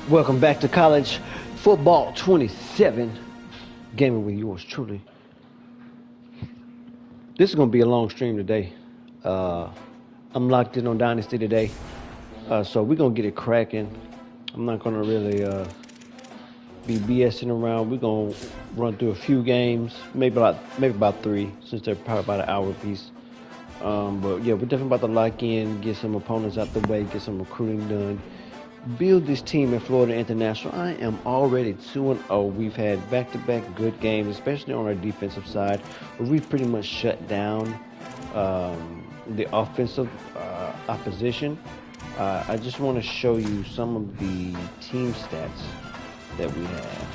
Welcome back to College Football 27, gaming with yours truly. This is going to be a long stream today. I'm locked in on Dynasty today, so we're going to get it cracking. I'm not going to really be BSing around. We're going to run through a few games, maybe about 3, since they're probably about an hour apiece. But yeah, we're definitely about to lock in, get some opponents out the way, get some recruiting done. Build this team at Florida International. I am already 2-0. We've had back-to-back good games, especially on our defensive side, where we've pretty much shut down the offensive opposition. I just want to show you some of the team stats that we have.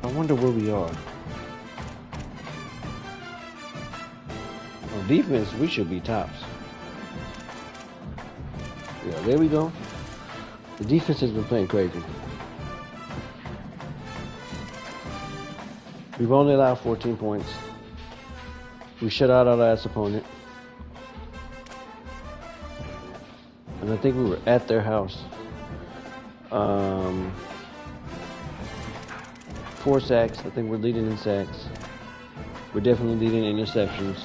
I wonder where we are. On defense, we should be tops. Yeah, there we go. The defense has been playing crazy. We've only allowed 14 points. We shut out our last opponent. And I think we were at their house. 4 sacks. I think we're leading in sacks. We're definitely leading in interceptions.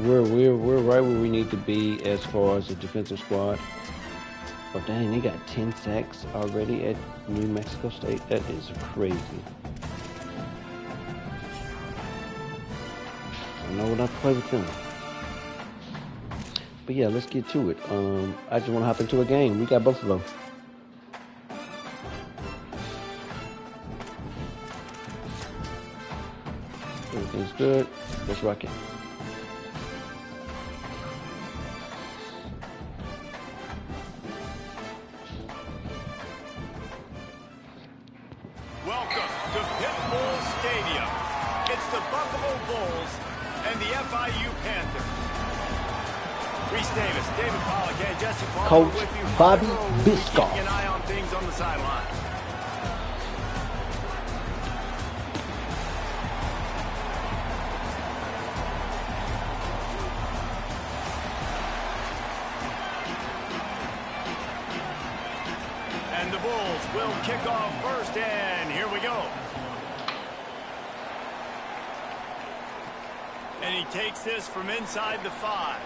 We're right where we need to be as far as the defensive squad. Oh dang, they got 10 sacks already at New Mexico State. That is crazy. I know not to play with them. But yeah, let's get to it. I just want to hop into a game. We got Buffalo. Everything's good. Let's rock it. Coach Bobby Biscoff. Keeping an eye on things on the sideline. And the Bulls will kick off first, and here we go. And he takes this from inside the 5.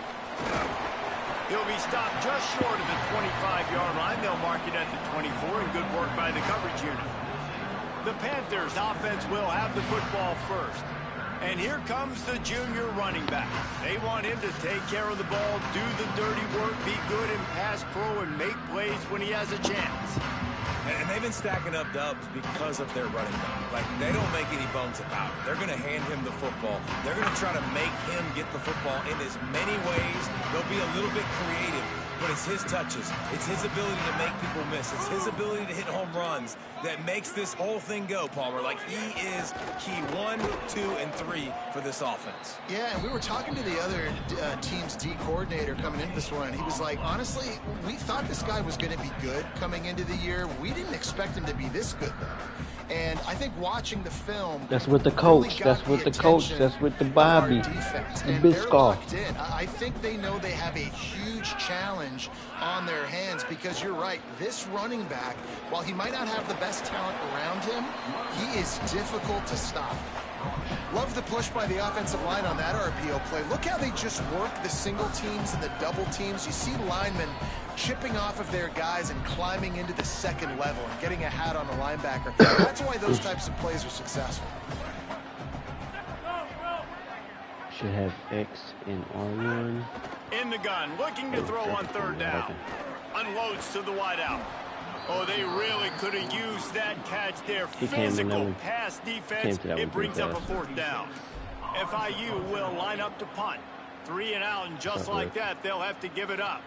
He'll be stopped just short of the 25-yard line. They'll mark it at the 24, and good work by the coverage unit. The Panthers offense will have the football first. And here comes the junior running back. They want him to take care of the ball, do the dirty work, be good in pass pro, and make plays when he has a chance. And they've been stacking up dubs because of their running back. Like, they don't make any bones about it. They're going to hand him the football. They're going to try to make him get the football in as many ways. They'll be a little bit creative, but it's his touches. It's his ability to make people miss. It's his ability to hit home runs that makes this whole thing go, Palmer. Like, he is key 1, 2, and 3 for this offense. Yeah, and we were talking to the other team's D coordinator coming into this one. He was like, honestly, we thought this guy was going to be good coming into the year. We didn't expect him to be this good, though. And I think watching the film... That's with the coach. That's with the coach. That's with the Bobby. The Biscoff. I think they know they have a huge challenge on their hands because you're right. This running back, while he might not have the best talent around him, he is difficult to stop. Love the push by the offensive line on that RPO play. Look how they just work the single teams and the double teams. You see linemen chipping off of their guys and climbing into the second level and getting a hat on the linebacker. That's why those types of plays are successful. Should have X in R1. In the gun, looking to throw on 3rd down. Unloads to the wideout. Oh, they really could have used that catch there. Physical pass defense. It brings up a 4th down. FIU will line up to punt. 3 and out, and just like that, they'll have to give it up.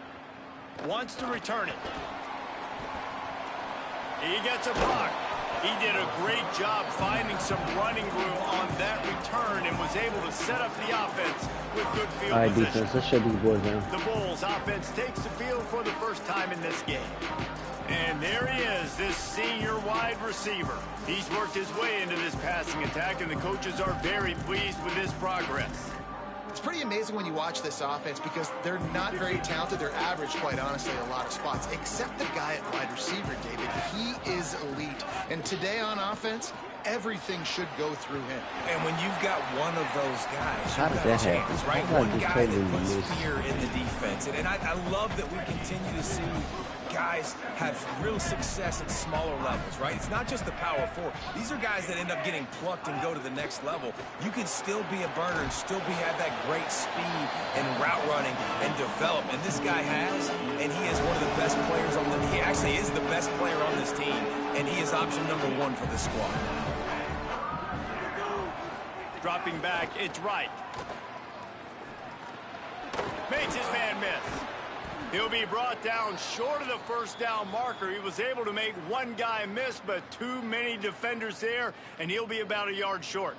Wants to return it. He gets a block. He did a great job finding some running room on that return and was able to set up the offense with good field position. All right, defense, let's shut these boys down. The Bulls offense takes the field for the first time in this game. And there he is, this senior wide receiver. He's worked his way into this passing attack, and the coaches are very pleased with his progress. It's pretty amazing when you watch this offense because they're not very talented. They're average, quite honestly, in a lot of spots, except the guy at wide receiver, David. He is elite. And today on offense, everything should go through him. And when you've got one of those guys, how did that happen? Right? One guy that puts fear in the defense. And I love that we continue to see guys have real success at smaller levels, right? It's not just the power four. These are guys that end up getting plucked and go to the next level. You can still be a burner and still have that great speed and route running and develop. And this guy has, and he is one of the best players on the team. He actually is the best player on this team, and he is option number 1 for this squad. Dropping back, it's right. Makes his man miss. He'll be brought down short of the first down marker. He was able to make one guy miss, but too many defenders there, and he'll be about a yard short.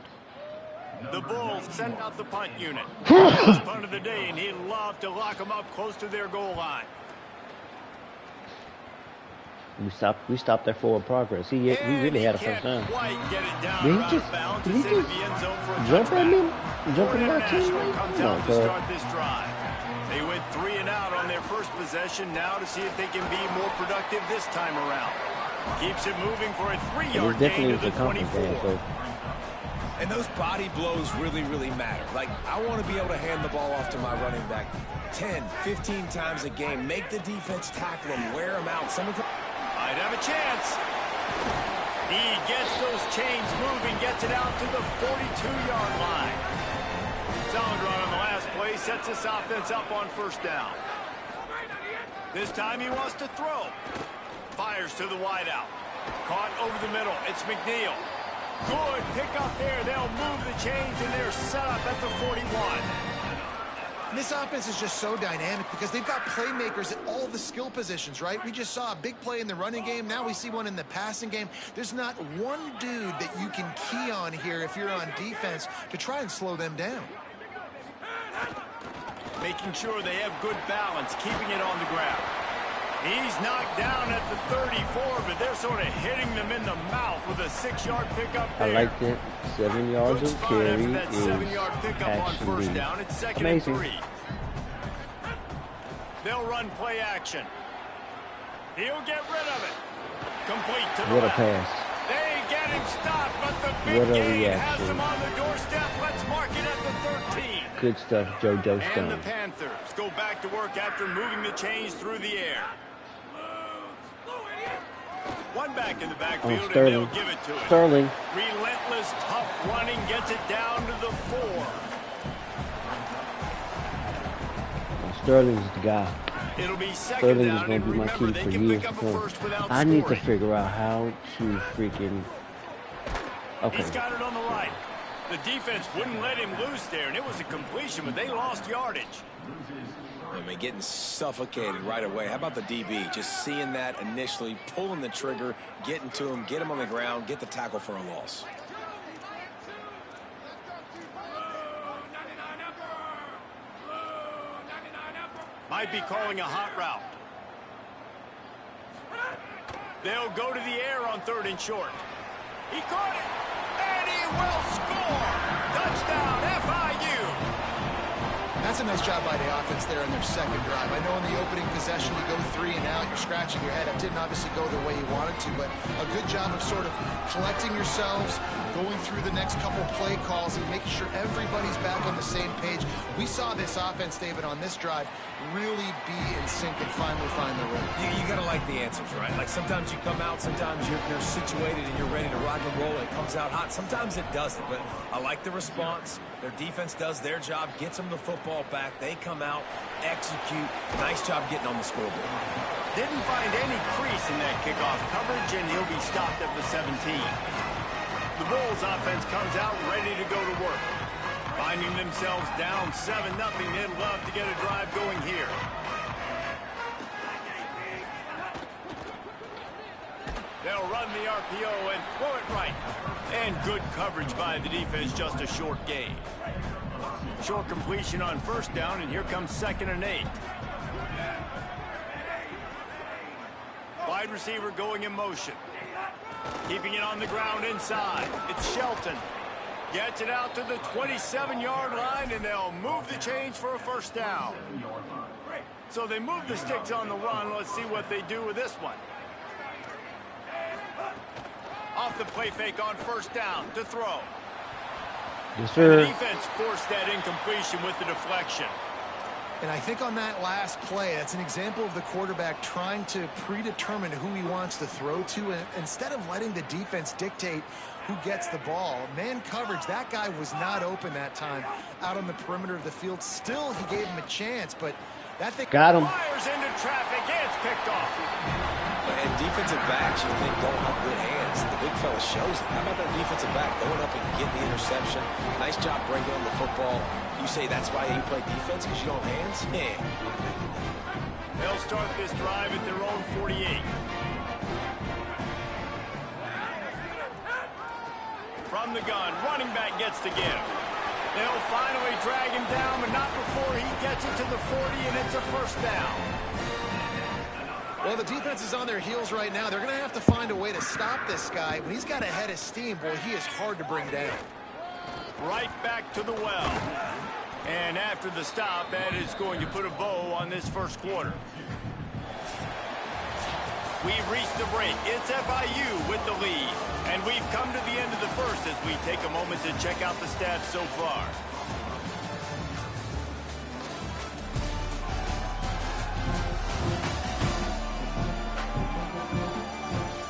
The Bulls send out the punt unit. First punt of the day, and he'd love to lock them up close to their goal line. We stopped their forward progress. He really had a first down. Did he just jump at me? Jumping my team? Comes out to start this drive. They went 3 and out on their first possession now to see if they can be more productive this time around. Keeps it moving for a 3-yard gain to the 24. And those body blows really, really matter. Like, I want to be able to hand the ball off to my running back 10, 15 times a game. Make the defense tackle him, wear him out. Might have a chance. He gets those chains moving, gets it out to the 42-yard line. Solid run on the last play, sets this offense up on first down. This time he wants to throw. Fires to the wideout. Caught over the middle. It's McNeil. Good pick up there. They'll move the chains, and they're set up at the 41. This offense is just so dynamic because they've got playmakers at all the skill positions, right? We just saw a big play in the running game. Now we see one in the passing game. There's not one dude that you can key on here if you're on defense to try and slow them down. Making sure they have good balance, keeping it on the ground. He's knocked down at the 34, but they're sort of hitting them in the mouth with a 6-yard pickup there. I like that. 7 yards of carry is that 7-yard pickup on first down. It's second and 3. They'll run play action. He'll get rid of it. Complete to the What a left. pass. They get him stopped, but the big game has him on the doorstep. Let's mark it at the 13. Good stuff, JoJo Stone. And the Panthers go back to work after moving the chains through the air. One back in the backfield, and they'll give it to him. Sterling. Relentless, tough running, gets it down to the 4. Sterling's the guy. It'll be second Sterling is down, going to be my key for years to come. I need to figure out how to freaking... Okay. He's got it on the right. The defense wouldn't let him loose there, and it was a completion, but they lost yardage. I mean, getting suffocated right away. How about the DB? Just seeing that initially, pulling the trigger, getting to him, get him on the ground, get the tackle for a loss. Might be calling a hot route. They'll go to the air on 3rd and short. He caught it, and he will score. Touchdown, FIU. That's a nice job by the offense there in their second drive. I know in the opening possession you go 3 and out, you're scratching your head. It didn't obviously go the way you wanted to, but a good job of sort of collecting yourselves, going through the next couple play calls and making sure everybody's back on the same page. We saw this offense, David, on this drive really be in sync and finally find the rhythm. You got to like the answers, right? Like sometimes you come out, sometimes you're situated and you're ready to rock and roll and it comes out hot. Sometimes it doesn't, but I like the response. Their defense does their job, gets them the football back. They come out, execute. Nice job getting on the scoreboard. Didn't find any crease in that kickoff coverage, and he'll be stopped at the 17. The Bulls offense comes out ready to go to work. Finding themselves down 7-0, they'd love to get a drive going here. They'll run the RPO and throw it right. And good coverage by the defense, just a short gain. Short completion on first down, and here comes 2nd and 8. Wide receiver going in motion. Keeping it on the ground inside. It's Shelton. Gets it out to the 27-yard line, and they'll move the change for a first down. So they move the sticks on the run. Let's see what they do with this one. Off the play fake on first down to throw. Yes, sir. And the defense forced that incompletion with the deflection. And I think on that last play, that's an example of the quarterback trying to predetermine who he wants to throw to, and instead of letting the defense dictate who gets the ball. Man coverage, that guy was not open that time out on the perimeter of the field. Still, he gave him a chance, but that thing got him. Fires into traffic, it's picked off. And defensive backs, you think, don't have good hands. The big fella shows it. How about that defensive back going up and getting the interception? Nice job bringing on the football. You say that's why you play defense, because you don't have hands? Yeah. They'll start this drive at their own 48. From the gun, running back gets the give. They'll finally drag him down, but not before he gets it to the 40, and it's a first down. Well, the defense is on their heels right now. They're going to have to find a way to stop this guy. When he's got a head of steam, boy, he is hard to bring down. Right back to the well. And after the stop, that is going to put a bow on this first quarter. We've reached the break. It's FIU with the lead. And we've come to the end of the first as we take a moment to check out the stats so far.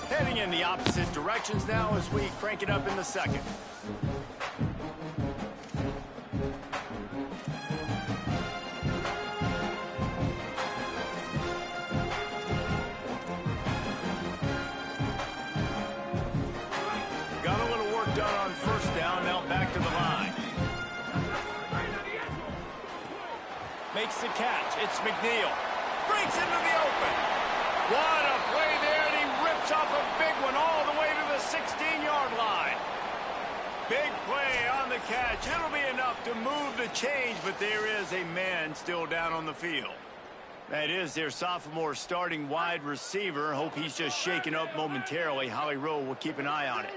Heading in the opposite directions now as we crank it up in the second. Got a little work done on first down, now back to the line. Makes the catch, it's McNeil. Breaks into the open. What a play there, and he rips off a big one all the way to the 16-yard line. Big play on the catch. It'll be enough to move the change, but there is a man still down on the field. That is their sophomore starting wide receiver. Hope he's just shaken up momentarily. Holly Rowe will keep an eye on it.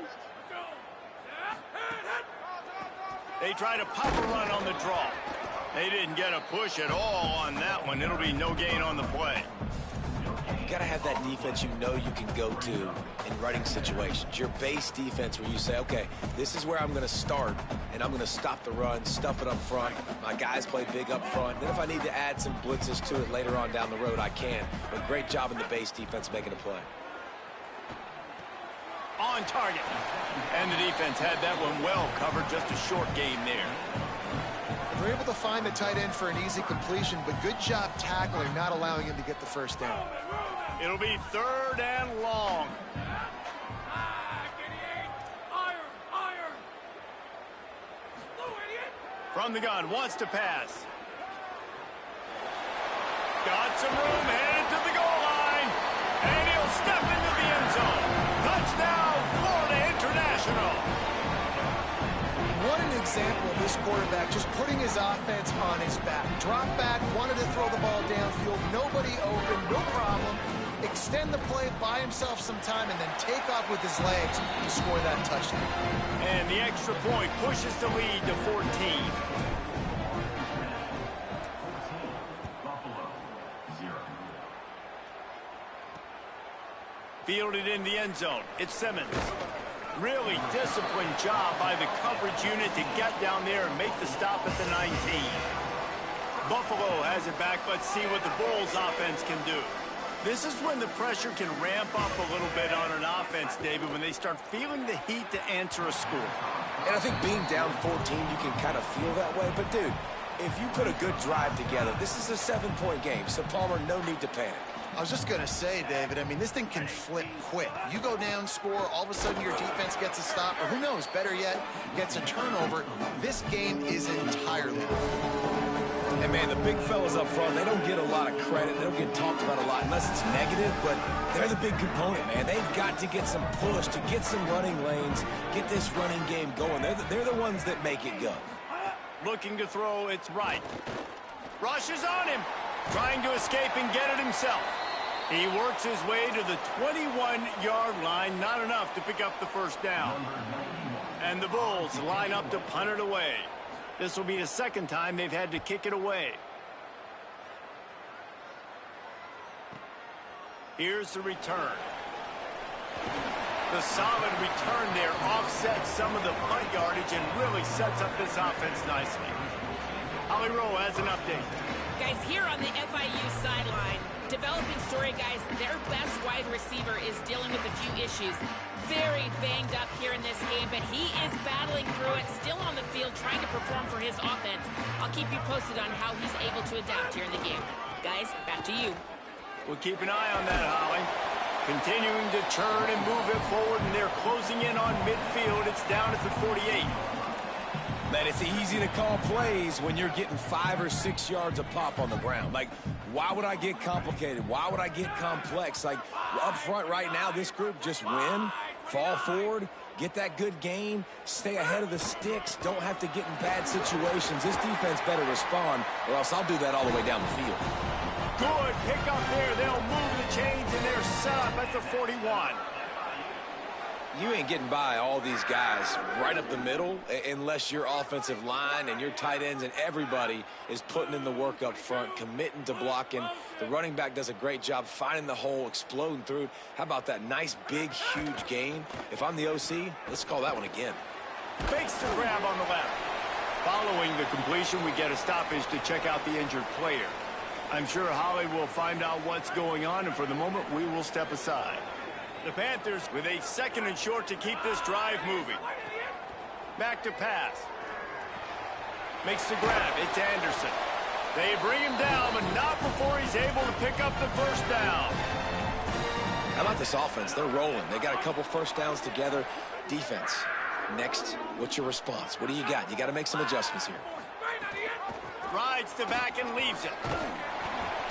They try to pop a run on the draw. They didn't get a push at all on that one. It'll be no gain on the play. You got to have that defense you know you can go to in running situations. Your base defense where you say, okay, this is where I'm going to start, and I'm going to stop the run, stuff it up front. My guys play big up front. Then if I need to add some blitzes to it later on down the road, I can. But great job in the base defense making a play. On target. And the defense had that one well covered. Just a short game there. They're able to find the tight end for an easy completion, but good job tackling, not allowing him to get the first down. It'll be third and long. From the gun, wants to pass. Got some room, headed to the goal line. And he'll step into the end zone. Touchdown, Florida International. What an example of this quarterback just putting his offense on his back. Drop back, wanted to throw the ball downfield, nobody open, no problem. Extend the play, buy himself some time, and then take off with his legs to score that touchdown. And the extra point pushes the lead to 14. Fielded in the end zone. It's Simmons. Really disciplined job by the coverage unit to get down there and make the stop at the 19. Buffalo has it back. Let's see what the Bulls offense can do. This is when the pressure can ramp up a little bit on an offense, David, when they start feeling the heat to answer a score. And I think being down 14, you can kind of feel that way. But, dude, if you put a good drive together, this is a 7-point game. So, Palmer, no need to panic. I was just going to say, David, I mean, this thing can flip quick. You go down, score, all of a sudden your defense gets a stop, or who knows, better yet, gets a turnover. This game is entirely different. And, man, the big fellas up front, they don't get a lot of credit. They don't get talked about a lot unless it's negative, but they're the big component, man. They've got to get some push, to get some running lanes, get this running game going. They're the ones that make it go. Looking to throw, it's right. Rushes on him, trying to escape and get it himself. He works his way to the 21-yard line, not enough to pick up the first down. And the Bulls line up to punt it away. This will be the second time they've had to kick it away. Here's the return. The solid return there offsets some of the punt yardage and really sets up this offense nicely. Holly Rowe has an update. Guys, here on the FIU sideline, developing story guys, their best wide receiver is dealing with a few issues. Very banged up here in this game, but he is battling through it, still on the field, trying to perform for his offense. I'll keep you posted on how he's able to adapt here in the game. Guys, back to you. We'll keep an eye on that, Holly. Continuing to turn and move it forward, and they're closing in on midfield. It's down at the 48. Man, it's easy to call plays when you're getting 5 or 6 yards a pop on the ground. Like, why would I get complicated? Why would I get complex? Like, up front right now, this group just win, fall forward, get that good gain, stay ahead of the sticks, don't have to get in bad situations. This defense better respond, or else I'll do that all the way down the field. Good pick up there. They'll move the chains, and they're set up at the 41. You ain't getting by all these guys right up the middle unless your offensive line and your tight ends and everybody is putting in the work up front, committing to blocking. The running back does a great job finding the hole, exploding through. How about that nice, big, huge gain? If I'm the OC, let's call that one again. Fakes the grab on the left. Following the completion, we get a stoppage to check out the injured player. I'm sure Holly will find out what's going on, and for the moment, we will step aside. The Panthers with a 2nd and short to keep this drive moving. Back to pass. Makes the grab. It's Anderson. They bring him down, but not before he's able to pick up the first down. How about this offense? They're rolling. They got a couple first downs together. Defense. Next, what's your response? What do you got? You got to make some adjustments here. Rides the back and leaves it.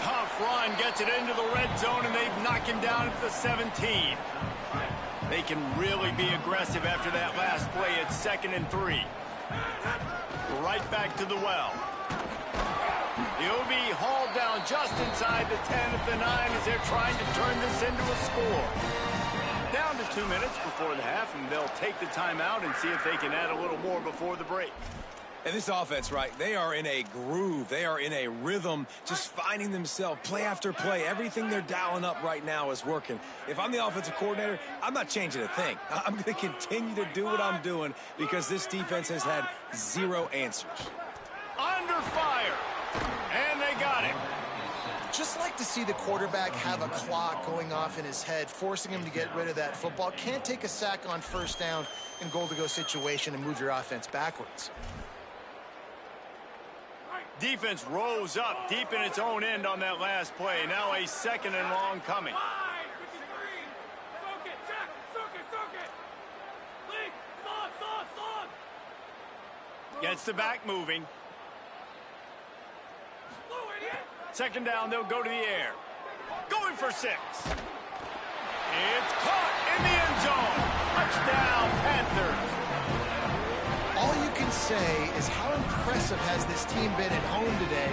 Tough run, gets it into the red zone, and they've knocked him down at the 17. They can really be aggressive after that last play. It's 2nd and 3. Right back to the well. He'll be hauled down just inside the 10 at the 9 as they're trying to turn this into a score. Down to 2 minutes before the half, and they'll take the timeout and see if they can add a little more before the break. And this offense, right, they are in a groove. They are in a rhythm, just finding themselves play after play. Everything they're dialing up right now is working. If I'm the offensive coordinator, I'm not changing a thing. I'm going to continue to do what I'm doing because this defense has had 0 answers. Under fire, and they got him. Just like to see the quarterback have a clock going off in his head, forcing him to get rid of that football. Can't take a sack on first down in goal-to-go situation and move your offense backwards. Defense rose up deep in its own end on that last play. Now a 2nd and long coming. Gets the back moving. 2nd down, they'll go to the air. Going for 6. It's caught in the end zone. Touchdown, Panthers. All you can say is how impressive has this team been at home today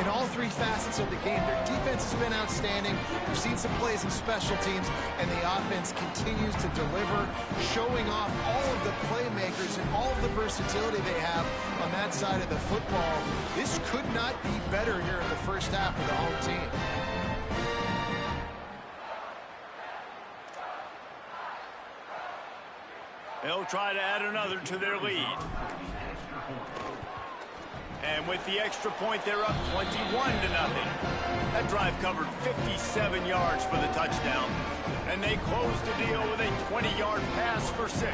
in all 3 facets of the game. Their defense has been outstanding. We've seen some plays in special teams, and the offense continues to deliver, showing off all of the playmakers and all of the versatility they have on that side of the football. This could not be better here in the first half of the home team. They'll try to add another to their lead. And with the extra point, they're up 21-0. That drive covered 57 yards for the touchdown. And they close the deal with a 20-yard pass for 6.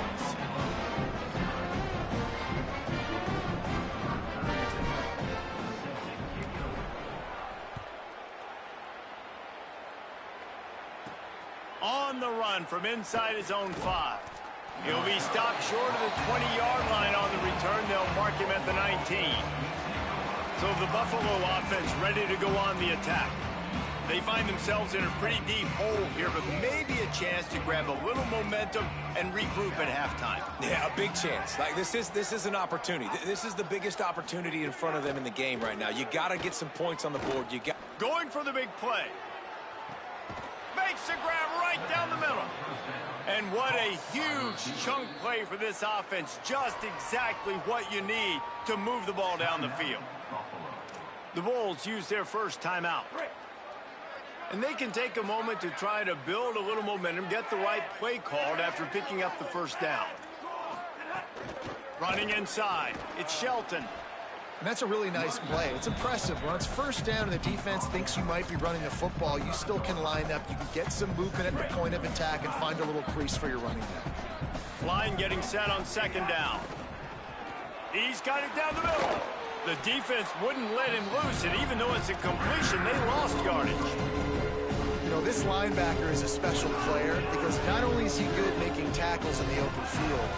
On the run from inside his own 5. He'll be stopped short of the 20-yard line on the return. They'll mark him at the 19. So the Buffalo offense ready to go on the attack. They find themselves in a pretty deep hole here, but maybe a chance to grab a little momentum and regroup at halftime. Yeah, a big chance. Like this is an opportunity. This is the biggest opportunity in front of them in the game right now. You got to get some points on the board. Going for the big play. Makes the grab right down the middle. And what a huge chunk play for this offense. Just exactly what you need to move the ball down the field. The Bulls use their first timeout. And they can take a moment to try to build a little momentum, get the right play called after picking up the first down. Running inside, it's Shelton. And that's a really nice play. It's impressive. When it's first down and the defense thinks you might be running the football, you still can line up. You can get some movement at the point of attack and find a little crease for your running back. Line getting set on second down. He's got it down the middle. The defense wouldn't let him lose it, even though it's a completion. They lost yardage. You know, this linebacker is a special player because not only is he good making tackles in the open field,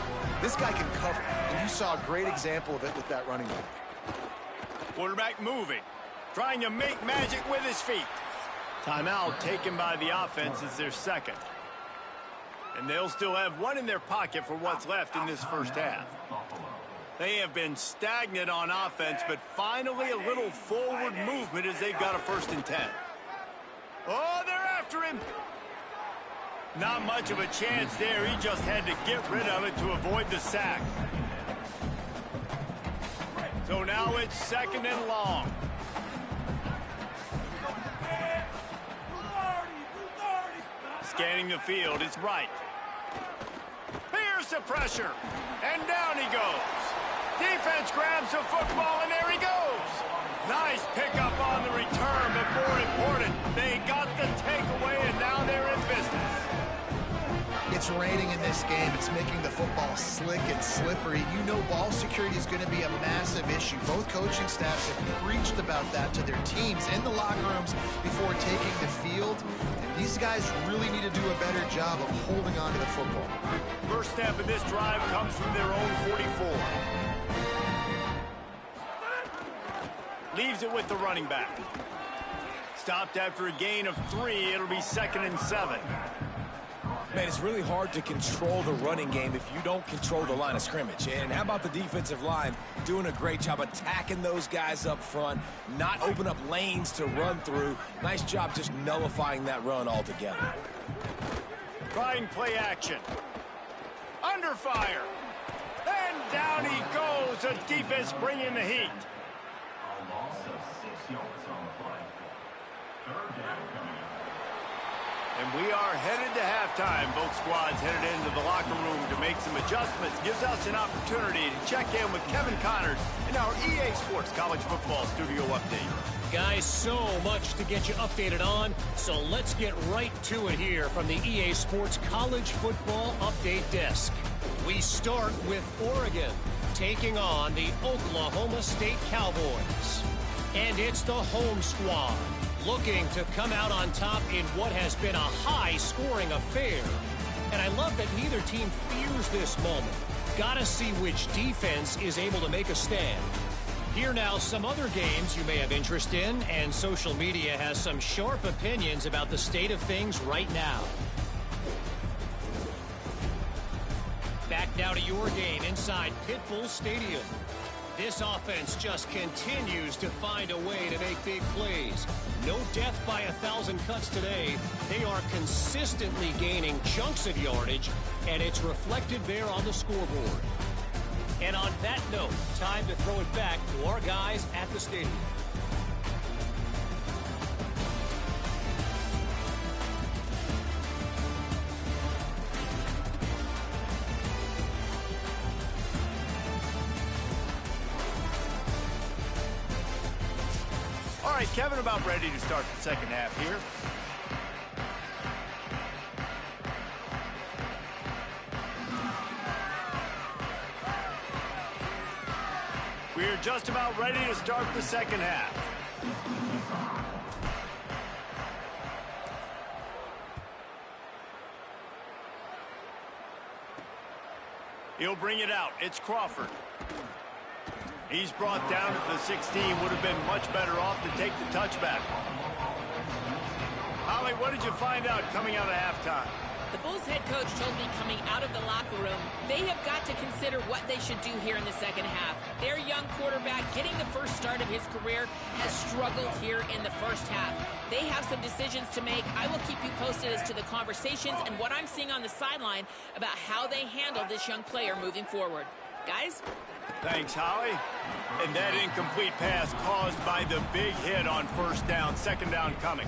this guy can cover. And you saw a great example of it with that running back. Quarterback moving, trying to make magic with his feet. Timeout taken by the offense is their second. And they'll still have one in their pocket for what's left in this first half. They have been stagnant on offense, but finally a little forward movement as they've got a 1st and 10. Oh, they're after him. Not much of a chance there. He just had to get rid of it to avoid the sack. So now it's 2nd and long. Scanning the field, it's Wright. Here's the pressure, and down he goes. Defense grabs the football, and there he goes. Nice pickup on the return, but more important, they got the takeaway, and now they're in business. It's raining in this game. It's making the football slick and slippery. You know ball security is going to be a massive issue. Both coaching staffs have preached about that to their teams in the locker rooms before taking the field. And these guys really need to do a better job of holding on to the football. First step of this drive comes from their own 44. Leaves it with the running back. Stopped after a gain of 3. It'll be 2nd and 7. Man, it's really hard to control the running game if you don't control the line of scrimmage. And how about the defensive line doing a great job attacking those guys up front, not open up lanes to run through. Nice job just nullifying that run altogether. Trying play action. Under fire. And down he goes. The defense bringing the heat. A loss of 6 yards on the play. 3rd down coming up. And we are headed to halftime. Both squads headed into the locker room to make some adjustments. Gives us an opportunity to check in with Kevin Connors in our EA Sports College Football Studio Update. Guys, so much to get you updated on, so let's get right to it here from the EA Sports College Football Update Desk. We start with Oregon taking on the Oklahoma State Cowboys. And it's the home squad looking to come out on top in what has been a high-scoring affair. And I love that neither team fears this moment. Gotta see which defense is able to make a stand. Here now, some other games you may have interest in, and social media has some sharp opinions about the state of things right now. Back now to your game inside Pitbull Stadium. This offense just continues to find a way to make big plays. No death by 1,000 cuts today. They are consistently gaining chunks of yardage, and it's reflected there on the scoreboard. And on that note, time to throw it back to our guys at the stadium. All right, Kevin, about ready to start the second half here. We're just about ready to start the second half. He'll bring it out. It's Crawford. He's brought down at the 16. Would have been much better off to take the touchback. Holly, what did you find out coming out of halftime? The Bulls head coach told me coming out of the locker room, they have got to consider what they should do here in the second half. Their young quarterback, getting the first start of his career, has struggled here in the first half. They have some decisions to make. I will keep you posted as to the conversations and what I'm seeing on the sideline about how they handle this young player moving forward. Guys? Thanks, Holly. And that incomplete pass caused by the big hit on first down, second down coming.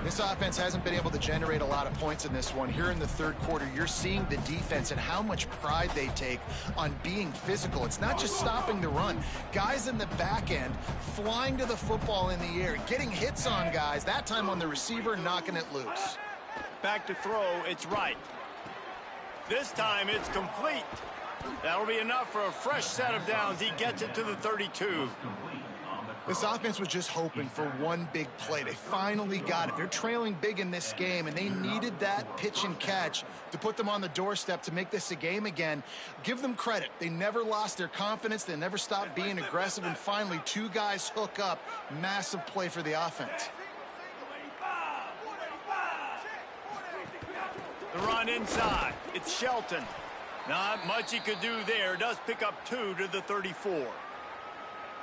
This offense hasn't been able to generate a lot of points in this one. Here in the third quarter, you're seeing the defense and how much pride they take on being physical. It's not just stopping the run. Guys in the back end flying to the football in the air, getting hits on guys, that time on the receiver, knocking it loose. Back to throw, it's right. This time it's complete. That'll be enough for a fresh set of downs. He gets it to the 32. This offense was just hoping for one big play. They finally got it. They're trailing big in this game, and they needed that pitch and catch to put them on the doorstep to make this a game again. Give them credit. They never lost their confidence. They never stopped being aggressive, and finally, two guys hook up. Massive play for the offense. The run inside. It's Shelton. Not much he could do there. Does pick up 2 to the 34.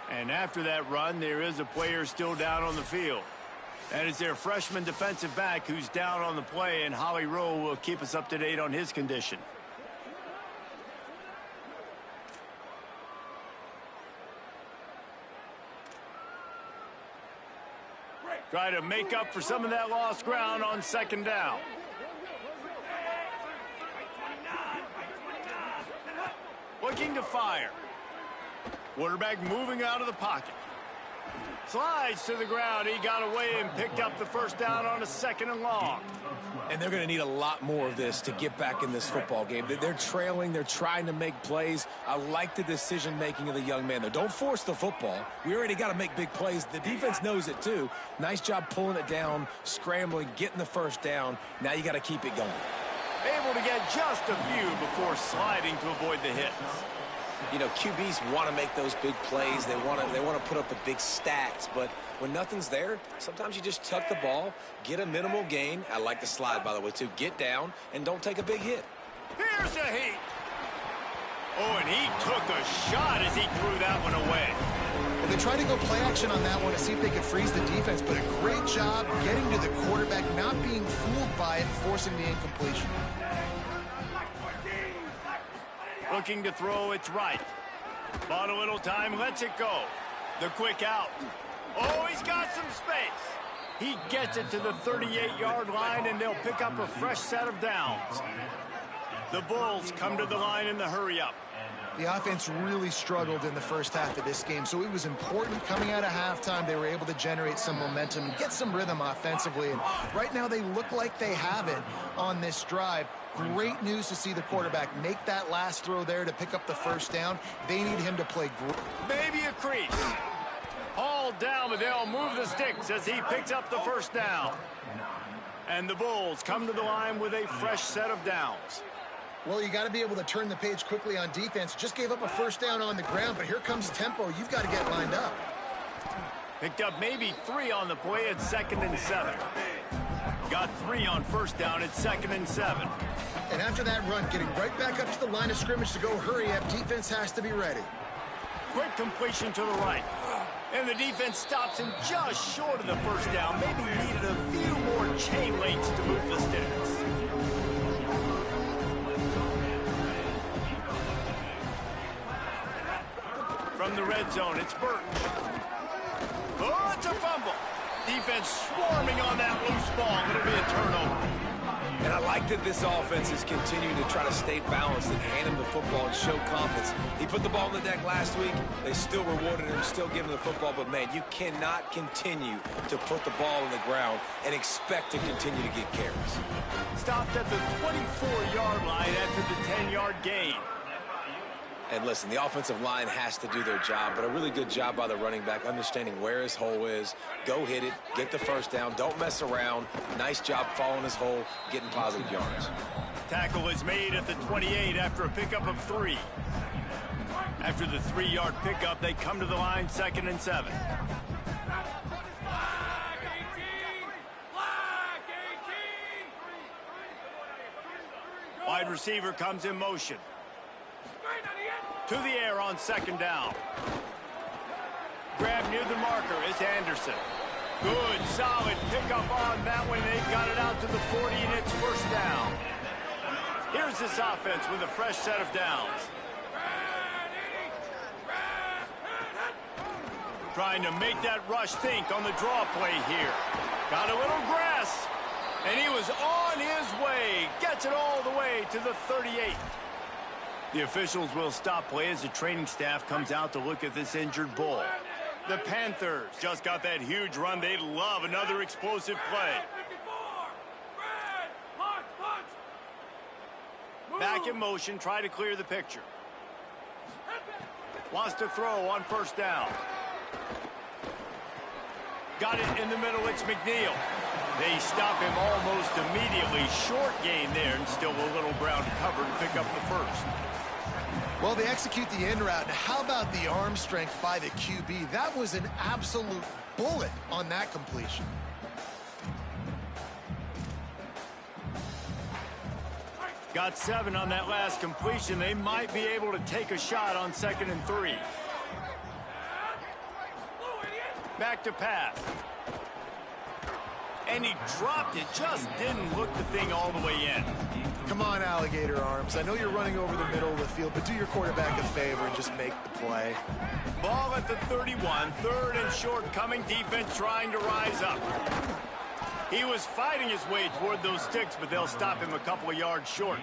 And after that run, there is a player still down on the field. That is their freshman defensive back who's down on the play, and Holly Rowe will keep us up to date on his condition. Try to make up for some of that lost ground on second down. Looking to fire. Quarterback moving out of the pocket. Slides to the ground. He got away and picked up the first down on a second and long. And they're going to need a lot more of this to get back in this football game. They're trailing. They're trying to make plays. I like the decision-making of the young man, though. Don't force the football. We already got to make big plays. The defense knows it, too. Nice job pulling it down, scrambling, getting the first down. Now you got to keep it going. Able to get just a few before sliding to avoid the hits. You know, QBs want to make those big plays. They want to put up the big stats. But when nothing's there, sometimes you just tuck the ball, get a minimal gain. I like the slide, by the way, too. Get down and don't take a big hit. Here's a heat. Oh, and he took a shot as he threw that one away. Well, they tried to go play action on that one to see if they could freeze the defense, but a great job getting to the quarterback, not being fooled by it, forcing the incompletion. Looking to throw, it's right. Bought a little time, lets it go. The quick out. Oh, he's got some space. He gets it to the 38-yard line, and they'll pick up a fresh set of downs. The Bulls come to the line in the hurry-up. The offense really struggled in the first half of this game, so it was important coming out of halftime they were able to generate some momentum and get some rhythm offensively. And right now they look like they have it on this drive. Great news to see the quarterback make that last throw there to pick up the first down. They need him to play great. Maybe a crease. Hauled down, but they'll move the sticks as he picks up the first down. And the Bulls come to the line with a fresh set of downs. Well, you got to be able to turn the page quickly on defense. Just gave up a first down on the ground, but here comes tempo. You've got to get lined up. Picked up maybe 3 on the play at 2nd and 7. Got 3 on first down at 2nd and 7. And after that run, getting right back up to the line of scrimmage to go hurry up, defense has to be ready. Quick completion to the right. And the defense stops him just short of the first down. Maybe needed a few more chain links to move the sticks. From the red zone, it's Burke. Oh, it's a fumble. Defense swarming on that loose ball. It'll be a turnover. And I like that this offense is continuing to try to stay balanced and hand him the football and show confidence. He put the ball on the deck last week. They still rewarded him, still giving him the football. But, man, you cannot continue to put the ball on the ground and expect to continue to get carries. Stopped at the 24-yard line after the 10-yard gain. And listen, the offensive line has to do their job, but a really good job by the running back, understanding where his hole is. Go hit it, get the first down, don't mess around. Nice job following his hole, getting positive yards. Tackle is made at the 28 after a pickup of 3. After the 3-yard pickup, they come to the line 2nd and 7. Wide receiver comes in motion. To the air on second down. Grab near the marker is Anderson. Good, solid pickup on that one. They got it out to the 40, and it's first down. Here's this offense with a fresh set of downs. Trying to make that rush think on the draw play here. Got a little grass, and he was on his way. Gets it all the way to the 38. The officials will stop play as the training staff comes out to look at this injured bull. The Panthers just got that huge run. They'd love another explosive play. Back in motion, try to clear the picture. Wants to throw on first down. Got it in the middle, it's McNeil. They stop him almost immediately. Short gain there, and still a little ground to cover to pick up the first. Well, they execute the end route. How about the arm strength by the QB? That was an absolute bullet on that completion. Got 7 on that last completion. They might be able to take a shot on 2nd and 3. Back to pass. And he dropped it. Just didn't look the thing all the way in. Come on, alligator arms. I know you're running over the middle of the field, but do your quarterback a favor and just make the play. Ball at the 31. 3rd and short coming. Defense trying to rise up. He was fighting his way toward those sticks, but they'll stop him a couple of yards short.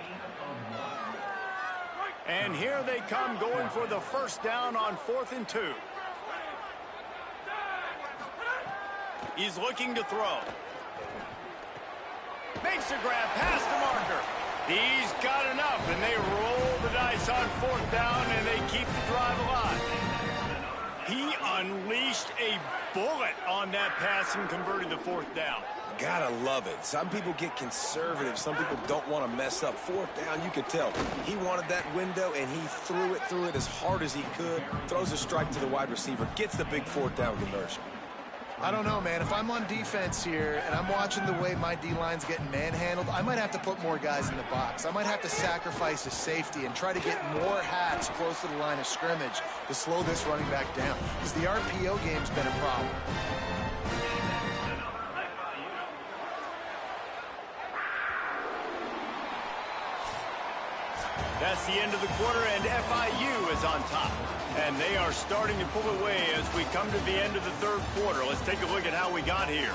And here they come going for the first down on 4th and 2. He's looking to throw. Makes a grab past the marker. He's got enough, and they roll the dice on 4th down, and they keep the drive alive. He unleashed a bullet on that pass and converted the 4th down. Gotta love it. Some people get conservative. Some people don't want to mess up. 4th down, you could tell. He wanted that window, and he threw it as hard as he could. Throws a strike to the wide receiver. Gets the big 4th down conversion. I don't know, man. If I'm on defense here and I'm watching the way my D-line's getting manhandled, I might have to put more guys in the box. I might have to sacrifice a safety and try to get more hats close to the line of scrimmage to slow this running back down, because the RPO game's been a problem. That's the end of the quarter, and FIU is on top. And they are starting to pull away as we come to the end of the 3rd quarter. Let's take a look at how we got here.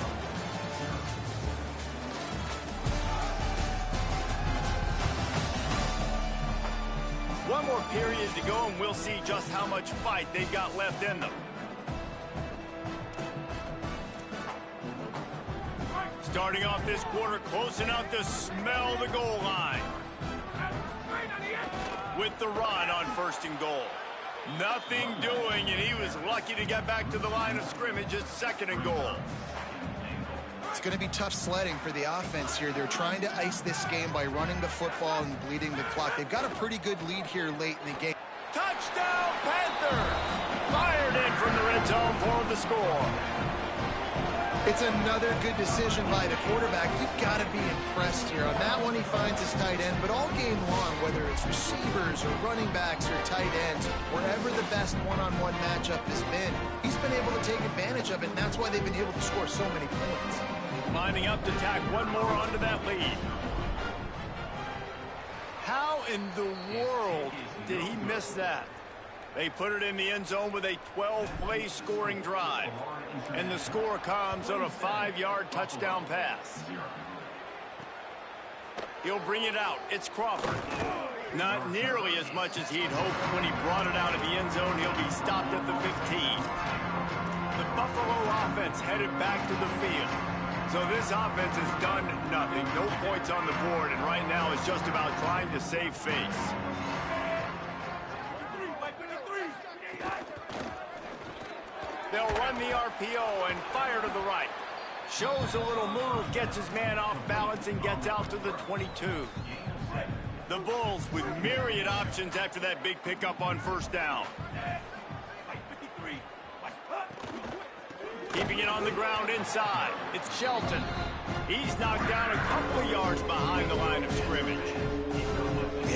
One more period to go, and we'll see just how much fight they've got left in them. Starting off this quarter close enough to smell the goal line. With the run on 1st and goal. Nothing doing, and he was lucky to get back to the line of scrimmage at 2nd and goal. It's going to be tough sledding for the offense here. They're trying to ice this game by running the football and bleeding the clock. They've got a pretty good lead here late in the game. Touchdown, Panthers! Fired in from the red zone for the score. It's another good decision by the quarterback. You've got to be impressed here. On that one, he finds his tight end, but all game long, whether it's receivers or running backs or tight ends, wherever the best one-on-one matchup has been, he's been able to take advantage of it, and that's why they've been able to score so many points. Lining up to tack one more onto that lead. How in the world did he miss that? They put it in the end zone with a 12-play scoring drive. And the score comes on a 5-yard touchdown pass. He'll bring it out. It's Crawford. Not nearly as much as he'd hoped when he brought it out of the end zone. He'll be stopped at the 15. The Buffalo offense headed back to the field. So this offense has done nothing. No points on the board, and right now it's just about trying to save face. They'll run the RPO and fire to the right. Shows a little move, gets his man off balance, and gets out to the 22. The Bulls with myriad options after that big pickup on 1st down. Keeping it on the ground inside. It's Shelton. He's knocked down a couple of yards behind the line of scrimmage.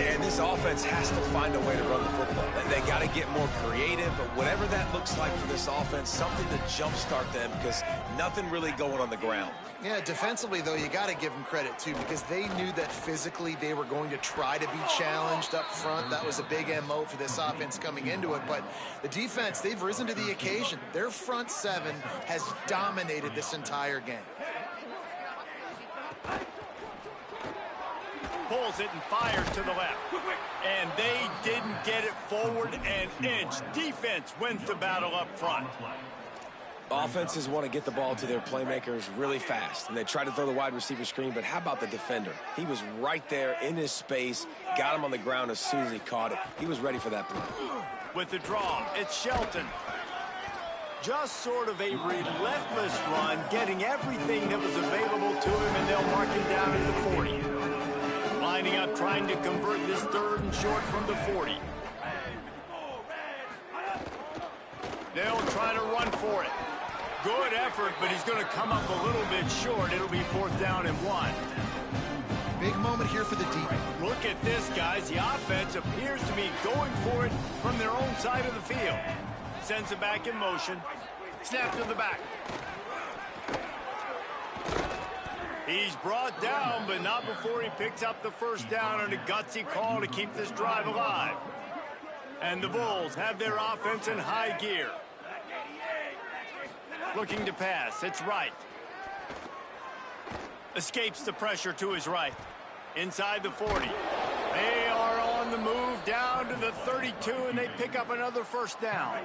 And this offense has to find a way to run the football. They got to get more creative, but whatever that looks like for this offense, something to jumpstart them because nothing really going on the ground. Yeah, defensively, though, you got to give them credit, too, because they knew that physically they were going to try to be challenged up front. That was a big MO for this offense coming into it. But the defense, they've risen to the occasion. Their front seven has dominated this entire game. Pulls it and fires to the left. And they didn't get it forward an inch. Defense wins the battle up front. Offenses want to get the ball to their playmakers really fast, and they try to throw the wide receiver screen, but how about the defender? He was right there in his space, got him on the ground as soon as he caught it. He was ready for that play. With the draw, it's Shelton. Just sort of a relentless run, getting everything that was available to him, and they'll mark him down at the 40. Lining up, trying to convert this 3rd and short from the 40. They'll try to run for it. Good effort, but he's going to come up a little bit short. It'll be 4th down and 1. Big moment here for the deep. Look at this, guys. The offense appears to be going for it from their own side of the field. Sends it back in motion. Snap to the back. He's brought down, but not before he picks up the 1st down on a gutsy call to keep this drive alive. And the Bulls have their offense in high gear. Looking to pass. It's right. Escapes the pressure to his right. Inside the 40. They are on the move down to the 32, and they pick up another 1st down.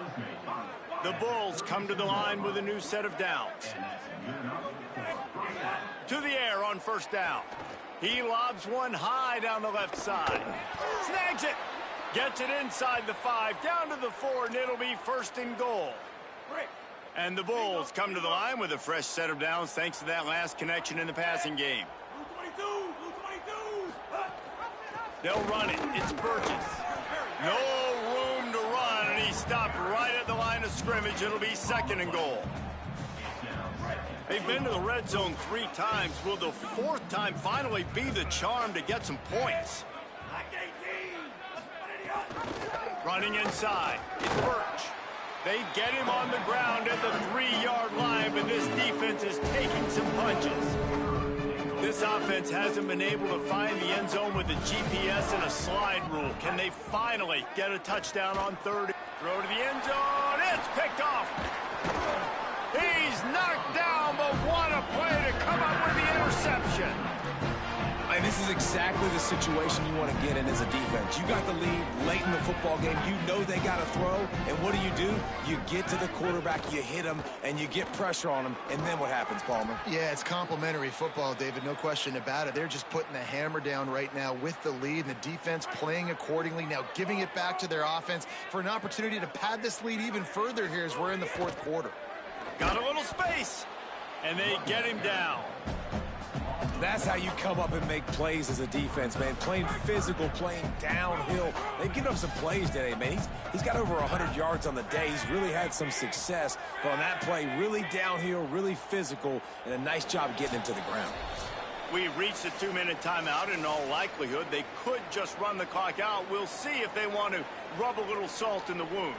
The Bulls come to the line with a new set of downs. To the air on 1st down. He lobs one high down the left side. Snags it. Gets it inside the 5, down to the 4, and it'll be 1st and goal. And the Bulls come to the line with a fresh set of downs thanks to that last connection in the passing game. They'll run it. It's Burgess. No room to run, and he stopped right at the line of scrimmage. It'll be 2nd and goal. They've been to the red zone 3 times. Will the 4th time finally be the charm to get some points? Running inside. It's Birch. They get him on the ground at the 3-yard line, but this defense is taking some punches. This offense hasn't been able to find the end zone with a GPS and a slide rule. Can they finally get a touchdown on 3rd? Throw to the end zone. It's picked off. He's knocked down, but what a play to come up with the interception. And this is exactly the situation you want to get in as a defense. You got the lead late in the football game. You know they got to throw. And what do? You get to the quarterback, you hit him, and you get pressure on him. And then what happens, Palmer? Yeah, it's complimentary football, David. No question about it. They're just putting the hammer down right now with the lead, and the defense playing accordingly. Now giving it back to their offense for an opportunity to pad this lead even further here as we're in the 4th quarter. Got a little space, and they get him down. That's how you come up and make plays as a defense, man. Playing physical, playing downhill. They've given up some plays today, man. He's got over 100 yards on the day. He's really had some success. But on that play, really downhill, really physical, and a nice job getting him to the ground. We've reached a 2-minute timeout. In all likelihood, they could just run the clock out. We'll see if they want to rub a little salt in the wound.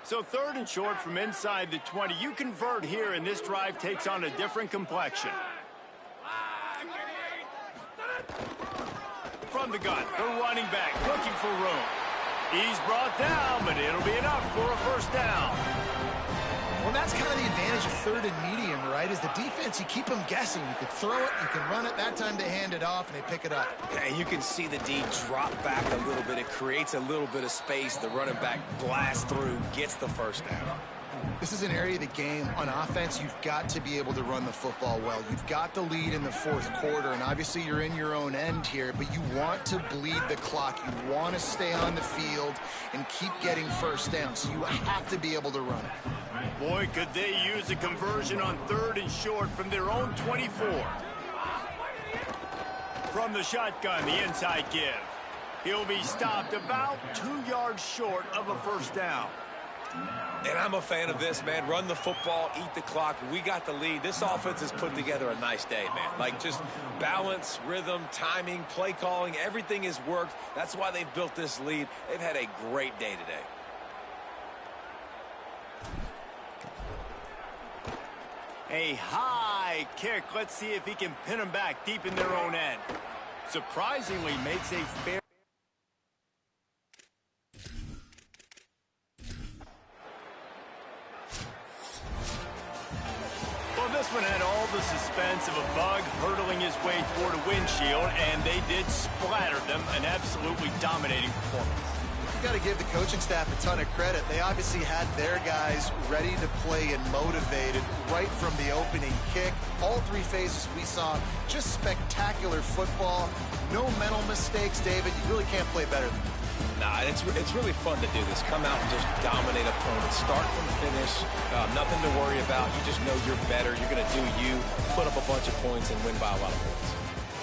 So 3rd and short from inside the 20. You convert here, and this drive takes on a different complexion. From the gun, the running back looking for room. He's brought down, but it'll be enough for a 1st down. Well, that's kind of the advantage of 3rd and medium, right? Is the defense, you keep them guessing. You can throw it, you can run it. That time they hand it off, and they pick it up. And you can see the D drop back a little bit. It creates a little bit of space. The running back blasts through, gets the 1st down. This is an area of the game on offense you've got to be able to run the football well. You've got the lead in the 4th quarter, and obviously you're in your own end here, but you want to bleed the clock. You want to stay on the field and keep getting 1st down, so you have to be able to run it. Boy, could they use a conversion on 3rd and short from their own 24. From the shotgun, the inside give. He'll be stopped about 2 yards short of a first down. And I'm a fan of this, man. Run the football, eat the clock. We got the lead. This offense has put together a nice day, man. Like, just balance, rhythm, timing, play calling, everything has worked. That's why they've built this lead. They've had a great day today. A high kick. Let's see if he can pin them back deep in their own end. Surprisingly, makes a fair... Well, this one had all the suspense of a bug hurtling his way toward a windshield, and they did splatter them. An absolutely dominating performance. Got to give the coaching staff a ton of credit. They obviously had their guys ready to play and motivated right from the opening kick. All three phases we saw just spectacular football. No mental mistakes, David. You really can't play better than that. Nah, it's really fun to do this. Come out and just dominate opponents. Start from finish. Nothing to worry about. You just know you're better. You're going to do you, put up a bunch of points, and win by a lot of points.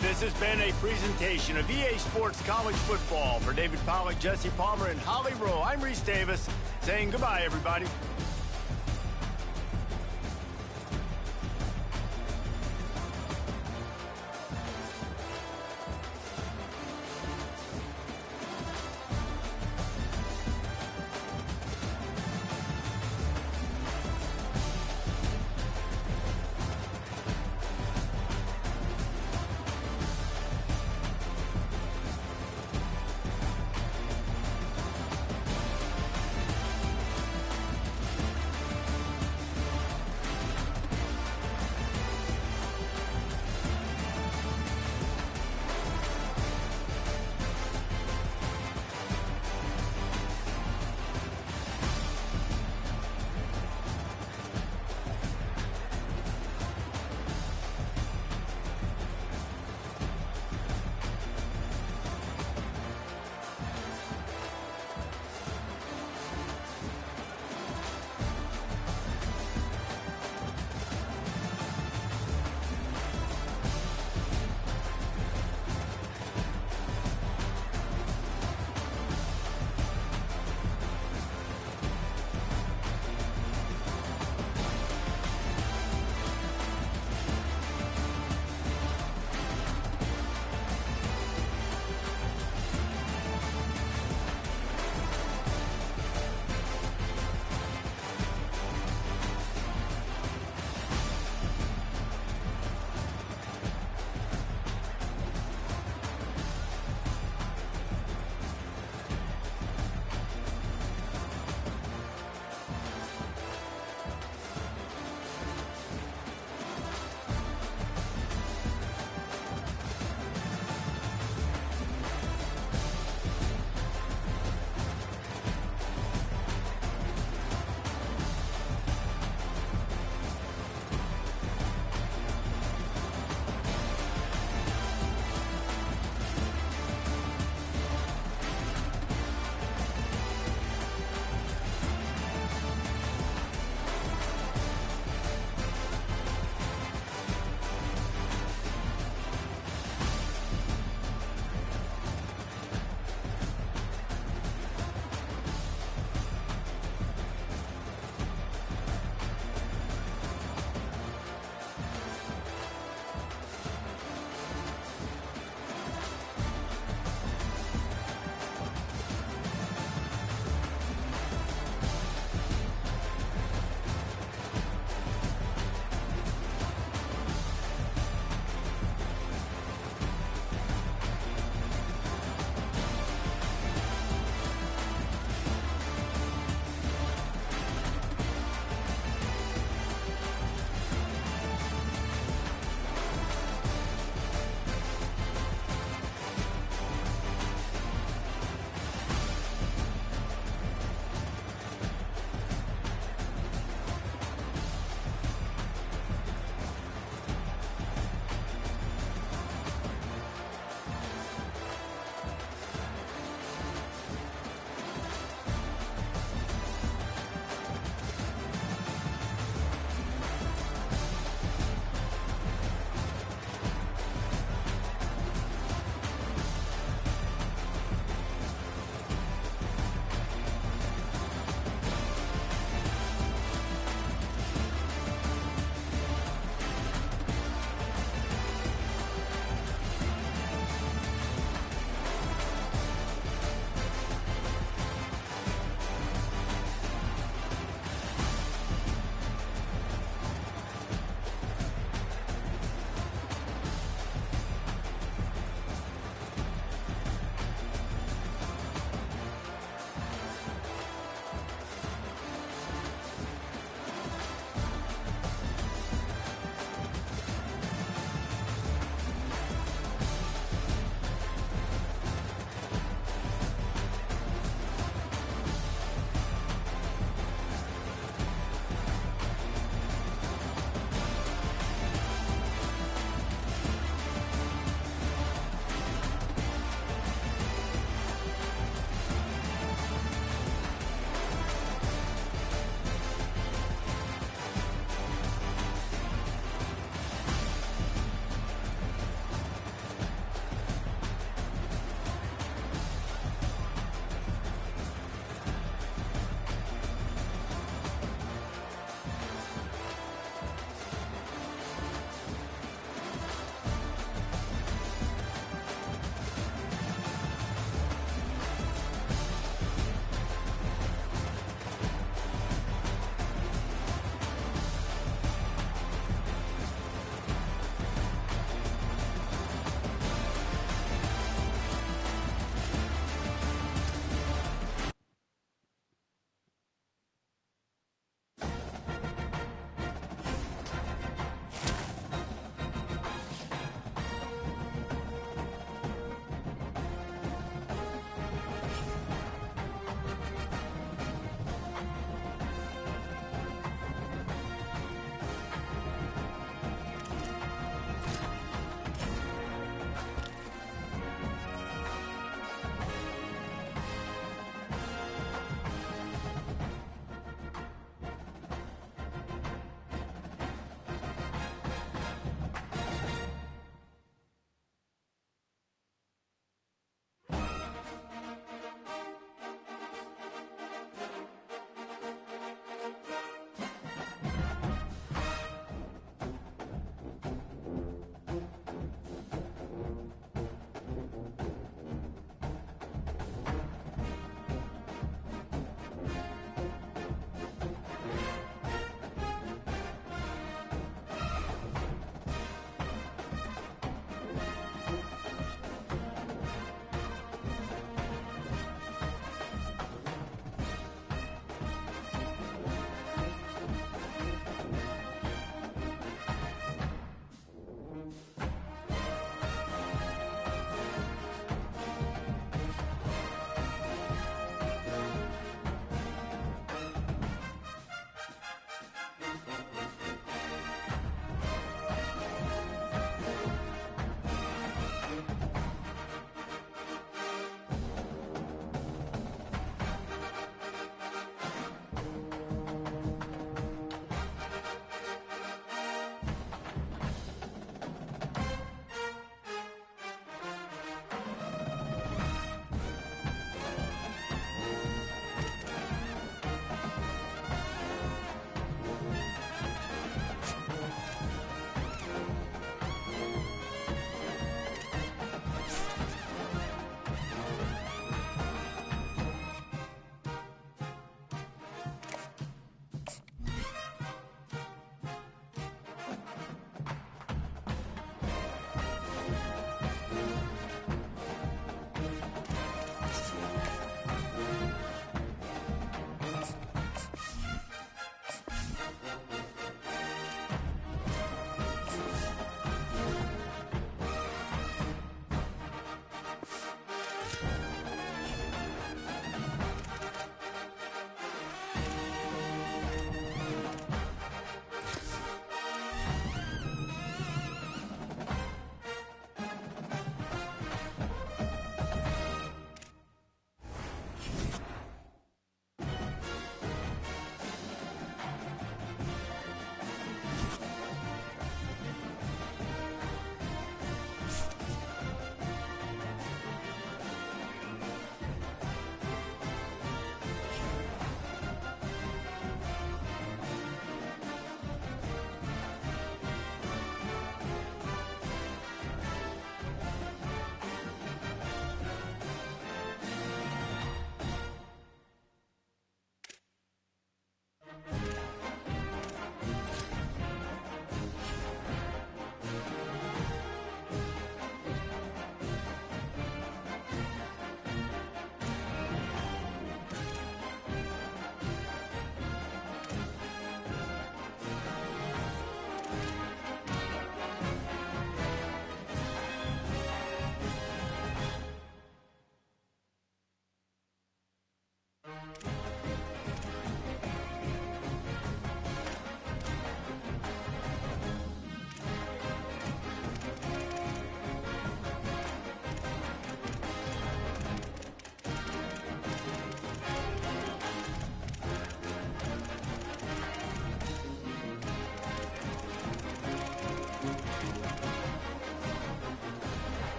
This has been a presentation of EA Sports College Football. For David Pollack, Jesse Palmer, and Holly Rowe, I'm Reese Davis, saying goodbye, everybody.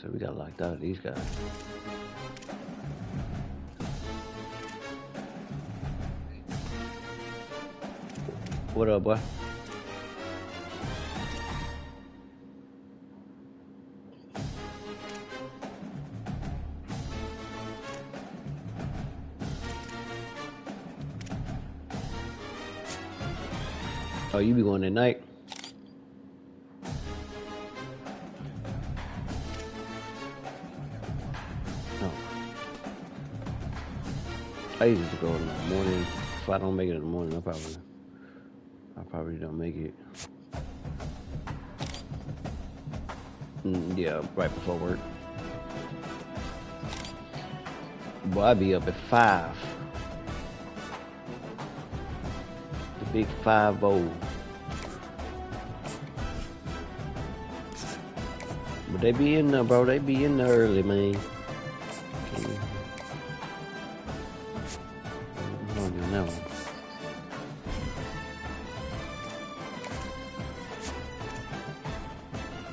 So we got locked out of these guys. What up, boy? Oh, you be going at night? No. I usually go in the morning. If I don't make it in the morning, I probably don't make it. Yeah, right before work. Boy, I be up at 5. The big 5-0. But they be in there, bro. They be in there early, man. No.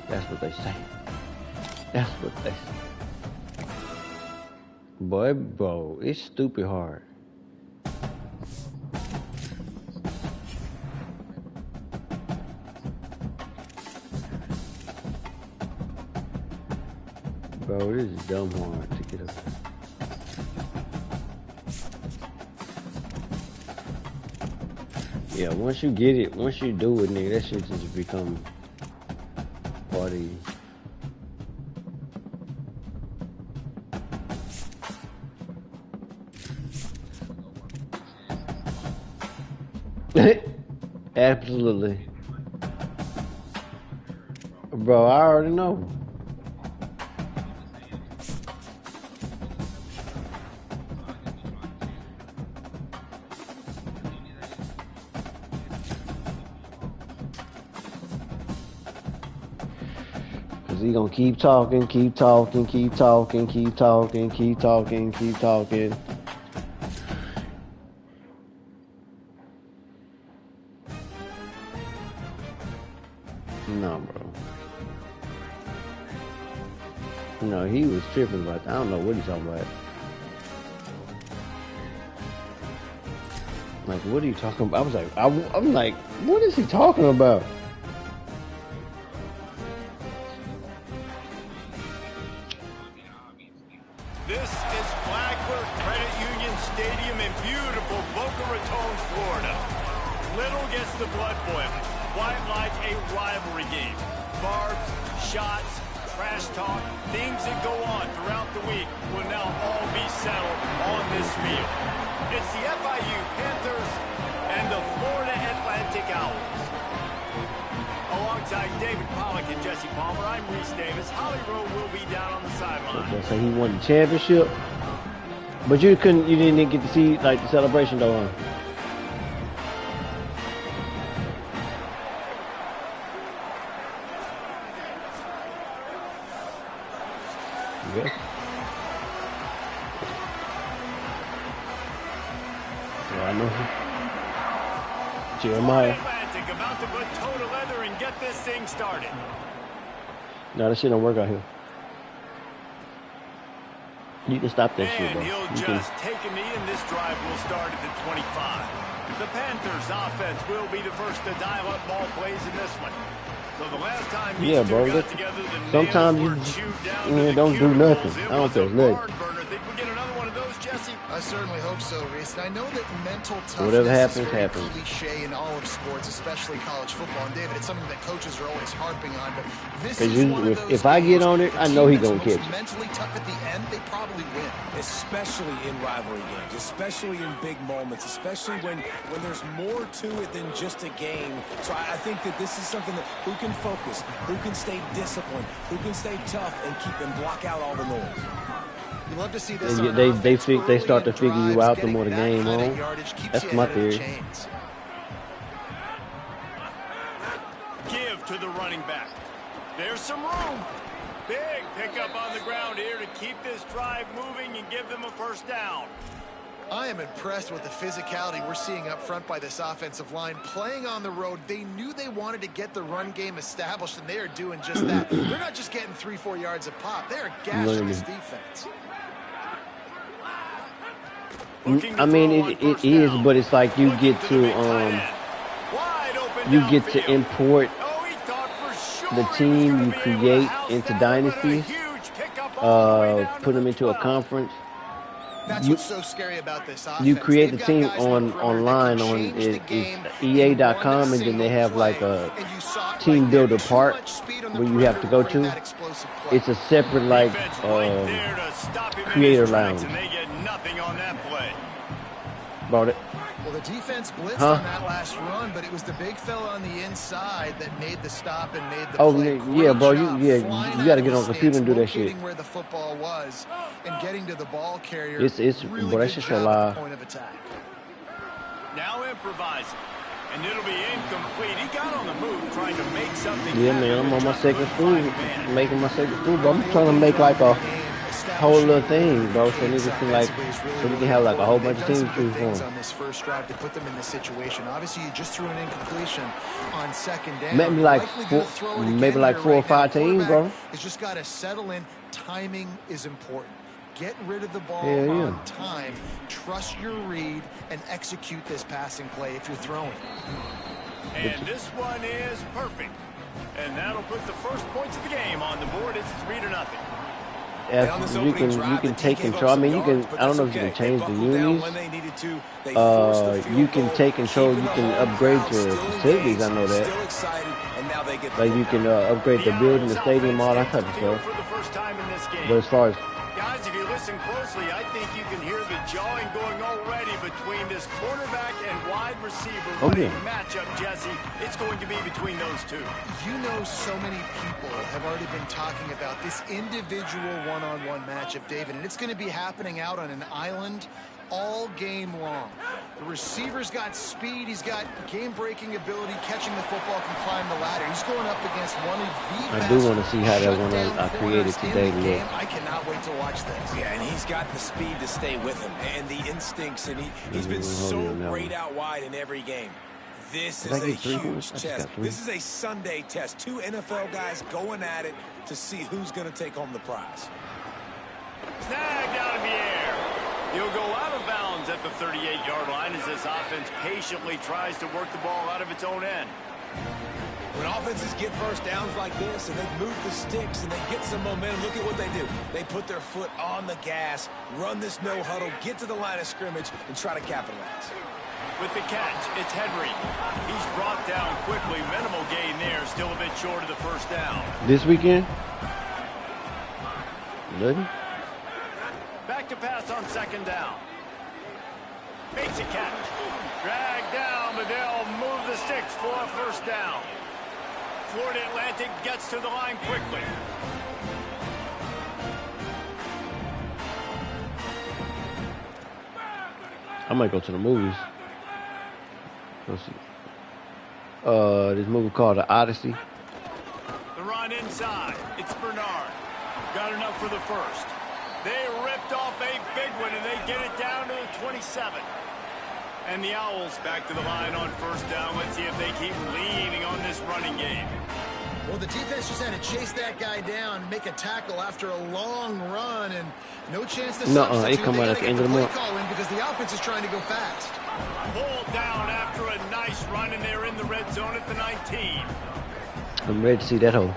That's what they say. That's what they say. Boy, bro, it's stupid hard. Bro, this is dumb hard to get up. Yeah, once you get it, once you do it, nigga, that shit just become part of you. Absolutely. Bro, I already know. Cause he gonna keep talking, keep talking, keep talking, keep talking, keep talking, keep talking. No, bro. No, he was tripping about that. I don't know what he's talking about. Like, what are you talking about? I was like, I'm like, what is he talking about? This is Flagler Credit Union Stadium in beautiful Boca Raton, Florida. Little gets the blood boiling. Quite like a rivalry game. Barbs, shots, trash talk, things that go on throughout the week will now all be settled on this field. It's the FIU Panthers and the Florida Atlantic Owls. Alongside David Pollack and Jesse Palmer, I'm Reese Davis. Holly Rowe will be down on the sideline. They say he won the championship, but you didn't get to see like the celebration though. Huh? Yeah. Yeah, I know. Jeremiah. Atlantic about to put toe to leather and get this thing started. No, that shit don't work out here. You can stop that shit, bro. And he'll just take a knee, and this drive will start at the 25. The Panthers' offense will be the first to dial up ball plays in this one. So the last time these two got together, the sometimes nails you were chewed down just, to the don't do nothing. cuticles. I don't feel good. Think we get another one of those, Jesse? I certainly hope so, Reese. And I know that mental toughness Whatever happens, is very happens. cliche in all of sports, especially college football. And David, it's something that coaches are always harping on. But this is one of those if I get on it, the I know team he gonna that's catch most it. mentally tough at the end, they probably win. Especially in rivalry games, especially in big moments, especially when there's more to it than just a game. So I think that this is something that who can focus, who can stay disciplined, who can stay tough and keep and block out all the noise. You love to see this. They start to figure you out the more the game on. That's my theory. Give to the running back. There's some room. Big pickup on the ground here to keep this drive moving and give them a first down. I am impressed with the physicality we're seeing up front by this offensive line. Playing on the road, they knew they wanted to get the run game established, and they are doing just that. They're not just getting 3-4 yards a pop. They're gashing this defense. I mean, it is, but it's like you get to import the team you create into Dynasty, put them into a conference. That's what's so scary about this offense. You create the team online on EA.com, and then they have like a team builder part where you have to go to. It's a separate like creator lounge. Brought it. Well, the defense blitzed on that last run, but it was the big fella on the inside that made the stop and made the play. Yeah, bro. You got to get on the computer and do that shit. Where the football was and getting to the ball carrier. It's really bro, that's just a lie. Point of attack. Now improvising, and it'll be incomplete. He got on the move, trying to make something. Yeah, man. I'm on my second school, making my second school, bro. I'm trying to make like a whole little thing, bro. So niggas can like, so we can have like a whole bunch of teams choose from. On this first drive to put them in this situation. Obviously, you just threw an incompletion on second down. Maybe like 4 or 5 teams, bro. It's just got to settle in. Timing is important. Get rid of the ball on time. Trust your read and execute this passing play if you're throwing. And this one is perfect. And that'll put the first points of the game on the board. It's 3-0. You can take control. I mean, you can. I don't know if you can change the unis. You can take control. You can upgrade your facilities. I know that. Like you can upgrade the building, the stadium, all that type of stuff. But as far as guys, if you listen closely, I think you can hear the jawing going already between this quarterback and wide receiver. What a matchup, Jesse. It's going to be between those two. You know, so many people have already been talking about this individual one-on-one matchup, David, and it's going to be happening out on an island all game long. The receiver's got speed, he's got game-breaking ability, catching the football, can climb the ladder. He's going up against one of the I do want to see how that one I created today look. I cannot wait to watch this. Yeah, and he's got the speed to stay with him and the instincts, and he's been so great out wide in every game. This is a huge test. This is a Sunday test. 2 NFL guys going at it to see who's going to take home the prize. Snagged out of the air. He'll go out of bounds at the 38-yard line as this offense patiently tries to work the ball out of its own end. When offenses get first downs like this and they move the sticks and they get some momentum, look at what they do. They put their foot on the gas, run this no huddle, get to the line of scrimmage, and try to capitalize. With the catch, it's Henry. He's brought down quickly. Minimal gain there, still a bit short of the first down. This weekend? Nothing? Back to pass on second down. Makes a catch. Dragged down, but they'll move the sticks for a first down. Florida Atlantic gets to the line quickly. I might go to the movies. Let's see. This movie called The Odyssey. The run inside. It's Bernard. Got enough for the first. They ripped off a big one, and they get it down to the 27. And the Owls back to the line on first down. Let's see if they keep leaning on this running game. Well, the defense just had to chase that guy down, make a tackle after a long run, and no chance to substitute. They come out at the end of the month. Because the offense is trying to go fast. Pulled down after a nice run, and they're in the red zone at the 19. I'm ready to see that hole.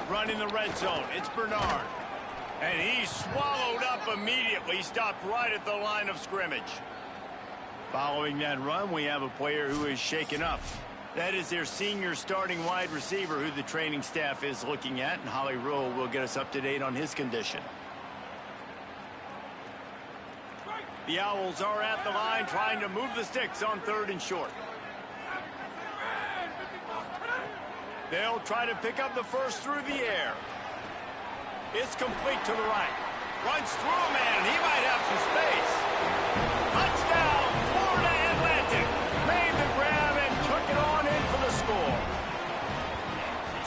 Run in the red zone. It's Bernard. And he's swallowed up immediately. Stopped right at the line of scrimmage. Following that run, we have a player who is shaken up. That is their senior starting wide receiver who the training staff is looking at, and Holly Rowe will get us up to date on his condition. The Owls are at the line trying to move the sticks on 3rd and short. They'll try to pick up the first through the air. It's complete to the right. Runs through a man. He might have some space. Touchdown, Florida Atlantic. Made the grab and took it on in for the score.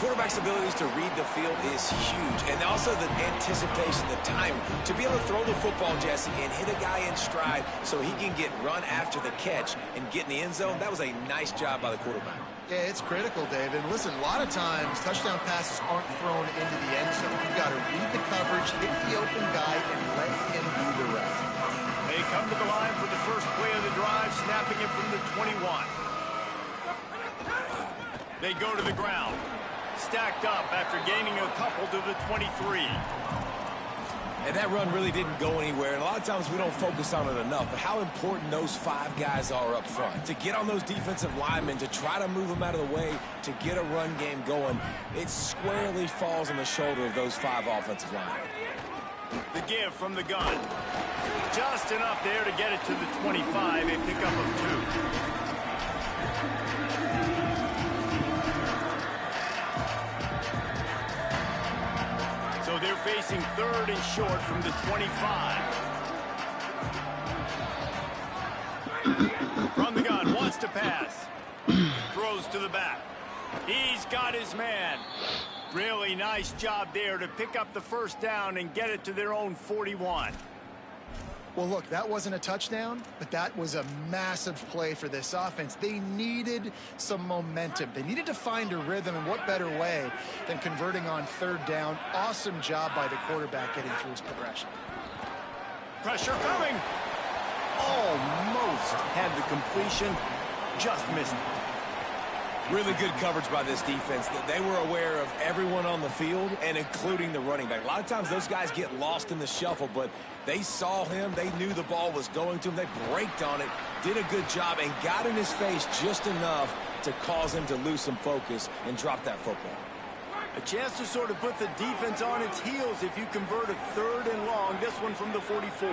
quarterback's abilities to read the field is huge. And also the anticipation, the timing. To be able to throw the football, Jesse, and hit a guy in stride so he can get run after the catch and get in the end zone, that was a nice job by the quarterback. Yeah, it's critical, David. Listen, a lot of times touchdown passes aren't thrown into the end zone. You've got to read the coverage, hit the open guy, and let him do the rest. They come to the line for the first play of the drive, snapping it from the 21. They go to the ground. Stacked up after gaining a couple to the 23. And that run really didn't go anywhere. And a lot of times we don't focus on it enough. But how important those 5 guys are up front. To get on those defensive linemen, to try to move them out of the way, to get a run game going, it squarely falls on the shoulder of those 5 offensive linemen. The give from the gun. Just enough there to get it to the 25. A pickup of 2. So they're facing 3rd and short from the 25. From the gun, wants to pass. Throws to the back. He's got his man. Really nice job there to pick up the first down and get it to their own 41. Well, look, that wasn't a touchdown, but that was a massive play for this offense. They needed some momentum. They needed to find a rhythm, and what better way than converting on 3rd down. Awesome job by the quarterback getting through his progression. Pressure coming. Almost had the completion, just missed it. Really good coverage by this defense. They were aware of everyone on the field, and including the running back. A lot of times those guys get lost in the shuffle, but they saw him. They knew the ball was going to him. They braked on it, did a good job, and got in his face just enough to cause him to lose some focus and drop that football. A chance to sort of put the defense on its heels if you convert a 3rd and long. This one from the 44.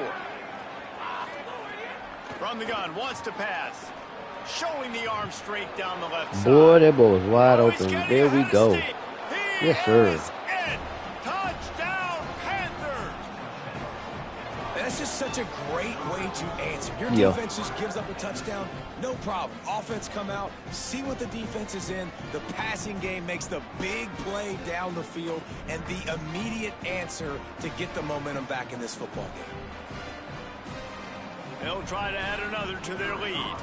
From the gun, wants to pass. Showing the arm straight down the left side. Boy, that ball was wide open. There we go. Yes, sir. Touchdown, Panthers. That's just such a great way to answer. Your defense just gives up a touchdown, no problem. Offense come out, see what the defense is in. The passing game makes the big play down the field and the immediate answer to get the momentum back in this football game. They'll try to add another to their lead.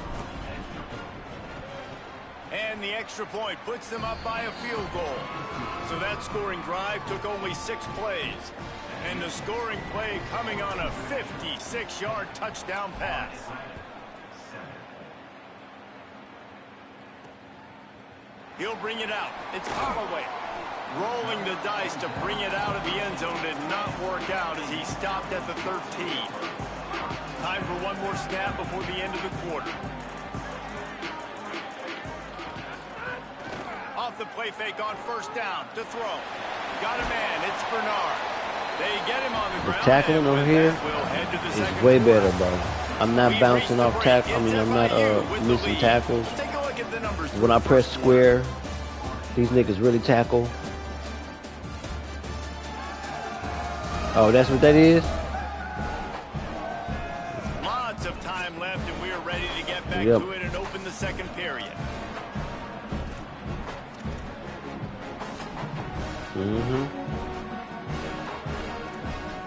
And the extra point puts them up by a field goal. So that scoring drive took only 6 plays. And the scoring play coming on a 56-yard touchdown pass. He'll bring it out. It's Holloway. Rolling the dice to bring it out of the end zone did not work out as he stopped at the 13. Time for one more snap before the end of the quarter. Off the play fake on 1st down to throw. Got a man. It's Bernard. They get him on the ground. The tackling over here is way better, bro. I'm not bouncing off tackle. I mean, I'm not missing tackles. When I press square, these niggas really tackle. Oh, that's what that is? Lots of time left, and we are ready to get back to it and open the 2nd period.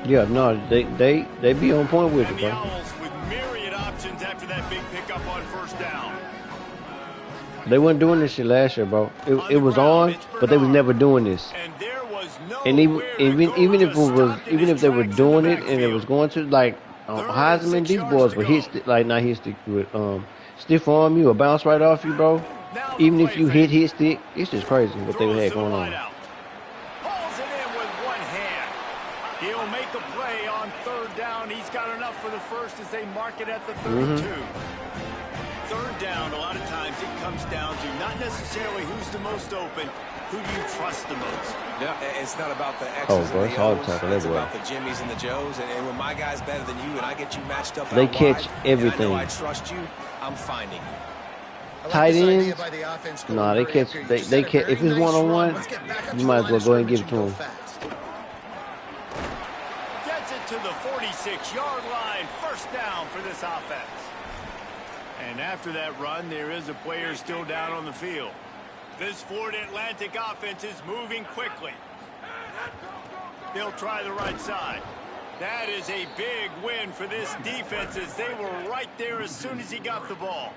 Yeah, no, they be on point with it, bro. And the Owls with myriad options after that big pickup on 1st down. They weren't doing this shit last year, bro. It was on, but they was never doing this. And there was no and even if they were doing it and it was going to like Heisman, these boys were not hit stick with stiff arm you or bounce right off you, bro. Even if you hit stick, it's just crazy what they had going on. Pulls it in with one hand. He'll make a play on 3rd down. He's got enough for the first as they mark it at the 32. 3rd down, a lot of times it comes down to not necessarily who's the most open, who do you trust the most. Yeah, it's not about the X's and the O's. It's about the Jimmies and the Joes. And when my guy's better than you and I get you matched up, they catch everything. I know I trust you. I'm finding you. Tight ends, no, they catch. They catch. If it's one-on-one, you might as well go ahead and give it to them. Gets it to the 46-yard line. 1st down for this offense. And after that run, there is a player still down on the field. This Florida Atlantic offense is moving quickly. They'll try the right side. That is a big win for this defense as they were right there as soon as he got the ball.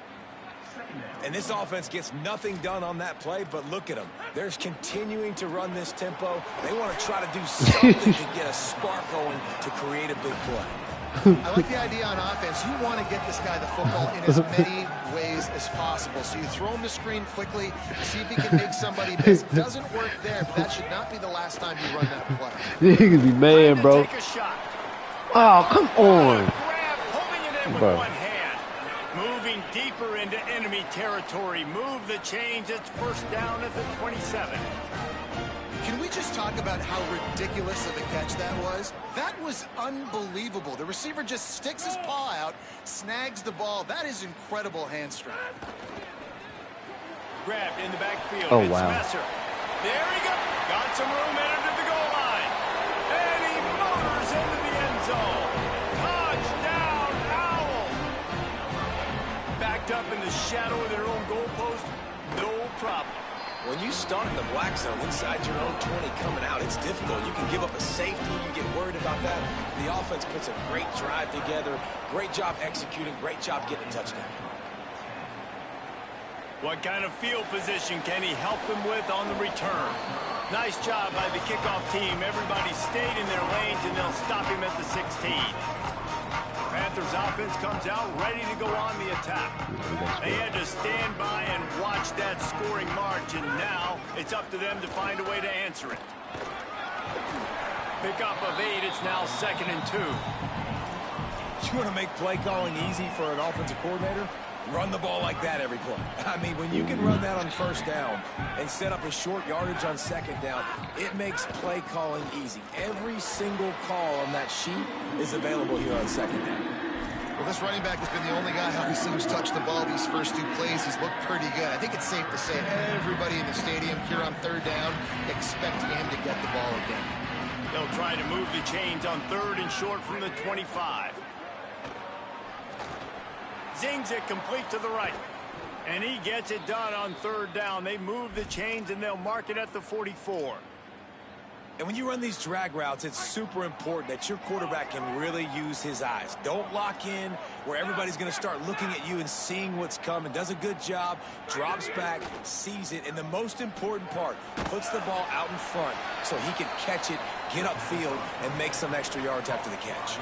And this offense gets nothing done on that play, but look at them. They're continuing to run this tempo. They want to try to do something to get a spark going to create a big play. I like the idea on offense. You want to get this guy the football in as many ways as possible. So you throw him the screen quickly, see if he can make somebody miss. Doesn't work there, but that should not be the last time you run that play. You can be mad, bro. Take a shot. Oh, come on. Grab, holding it in with one hand. Moving deeper into enemy territory. Move the chains. It's first down at the 27. Can we just talk about how ridiculous of a catch that was? That was unbelievable. The receiver just sticks his paw out, snags the ball. That is incredible hand strength. Grabbed in the backfield. Oh, it's wow. Messer. There he goes. Got some room, entered to the goal line. And he motors into the end zone. Touchdown, Owls. Backed up in the shadow of their own goalpost. No problem. When you start in the black zone inside your own 20 coming out, it's difficult. You can give up a safety. You get worried about that. The offense puts a great drive together. Great job executing. Great job getting a touchdown. What kind of field position can he help them with on the return? Nice job by the kickoff team. Everybody stayed in their lanes, and they'll stop him at the 16. Panthers offense comes out ready to go on the attack. They had to stand by and watch that scoring march, and now it's up to them to find a way to answer it. Pickup of 8, it's now 2nd and 2. You want to make play calling easy for an offensive coordinator? Run the ball like that every play. I mean, when you can run that on first down and set up a short yardage on second down, it makes play calling easy. Every single call on that sheet is available here on second down. Well, this running back has been the only guy obviously who's touched the ball these first 2 plays. He's looked pretty good. I think it's safe to say everybody in the stadium here on 3rd down expecting him to get the ball again. They'll try to move the chains on 3rd and short from the 25. Zings it complete to the right. And he gets it done on 3rd down. They move the chains, and they'll mark it at the 44. And when you run these drag routes, it's super important that your quarterback can really use his eyes. Don't lock in where everybody's going to start looking at you and seeing what's coming. Does a good job, drops back, sees it, and the most important part, puts the ball out in front so he can catch it, get upfield, and make some extra yards after the catch.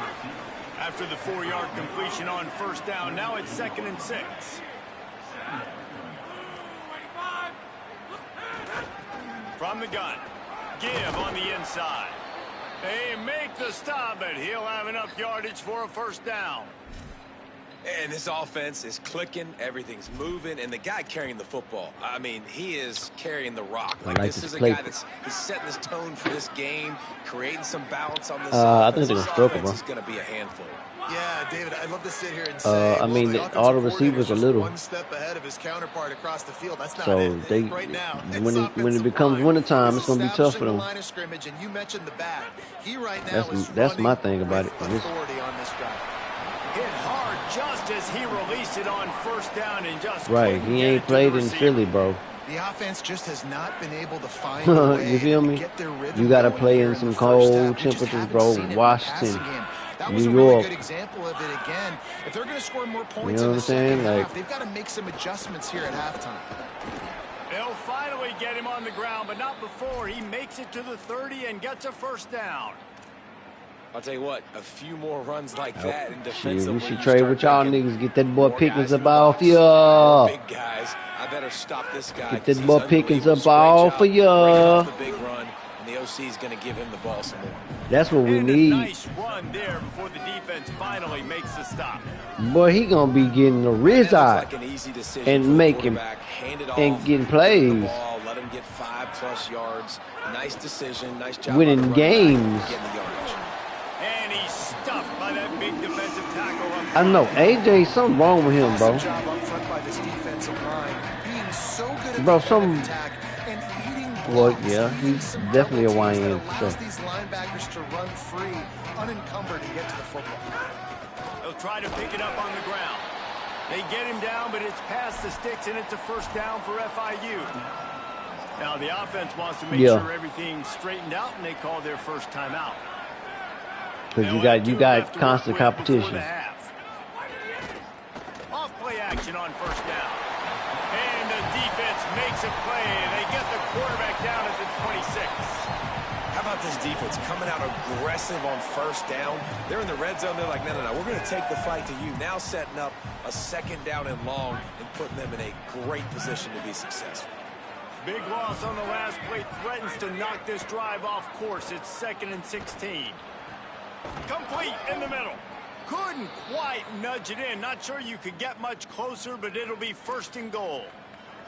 After the 4-yard completion on 1st down, now it's 2nd and 6. From the gun. Give on the inside. They make the stop, but he'll have enough yardage for a 1st down. And this offense is clicking, everything's moving, and the guy carrying the football, I mean, he is carrying the rock. Like this is a guy that's setting this tone for this game, creating some balance on this I offense. think they're This gonna stroke him, offense bro. is going to be a handful. Yeah, David, I'd love to sit here and say, I mean, well, all the offensive receivers are coordinator's little. one step ahead of his counterpart across the field. That's not So it. they, Right now, when it becomes wintertime, it's gonna be tough for them. line of scrimmage, and you mentioned the back. He right now is That's my running thing about it. with authority on this drive. Hit hard just as he released it on 1st down and just Right, couldn't he get it ain't to the played in receiver. Philly, bro. The offense just has not been able to find a way You feel to me? get their rhythm You got to going play here in the some first cold half. We just temperatures, haven't bro. seen it in the Washington, passing game. That was New a really York. good example of it again. If they're going to score more points You know in what the I'm saying? second Like- half, they've got to make some adjustments here at halftime. They'll finally get him on the ground, but not before he makes it to the 30 and gets a 1st down. I'll tell you what, a few more runs like that in Shit, defensively. we should you trade start with y'all thinking, niggas. Get that boy more Pickens guys in up the off box, ya. more big guys. I better stop this guy. Get 'cause that he's boy Pickens unbelievable. up Great off job for ya. breaking off the big run, and the OC is going to give him the ball some more. That's what we And a need. nice run there before the defense finally makes the stop. Boy, he gonna be getting the That Riz looks eye like an easy decision and for the making quarterback. Hand it and off, getting give him plays. the ball, let him get 5+ yards. Nice decision. Nice job. Winning by the running games. back, getting the yardage. And he's stuffed by that big defensive tackle up I know AJ, something wrong with him, bro. Awesome job up front by this defensive line, being so good at Bro, the some- attack and eating Well, blocks, yeah, eating he's some definitely a double teams YN, that so. allows these linebackers to run free, unencumbered, and get to the football. They'll try to pick it up on the ground. They get him down, but it's past the sticks, and it's a 1st down for FIU. Now the offense wants to make Yeah. sure everything's straightened out, and they call their first timeout. Because And you with two got left to work constant with before competition. the half. Off play action on first down. And the defense makes a play. They get the quarterback down at the 26. How about this defense coming out aggressive on first down? They're in the red zone. They're like, no, we're going to take the fight to you. Now setting up a second down and long and putting them in a great position to be successful. Big loss on the last play threatens to knock this drive off course. It's 2nd and 16. Complete in the middle. Couldn't quite nudge it in. Not sure you could get much closer, but it'll be 1st and goal.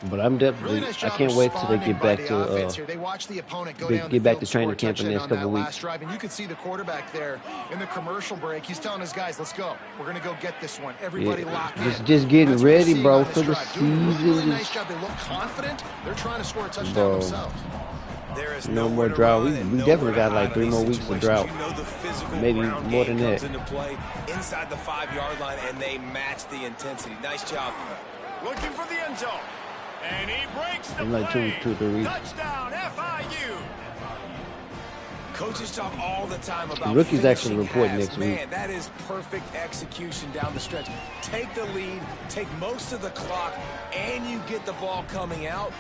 But I'm definitely, Really nice I job can't wait till they responding get by back the offense to here. They watch the opponent go they down get the back field, to training score a camp in the touchdown next on couple that weeks. last drive, and you could see the quarterback there in the commercial break. He's telling his guys, "Let's go. We're going to go get this one. Everybody lock in." Just getting That's what we're ready, seeing bro, on this for the drive. Doing a really nice season. job. They look confident. They're trying to score a touchdown Bro. themselves. There is No nowhere more to drought. run We and definitely nowhere to got like hide 3 in more these weeks of situations. drought. You know the physical Maybe ground more game than comes that. into play inside the 5-yard line, and they match the intensity. Nice job. Looking for the end zone. And he breaks the I'm like play. 2-3 weeks. Touchdown, FIU. Coaches talk all the time about Rookie's actually finishing reporting halves. next week. Man, that is perfect execution down the stretch. Take the lead, take most of the clock, and you get the ball coming out.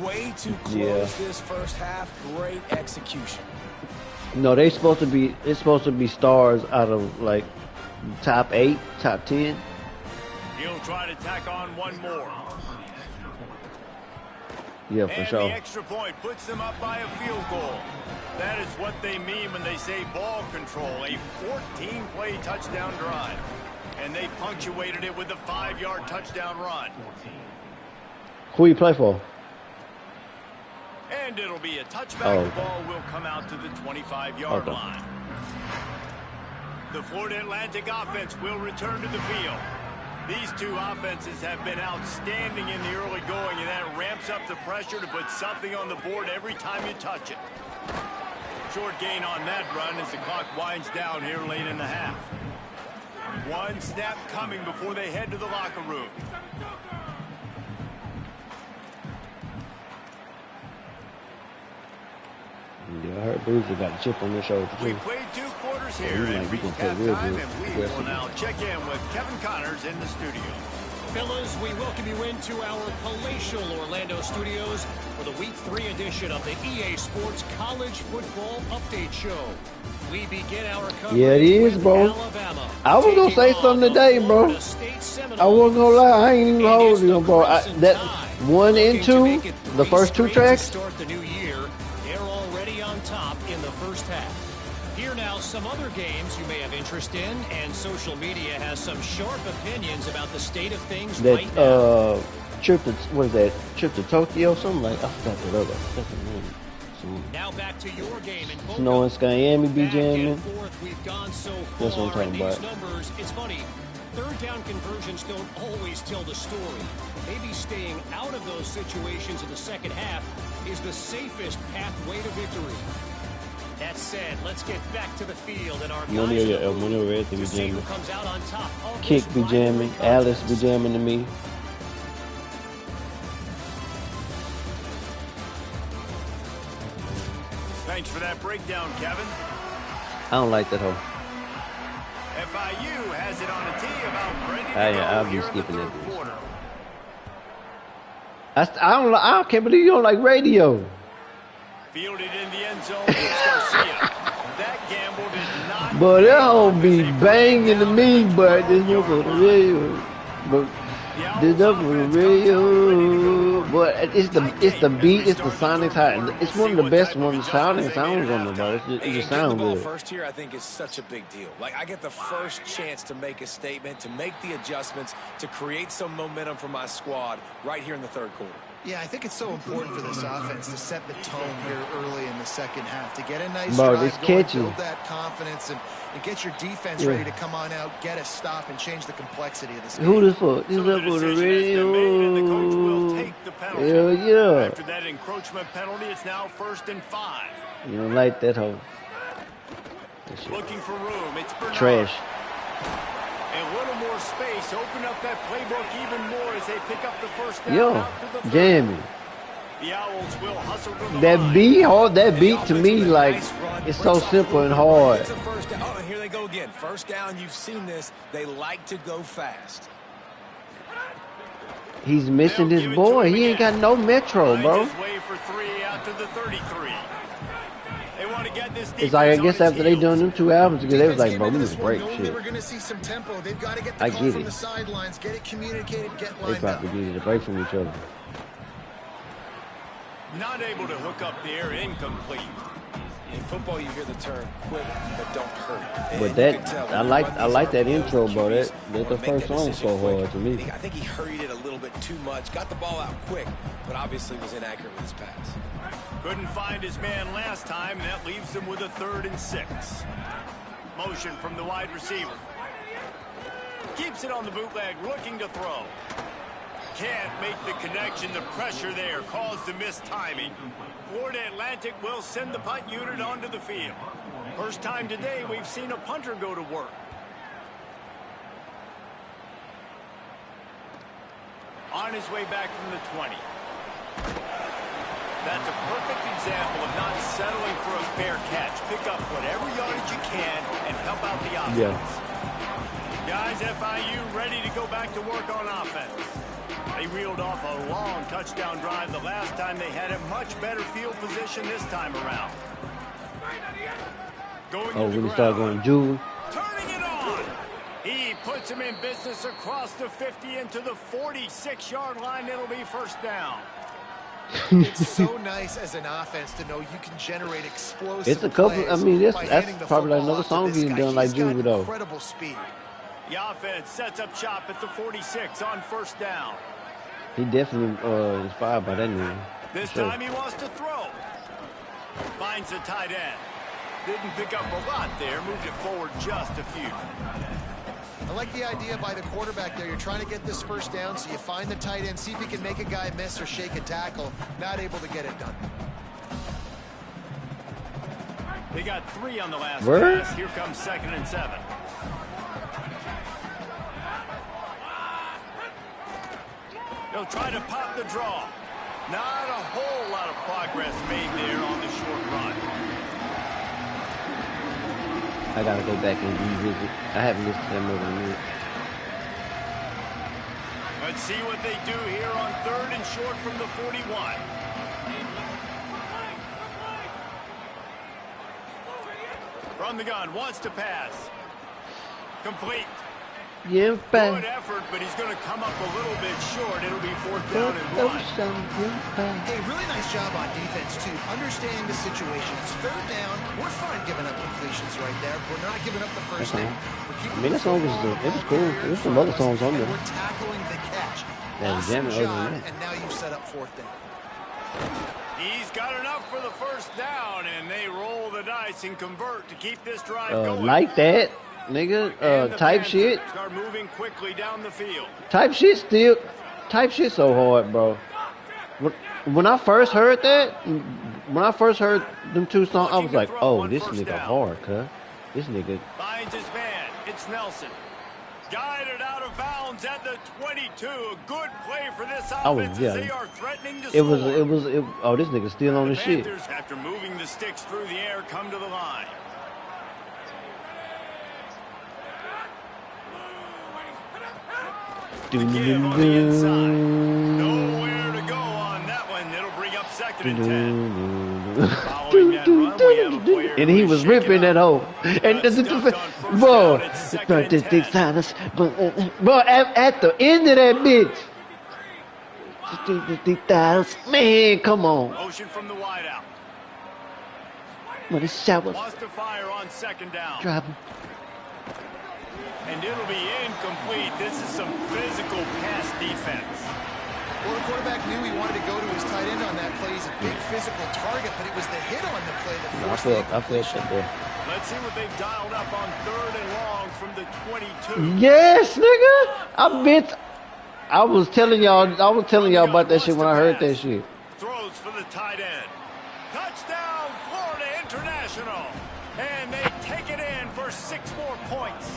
Way too close this first half. Great execution. No, it's supposed to be stars out of like top 8, top 10. He'll try to tack on one more. Yeah, for And sure. the extra point puts them up by a field goal. That is what they mean when they say ball control. A 14-play touchdown drive. And they punctuated it with a 5-yard touchdown run. Who you play for? And it'll be a touchback. Oh. The ball will come out to the 25-yard Okay. line. The Florida Atlantic offense will return to the field. These two offenses have been outstanding in the early going, and that ramps up the pressure to put something on the board every time you touch it. Short gain on that run as the clock winds down here late in the half. One snap coming before they head to the locker room. Yeah, I heard Bruiser got a chip on their shoulder We too. played 2 quarters here he's and like, he reached gonna play real halftime, good. and we will now check in with Kevin Connors in the studio. Fellas, we welcome you into our palatial Orlando studios for the Week 3 edition of the EA Sports College Football Update Show. We begin our coverage Yeah, it is, with bro. Alabama. I was gonna say taking something on the today, bro. Florida State Seminoles. I wasn't gonna lie, I ain't even And hold it's you, the bro. Crimson That Tide 1 looking and to 2, make it the 3 first 2 straight to tracks. start the new year. They're already on top in the first half. Here now some other games you may have interest in, and social media has some sharp opinions about the state of things right now. That trip to what is that? Trip to Tokyo, something like I forgot the other. Some Now back to your game in Boca. snow in Miami be Back jamming. and forth we've gone so far. That's what I'm talking and these about. numbers, it's funny. 3rd down conversions don't always tell the story. Maybe staying out of those situations in the second half is the safest pathway to victory. That said, let's get back to the field and our Money guys or in the money or booth everything to be see who jamming. comes out on top of Kick this be rivalry jamming. Alice contest. be jamming to me. Thanks for that breakdown, Kevin. I don't like that hoe. FIU has it on the tee about ready to I'll go be here in the skipping that third bitch. quarter. I can't believe you don't like radio. Fielded in the end zone, it's Garcia. That gamble did not. But that hoe be As they banging to bring me, down but the this one for the radio. But this up for the radio. But it's the beat, it's the sonics. It's one of the best ones sounding sounds on the ball. It just Getting sounds the ball good. first here, I think, is such a big deal. Like, I get the first chance to make a statement, to make the adjustments, to create some momentum for my squad right here in the third quarter. Yeah, I think it's so important for this offense to set the tone here early in the second half, to get a nice Bro, drive it's going, catchy. build that confidence, and get your defense Yeah. ready to come on out, get a stop, and change the complexity of this game. Who this for? This So up the for the decision has been made, and the coach will radio. take the penalty. Hell yeah. After that encroachment penalty, it's now 1st and 5. You don't like that hoe. That shit. Looking for room. It's Bernard. Trash. And a little more space. Open up that playbook even more as they pick up the first down. Yo, out to the 30. jamming. The Owls will hustle to the That line. that beat to me, like, it's so simple and hard. It's a first down. Oh, and here they go again. First down, you've seen this. They like to go fast. He's missing his boy. He ain't got no metro, bro. Finds his way for 3 out to the 33. They want to get this It's like, I guess defense on after its they heels. done them 2 albums together, they was like, Defense bro, came we into need to this break one knowing they were shit. going to see some tempo. They've got to get the I call get from it. the sidelines, get it communicated, get They lined up. probably needed a break from each other. Not able to hook up the air, incomplete. In football, you hear the term "quick but don't hurry." But And that, you can tell I when like you run I these like that RPOs, intro, bro. QBs That the wanna make first that song decision so quick. hard to me. I think he hurried it a little bit too much. Got the ball out quick, but obviously was inaccurate with his pass. Couldn't find his man last time, and that leaves him with a 3rd and 6. Motion from the wide receiver. Keeps it on the bootleg, looking to throw. Can't make the connection. The pressure there caused the missed timing. Florida Atlantic will send the punt unit onto the field. First time today we've seen a punter go to work. On his way back from the 20. That's a perfect example of not settling for a fair catch. Pick up whatever yardage you can and help out the offense. Yeah. Guys, FIU ready to go back to work on offense. They reeled off a long touchdown drive the last time. They had a much better field position this time around. Going Oh, to the when he started ground. going Julie. Turning it on. He puts him in business across the 50 into the 46-yard line. It'll be first down. It's so nice as an offense to know you can generate explosive It's a couple. plays I mean, by that's handing the probably like football another off to song this he's guy. done like He's got Julie though. incredible speed. The offense sets up shop at the 46 on first down. He definitely inspired by that nigga. This For sure. time he wants to throw. Finds the tight end. Didn't pick up a lot there. Moved it forward just a few. I like the idea by the quarterback there. You're trying to get this first down, so you find the tight end, see if he can make a guy miss or shake a tackle. Not able to get it done. They got 3 on the last Word? pass. Here comes 2nd and 7. They'll try to pop the draw. Not a whole lot of progress made there on the short run. I gotta go back and revisit. I haven't listened to that more than a minute. Let's see what they do here on 3rd and short from the 41. From the gun, wants to pass. Complete. Yeah, Good effort, but he's going to come up a little bit short. It'll be 4th down and 1. Hey, really nice job on defense, too. Understanding the situation. It's 3rd down. We're fine giving up completions right there. We're not giving up the first Okay. down. We're keeping I mean, that song was it was cool. There's some other songs on there. And we're tackling the catch. Yeah, Awesome jamming other job, than that. and now you've set up 4th down. He's got enough for the first down, and they roll the dice and convert to keep this drive going. Like that, nigga. And the Type Panthers shit. Start moving quickly down the field. Type shit still. Type shit so hard, bro. When I first heard that, when I first heard them 2 songs, I was like, oh, this nigga hard, cuz. This nigga. Finds his man. It's Nelson. Guided out of bounds at the 22. A good play for this offense as they are threatening to score. Oh, this nigga still on The the shit. Panthers, after moving the sticks through the air, come to the line. The give on the inside. Nowhere to go on that one. It'll bring up 2nd and 10. Following that run, we have a player And who he is was shaken ripping up. that hole. And bro, bro, at the end of that bitch. Man, come on. Motion from the wideout. But this shot was Wants to fire on 2nd down. dropping. And it'll be incomplete. This is some physical pass defense. Well, the quarterback knew he wanted to go to his tight end on that play. He's a big physical target, but it was the hit on the play that forced the I feel shit there. Let's see what they've dialed up on 3rd and long from the 22. Yes, nigga. I was telling y'all about that shit when I heard that shit. Throws for the tight end. Touchdown, Florida International. And they take it in for 6 more points.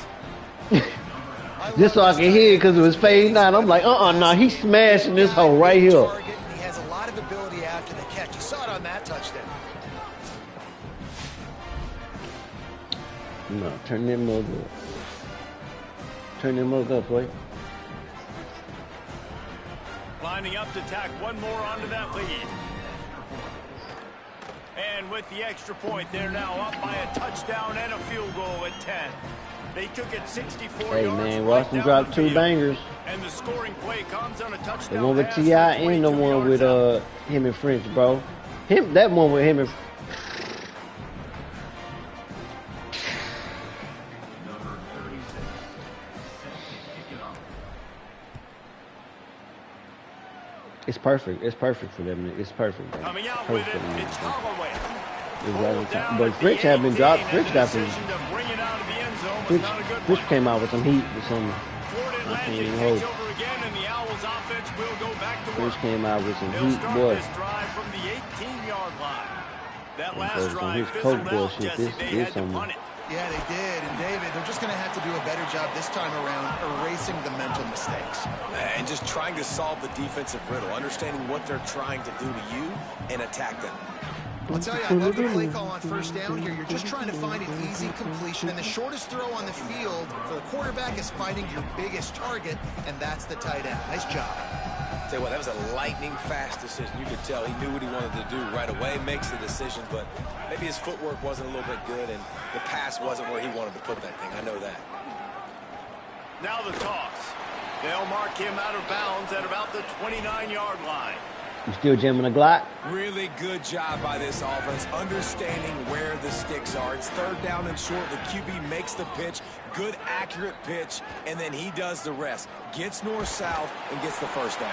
Just so I can hear it because it was fading out. I'm like, nah, he's smashing this hole right here. He has a lot of ability after No, turn them mug up. Turn them mug up, boy. Lining up to tack one more onto that lead. And with the extra point, they're now up by a touchdown and a field goal at 10. They took it 64 Hey, yards. man, right Washington down dropped the 2 field. bangers. And the scoring play comes on a touchdown. The one with pass T.I. from and the 22 one with yards out. him and French, bro. That one with him and Number 36. Set to kick it off. it's perfect. It's perfect for them. It's perfect, bro. Coming out with Perfect it, for them. it's Holloway. It's right on Pulled down time. But at the French had been 18, dropped. and French the got some. decision to bring it out of the end zone was French, not a good French one. came out with some heat with some. Florida I can't Atlantic even takes hold. over again, and the Owls offense will go back to French work. came out with some They'll heat, start boy. this drive from the 18-yard line. That And last so drive his fizzled coach out, bullshit, Jesse. this They is had to something. punt it. Yeah, they did. And David, they're just going to have to do a better job this time around erasing the mental mistakes. And just trying to solve the defensive riddle, understanding what they're trying to do to you and attack them. I'll tell you, I love the play call on first down here. You're just trying to find an easy completion, and the shortest throw on the field for the quarterback is finding your biggest target, and that's the tight end. Nice job. Tell you what, that was a lightning-fast decision. You could tell he knew what he wanted to do right away, makes the decision, but maybe his footwork wasn't a little bit good, and the pass wasn't where he wanted to put that thing. I know that. Now the toss. They'll mark him out of bounds at about the 29-yard line. You still jamming a Glock? Really good job by this offense, understanding where the sticks are. It's third down and short. The QB makes the pitch, good, accurate pitch, and then he does the rest. Gets north-south and gets the first down.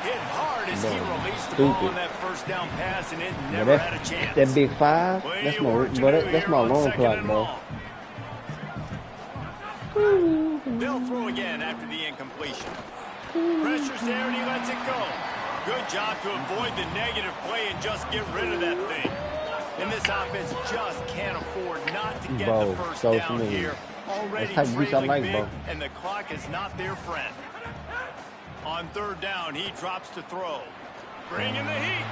Hit hard as he Boy, released the ball stupid. on that first down pass, and it Boy, never had a chance. that big 5. Plenty That's of my, work to boy, do that's here my on alarm second clock, and bro. long. They'll throw again after the incompletion. Pressure's there, and he lets it go. Good job to avoid the negative play and just get rid of that thing. And this offense just can't afford not to get Bro, the first so down smooth. here. Already That's the type of beats I trailing like, big, bro. and the clock is not their friend. On third down, he drops to throw. Bring in the heat.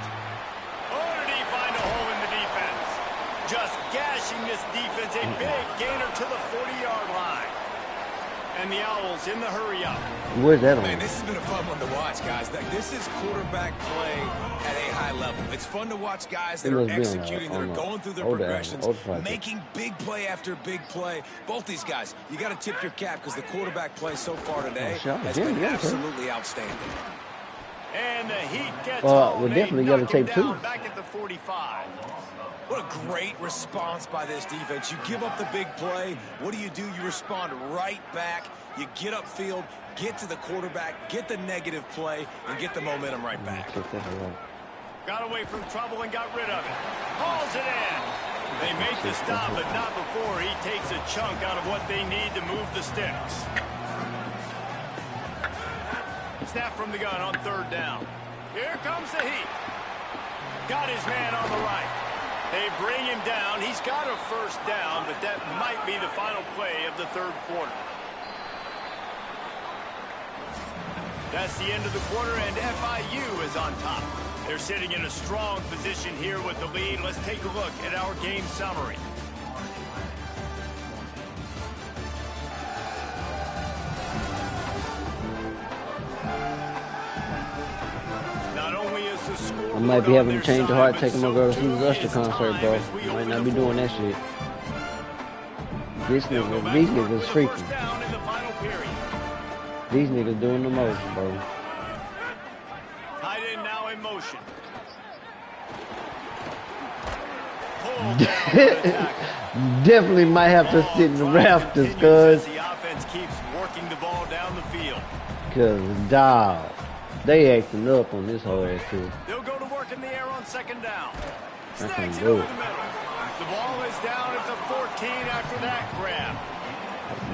Oh, did he find a hole in the defense? Just gashing this defense, a big gainer to the 40-yard line. And the Owls in the hurry up. Where's that on? Man, this has been a fun one to watch, guys. Like, this is quarterback play at a high level. It's fun to watch guys that It are must be on executing, the- that on are the going through their old progressions, project. making big play after big play. Both these guys, you got to tip your cap because the quarterback play so far today sure. has Yeah, been yeah, sure. absolutely outstanding. And the Heat gets Well, home. we They definitely gotta knock him take down two. back at the 45. What a great response by this defense. You give up the big play. What do? You respond right back. You get upfield, get to the quarterback, get the negative play, and get the momentum right back. Got away from trouble and got rid of it. Hauls it in. They make the stop, but not before he takes a chunk out of what they need to move the sticks. Snap from the gun on third down. Here comes the Heat. Got his man on the right. They bring him down. He's got a first down, but that might be the final play of the third quarter. That's the end of the quarter, and FIU is on top. They're sitting in a strong position here with the lead. Let's take a look at our game summary. Not only is the score I might be having to change the heart, taking my girl to see the Usher concert, bro. Might not be doing that shit. These niggas freaking. These niggas doing the most, bro. Tight end now in motion. Definitely might have to sit in the rafters, cuz. The offense keeps working the ball down the field. Cuz, dawg, they acting up on this whole ass too. They'll go to work in the air on second down. I can't Snags it do over it. the middle. The ball is down at the 14 after that grab.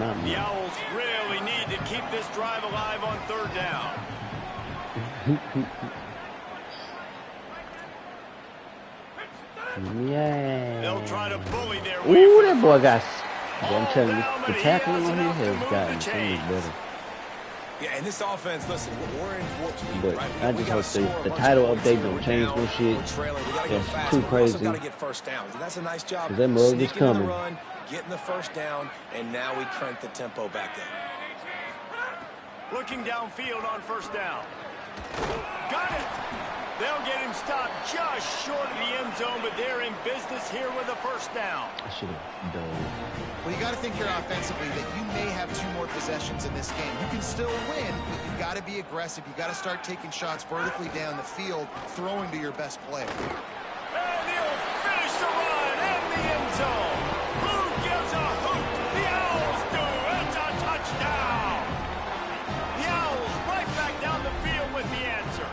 Not The me. Owls really need to keep this drive alive on third down. Yeah. They'll try to bully their way Ooh, for that the boy first. got. I'm telling you, down, the but he tackling has on enough his to has move gotten the so much chains. better. Yeah, and this offense, listen, we're in fourth week, But right? I We just gotta hope score a the bunch title of points update here. don't We're change down, no shit. we're trailing. We gotta go That's fast. too but we also crazy. gotta get first downs, and that's a nice job. 'Cause that mug is Sneaking in the coming. run, getting the first down, and now we crank the tempo back up. Looking downfield on first down. Got it. They'll get him stopped just short of the end zone, but they're in business here with a first down. I should have done. Well, you got to think here offensively that you may have 2 more possessions in this game. You can still win, but you've got to be aggressive. You've got to start taking shots vertically down the field, throwing to your best player. And he'll finish the run in the end zone. Who gives a hoot? The Owls do. It's a touchdown. The Owls right back down the field with the answer.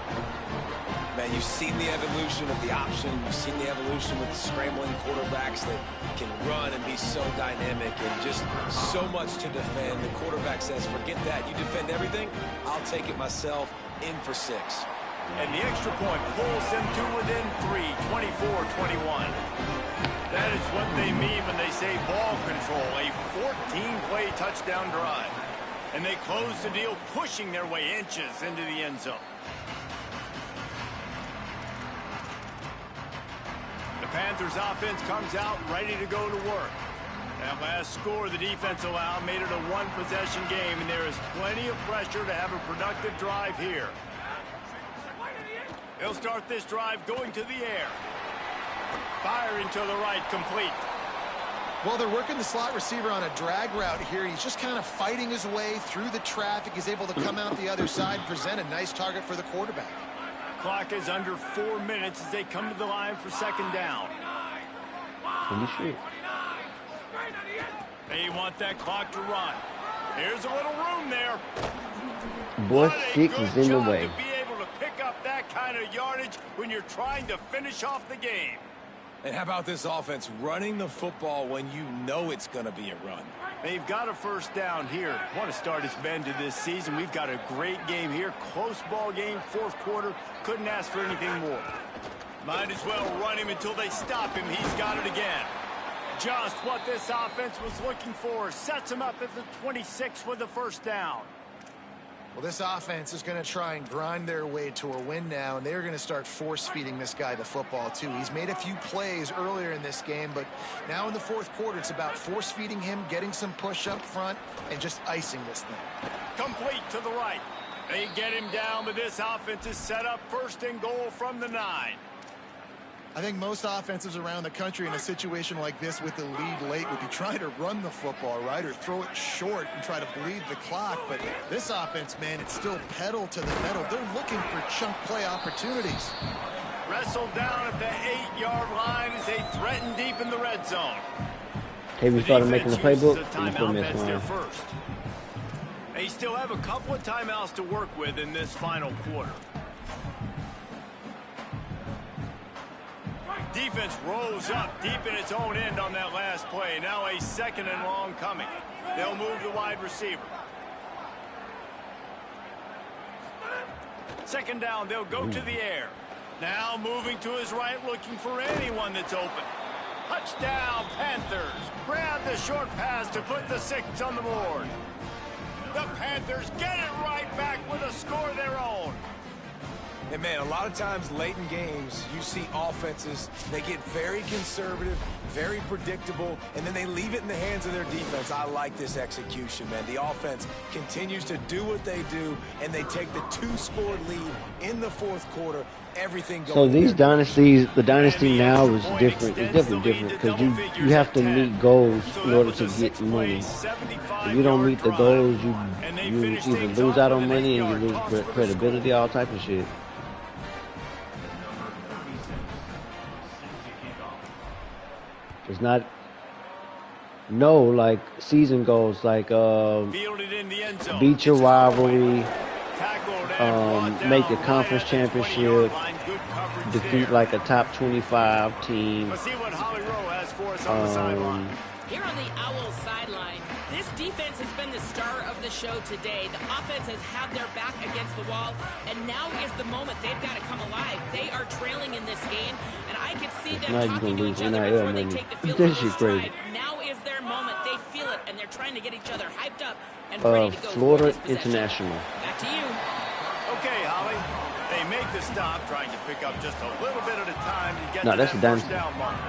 Man, you've seen the evolution of the option. You've seen the evolution with the scrambling quarterbacks that can run and be so dynamic and just so much to defend. The quarterback says, forget that. You defend everything, I'll take it myself. In for 6. And the extra point pulls them to within 3, 24-21. That is what they mean when they say ball control, a 14-play touchdown drive. And they close the deal, pushing their way inches into the end zone. The Panthers offense comes out ready to go to work. That last score the defense allowed made it a 1-possession game, and there is plenty of pressure to have a productive drive here. They'll start this drive going to the air. Firing to the right, complete. Well, they're working the slot receiver on a drag route here. He's just kind of fighting his way through the traffic. He's able to come out the other side and present a nice target for the quarterback. Clock is under 4 minutes as they come to the line for second down. They want that clock to run. Here's a little room there. Boy, 6 is in the way. To be able to pick up that kind of yardage when you're trying to finish off the game. And how about this offense running the football when you know it's going to be a run? They've got a first down here. Want to start his bend to this season. We've got a great game here. Close ball game, 4th quarter. Couldn't ask for anything more. Might as well run him until they stop him. He's got it again. Just what this offense was looking for. Sets him up at the 26 with the first down. Well, this offense is going to try and grind their way to a win now, and they're going to start force-feeding this guy the football, too. He's made a few plays earlier in this game, but now in the 4th quarter, it's about force-feeding him, getting some push up front, and just icing this thing. Complete to the right. They get him down, but this offense is set up 1st and goal from the 9. I think most offenses around the country in a situation like this with the lead late would be trying to run the football, right, or throw it short and try to bleed the clock. But this offense, man, it's still pedal to the metal. They're looking for chunk play opportunities. Wrestled down at the 8-yard line as they threaten deep in the red zone. Hey, we started making the playbook. That's their first. They still have a couple of timeouts to work with in this final quarter. Defense rolls up deep in its own end on that last play. Now a 2nd and long coming. They'll move the wide receiver. 2nd down, they'll go to the air. Now moving to his right, looking for anyone that's open. Touchdown, Panthers. Grab the short pass to put the 6 on the board. The Panthers get it right back with a score of their own. And, man, a lot of times late in games, you see offenses, they get very conservative, very predictable, and then they leave it in the hands of their defense. I like this execution, man. The offense continues to do what they do, and they take the 2-score lead in the 4th quarter. Everything going. So these dynasties, the dynasty now is different. It's definitely different because you have to meet goals in order to get money. If you don't meet the goals, you either lose out on money and you lose credibility, all type of shit. It's not like season goals, like beat your rivalry, make the conference championship, defeat like a top 25 team. Here on the Owls sideline, this defense has been the star of the show today. The offense has had their back against the wall, and now is the moment they've got to come alive. They are trailing in this game, and I can see them talking to each other before they take the field. This shit crazy. Now is their moment. They feel it, and they're trying to get each other hyped up and ready to go. Florida International. Back to you. Okay, Holly. They make the stop, trying to pick up just a little bit at a time to get No, to that's that a first down marker.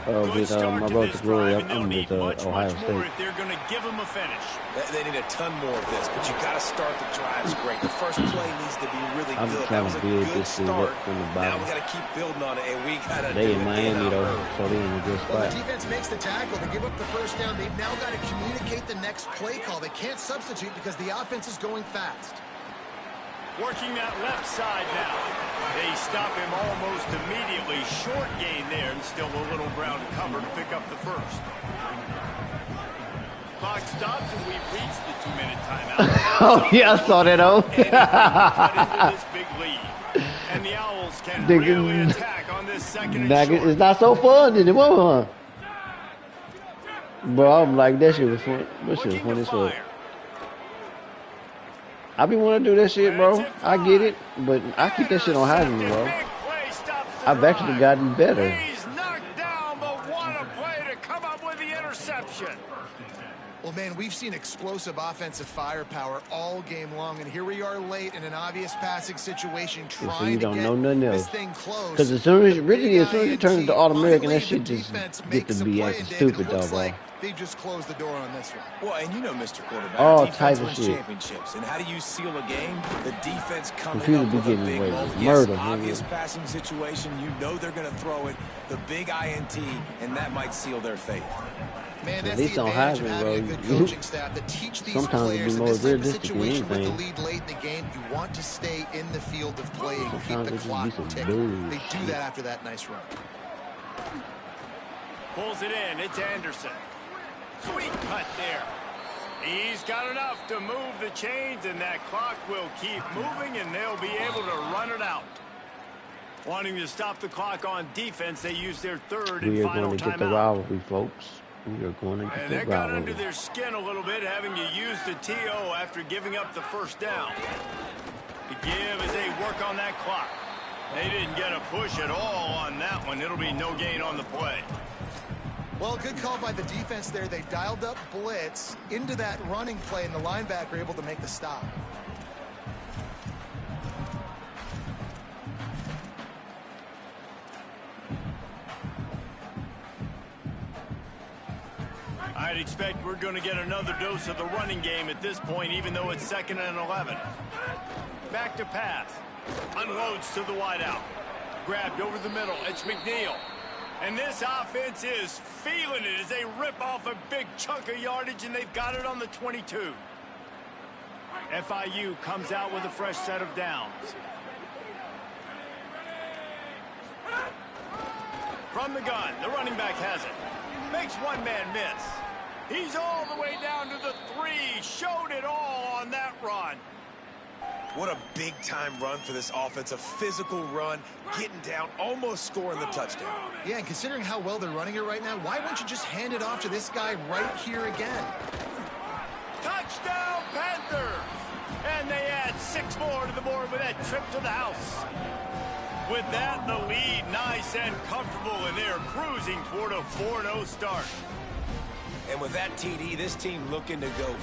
with my road to glory. I'm with Ohio State. If they're going to give them a finish. They need a ton more of this, but you got to start the drives great. The first play needs to be really good. That was a good start. Now we got to keep building on it, and we got to. They in Miami though, so they in a good spot. Well, the defense makes the tackle. They give up the first down. They've now got to communicate the next play call. They can't substitute because the offense is going fast. Working that left side now. They stop him almost immediately. Short gain there, and still a little ground to cover to pick up the first. Clock stops, and we've reached the 2-minute timeout. Oh, yeah, I saw that, into this big lead. And the Owls can really attack on this second and short. It's not so fun anymore, huh? Bro, I'm like, that shit was fun. That shit was fun as fuck. I be wanting to do that shit, bro. I get it, but I keep that shit on Heisman, bro. I've actually gotten better. He's knocked down, but what a play to come up with the interception. Well, man, we've seen explosive offensive firepower all game long, and here we are late in an obvious passing situation trying to get this thing close. Because as soon as you turn into All-American, that shit just get to be acting stupid, though, bro. They just closed the door on this one. Well, and you know, Mr. Quarterback, all defense type of wins shit. Championships. And how do you seal a game? The defense coming Computer up with be a getting big away moment. with Yes, murder, obvious passing situation. You know they're going to throw it. The big INT, and that might seal their fate. Man, that's at least the on advantage of Heisman, having a bro. good coaching staff that teach these Sometimes players it'd be in more this type of realistic than situation with the anything. lead late in the game. You want to stay in the field of play and keep Sometimes the it just clock be some ticking. They do bullshit. that after that nice run. Pulls it in. It's Anderson. Sweet cut there. He's got enough to move the chains, and that clock will keep moving, and they'll be able to run it out. Wanting to stop the clock on defense, they use their third and We are final going to get the timeout. rivalry, folks. We are going to get And the that got under rivalry. their skin a little bit, having to use the TO after giving up the first down. The give as they work on that clock. They didn't get a push at all on that one. It'll be no gain on the play. Well, good call by the defense there. They dialed up blitz into that running play, and the linebacker able to make the stop. I'd expect we're going to get another dose of the running game at this point, even though it's 2nd and 11. Back to pass. Unloads to the wideout. Grabbed over the middle. It's McNeil. And this offense is feeling it as they rip off a big chunk of yardage, and they've got it on the 22. FIU comes out with a fresh set of downs. From the gun, the running back has it. Makes one man miss. He's all the way down to the 3. Showed it all on that run. What a big-time run for this offense. A physical run, getting down, almost scoring the touchdown. Yeah, and considering how well they're running it right now, why wouldn't you just hand it off to this guy right here again? Touchdown, Panthers! And they add 6 more to the board with that trip to the house. With that, the lead nice and comfortable, and they're cruising toward a 4-0 start. And with that TD, this team looking to go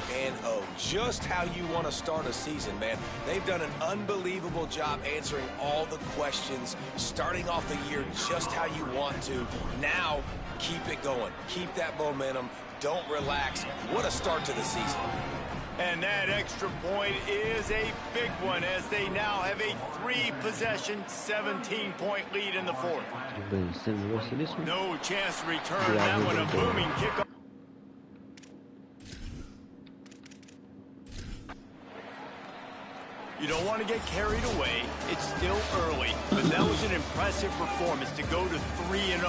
4-0. Just how you want to start a season, man. They've done an unbelievable job answering all the questions, starting off the year just how you want to. Now, keep it going. Keep that momentum. Don't relax. What a start to the season. And that extra point is a big one as they now have a 3-possession, 17-point lead in the 4th. No chance to return that one. A booming kickoff. You don't want to get carried away. It's still early, but that was an impressive performance to go to 3-0.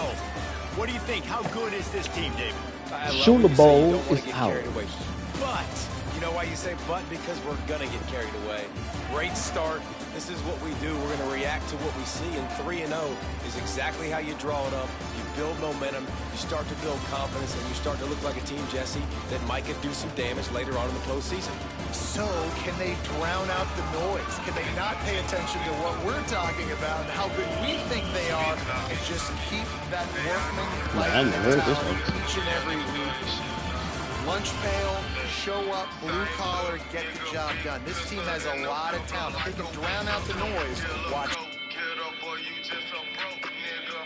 What do you think? How good is this team, David? Super Bowl is out. But you know why you say but? Because we're going to get carried away. Great start. This is what we do. We're going to react to what we see, and 3-0 is exactly how you draw it up. You build momentum, you start to build confidence, and you start to look like a team, Jesse, that might could do some damage later on in the postseason. So, can they drown out the noise? Can they not pay attention to what we're talking about and how good we think they are, and just keep that workman-like mentality each and every week? Lunch pail, show up, blue collar, get the job done. This team has a lot of talent. They can drown out the noise. Watch. Get up, boy, you just a broke nigga.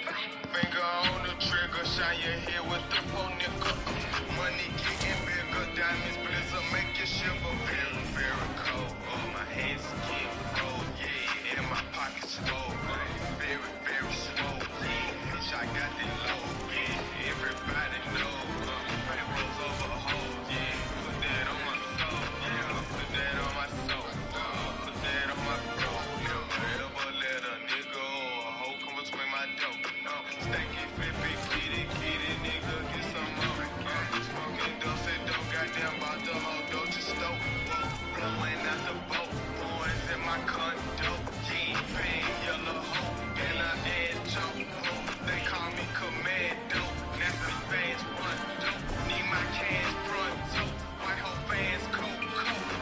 Finger on the trigger. you here with the nickel. Money getting bigger, diamonds blizzard, make you shiver. Very, very cold. Oh, my hands get cold, yeah, and my pockets swole. Very, very swole, yeah. Bitch, I got the low, yeah. Everybody know. Rain rolls over hoes, yeah. Put that on my soul, yeah. Put that on my soul, put that on my soul. Never ever let a nigga or a hoe come between my dope. Stanky, flippy, kitty, nigga, get some more. Smoking dope, say dope, goddamn, about the whole dope to stove. Blowing out the boat, boys in my condo. G-Bang, yellow hoe, and I add choke. They call me Commando, that's the fans front dope. Need my cash front too, white hoe fans coat.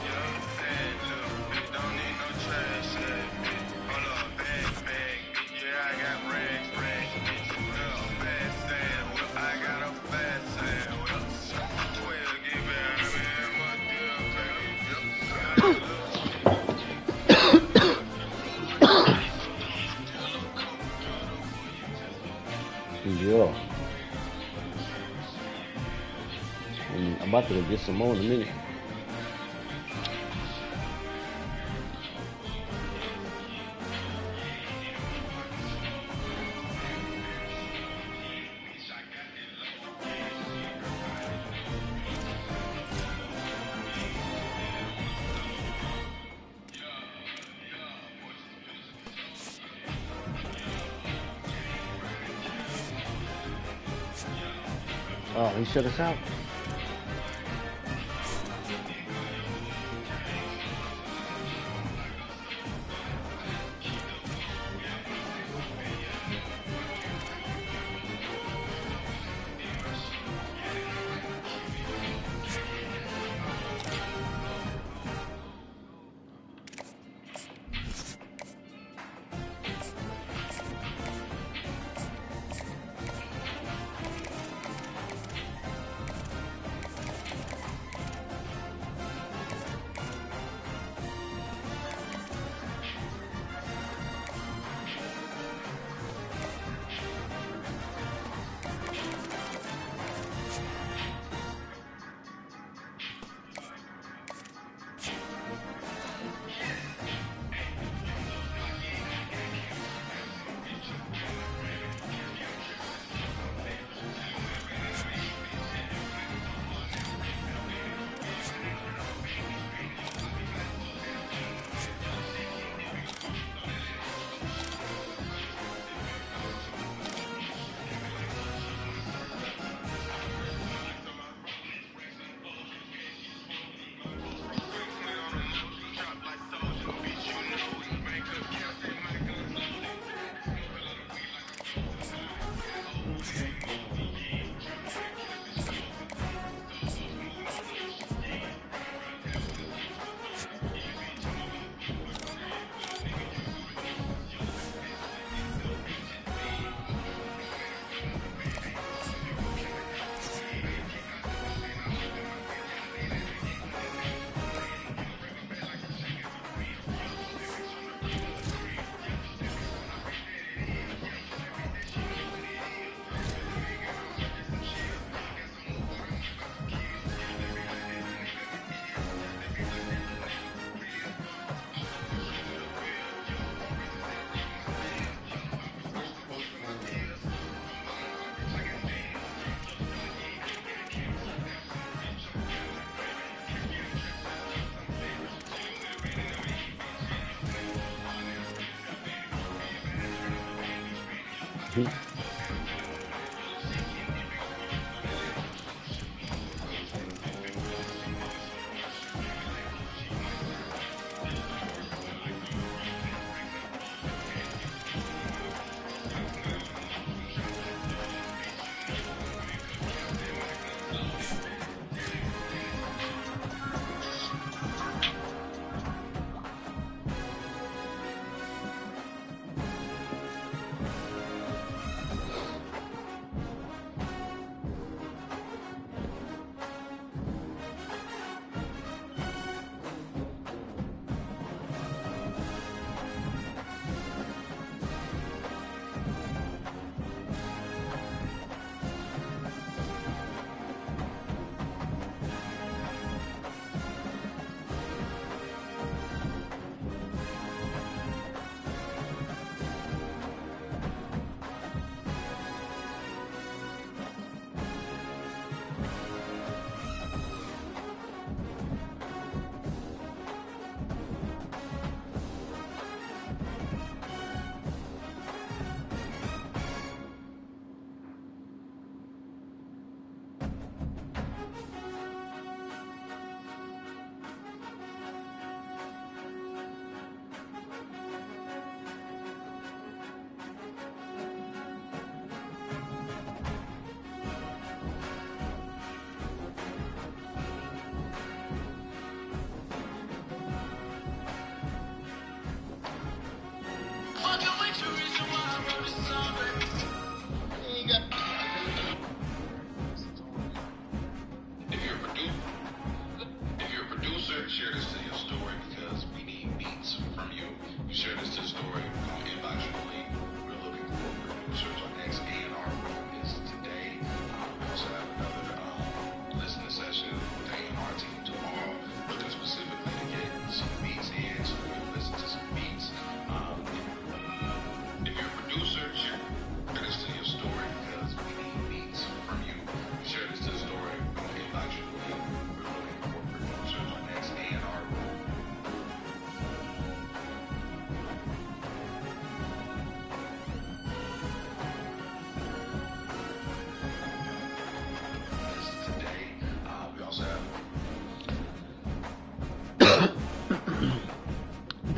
Yeah, bad look, bitch, don't need no trash, bitch. Hold up, bag, bitch, yeah, I got rags, bitch. Well, fast sand, well, I got a fast sand, well, 12, give it, I mean, my deal, Yeah. I'm about to go get some more in a minute. Oh, he shut us out.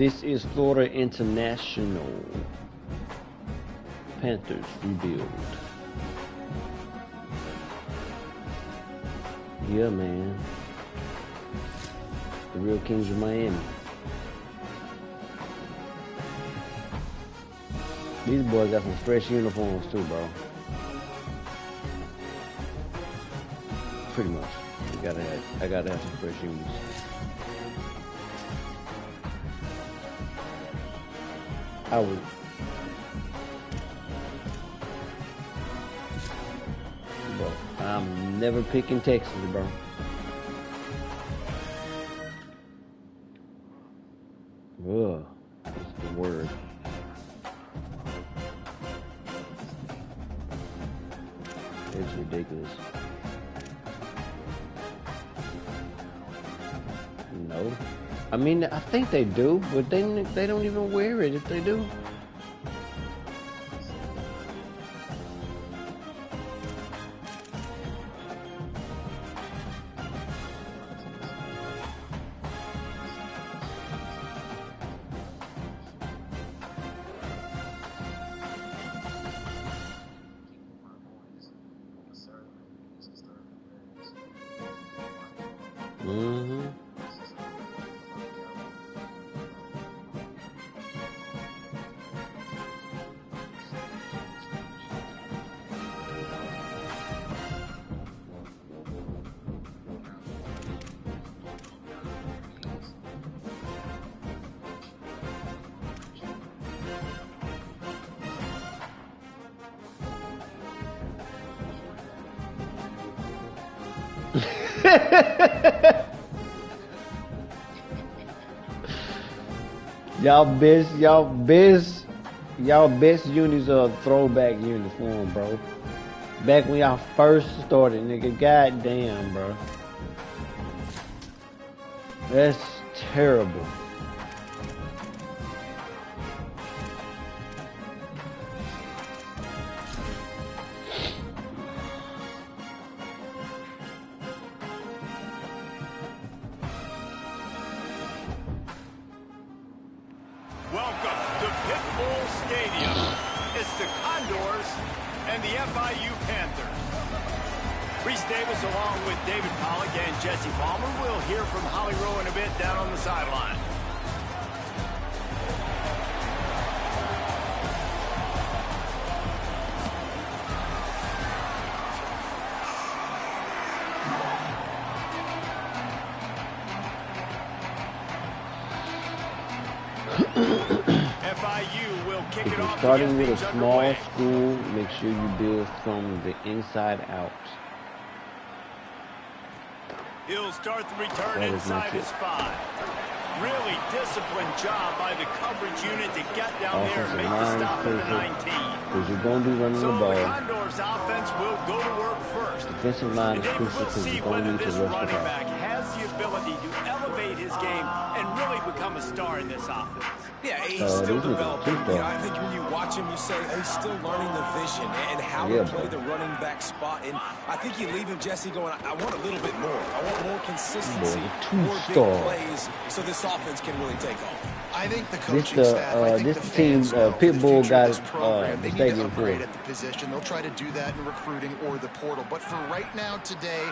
This is Florida International. Panthers rebuild. Yeah, man. The real Kings of Miami. These boys got some fresh uniforms too, bro. Pretty much. I gotta have some fresh unis. I would. Bro, I'm never picking Texas, bro. Ugh, that's the word. It's ridiculous. No. I mean, I think they do, but they don't even wear it if they do. Mm-hmm. Y'all best unis are a throwback uniform, bro. Back when y'all first started, nigga. Goddamn, bro. That's terrible. Welcome to Pitbull Stadium. It's the Condors and the FIU Panthers. Reese Davis along with David Pollock and Jesse Palmer. We'll hear from Holly Rowe in a bit down on the sideline. FIU will kick If it you're off. starting with a small school, make sure you build from the inside out. He'll start the return That is inside my his 5. Really disciplined job by the coverage unit to get down there and make the stop at the 19. Because you're going to be running the So the ball. Condors offense will go to work first. Defensive line And is David, crucial we'll because see you're going to whether need to this rush the running ball. back has the ability to elevate his game and really become a star in this offense. Yeah, he's still these niggas developing. too, I think when you watch him, you say he's still learning the vision and how to play the running back spot. And I think you leave him, Jesse, going, I want a little bit more. I want more consistency, more big plays, so this offense can really take off. I think the coaching staff, I think this the team, fans know Pitbull the future got of this program. the They need to stadium upgrade full. at the position. They'll try to do that in recruiting or the portal. But for right now, today,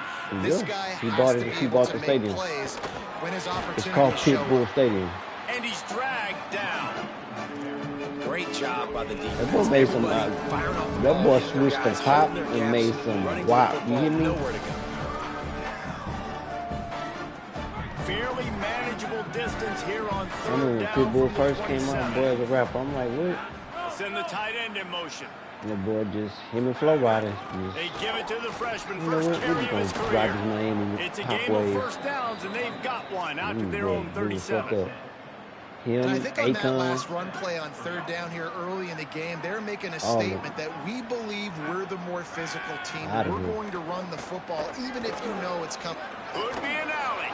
this guy has to be able to make plays when his It's called opportunities show Pitbull up. Stadium. And he's dragged down. Great job by the defense. That boy made some. That boy switched the pop and made some wop. You hear me? Fairly manageable distance here on I third remember when down. Pitbull from the first came out, 27. boy, as a rapper. I'm like, what? Send the tight end in motion. And that boy just, him and Flo Rida. They give it to the freshman, You know first what? carry We're of just his going to ride this career. Miami It's a top game of wave. first downs, and they've got one out to their own Boy, fuck 37. up. Him, And I think on that Akon. last run play on third down here early in the game, they're making a statement that we believe we're the more physical team. Outta We're here. going to run the football, even if you know it's coming. Could be an alley.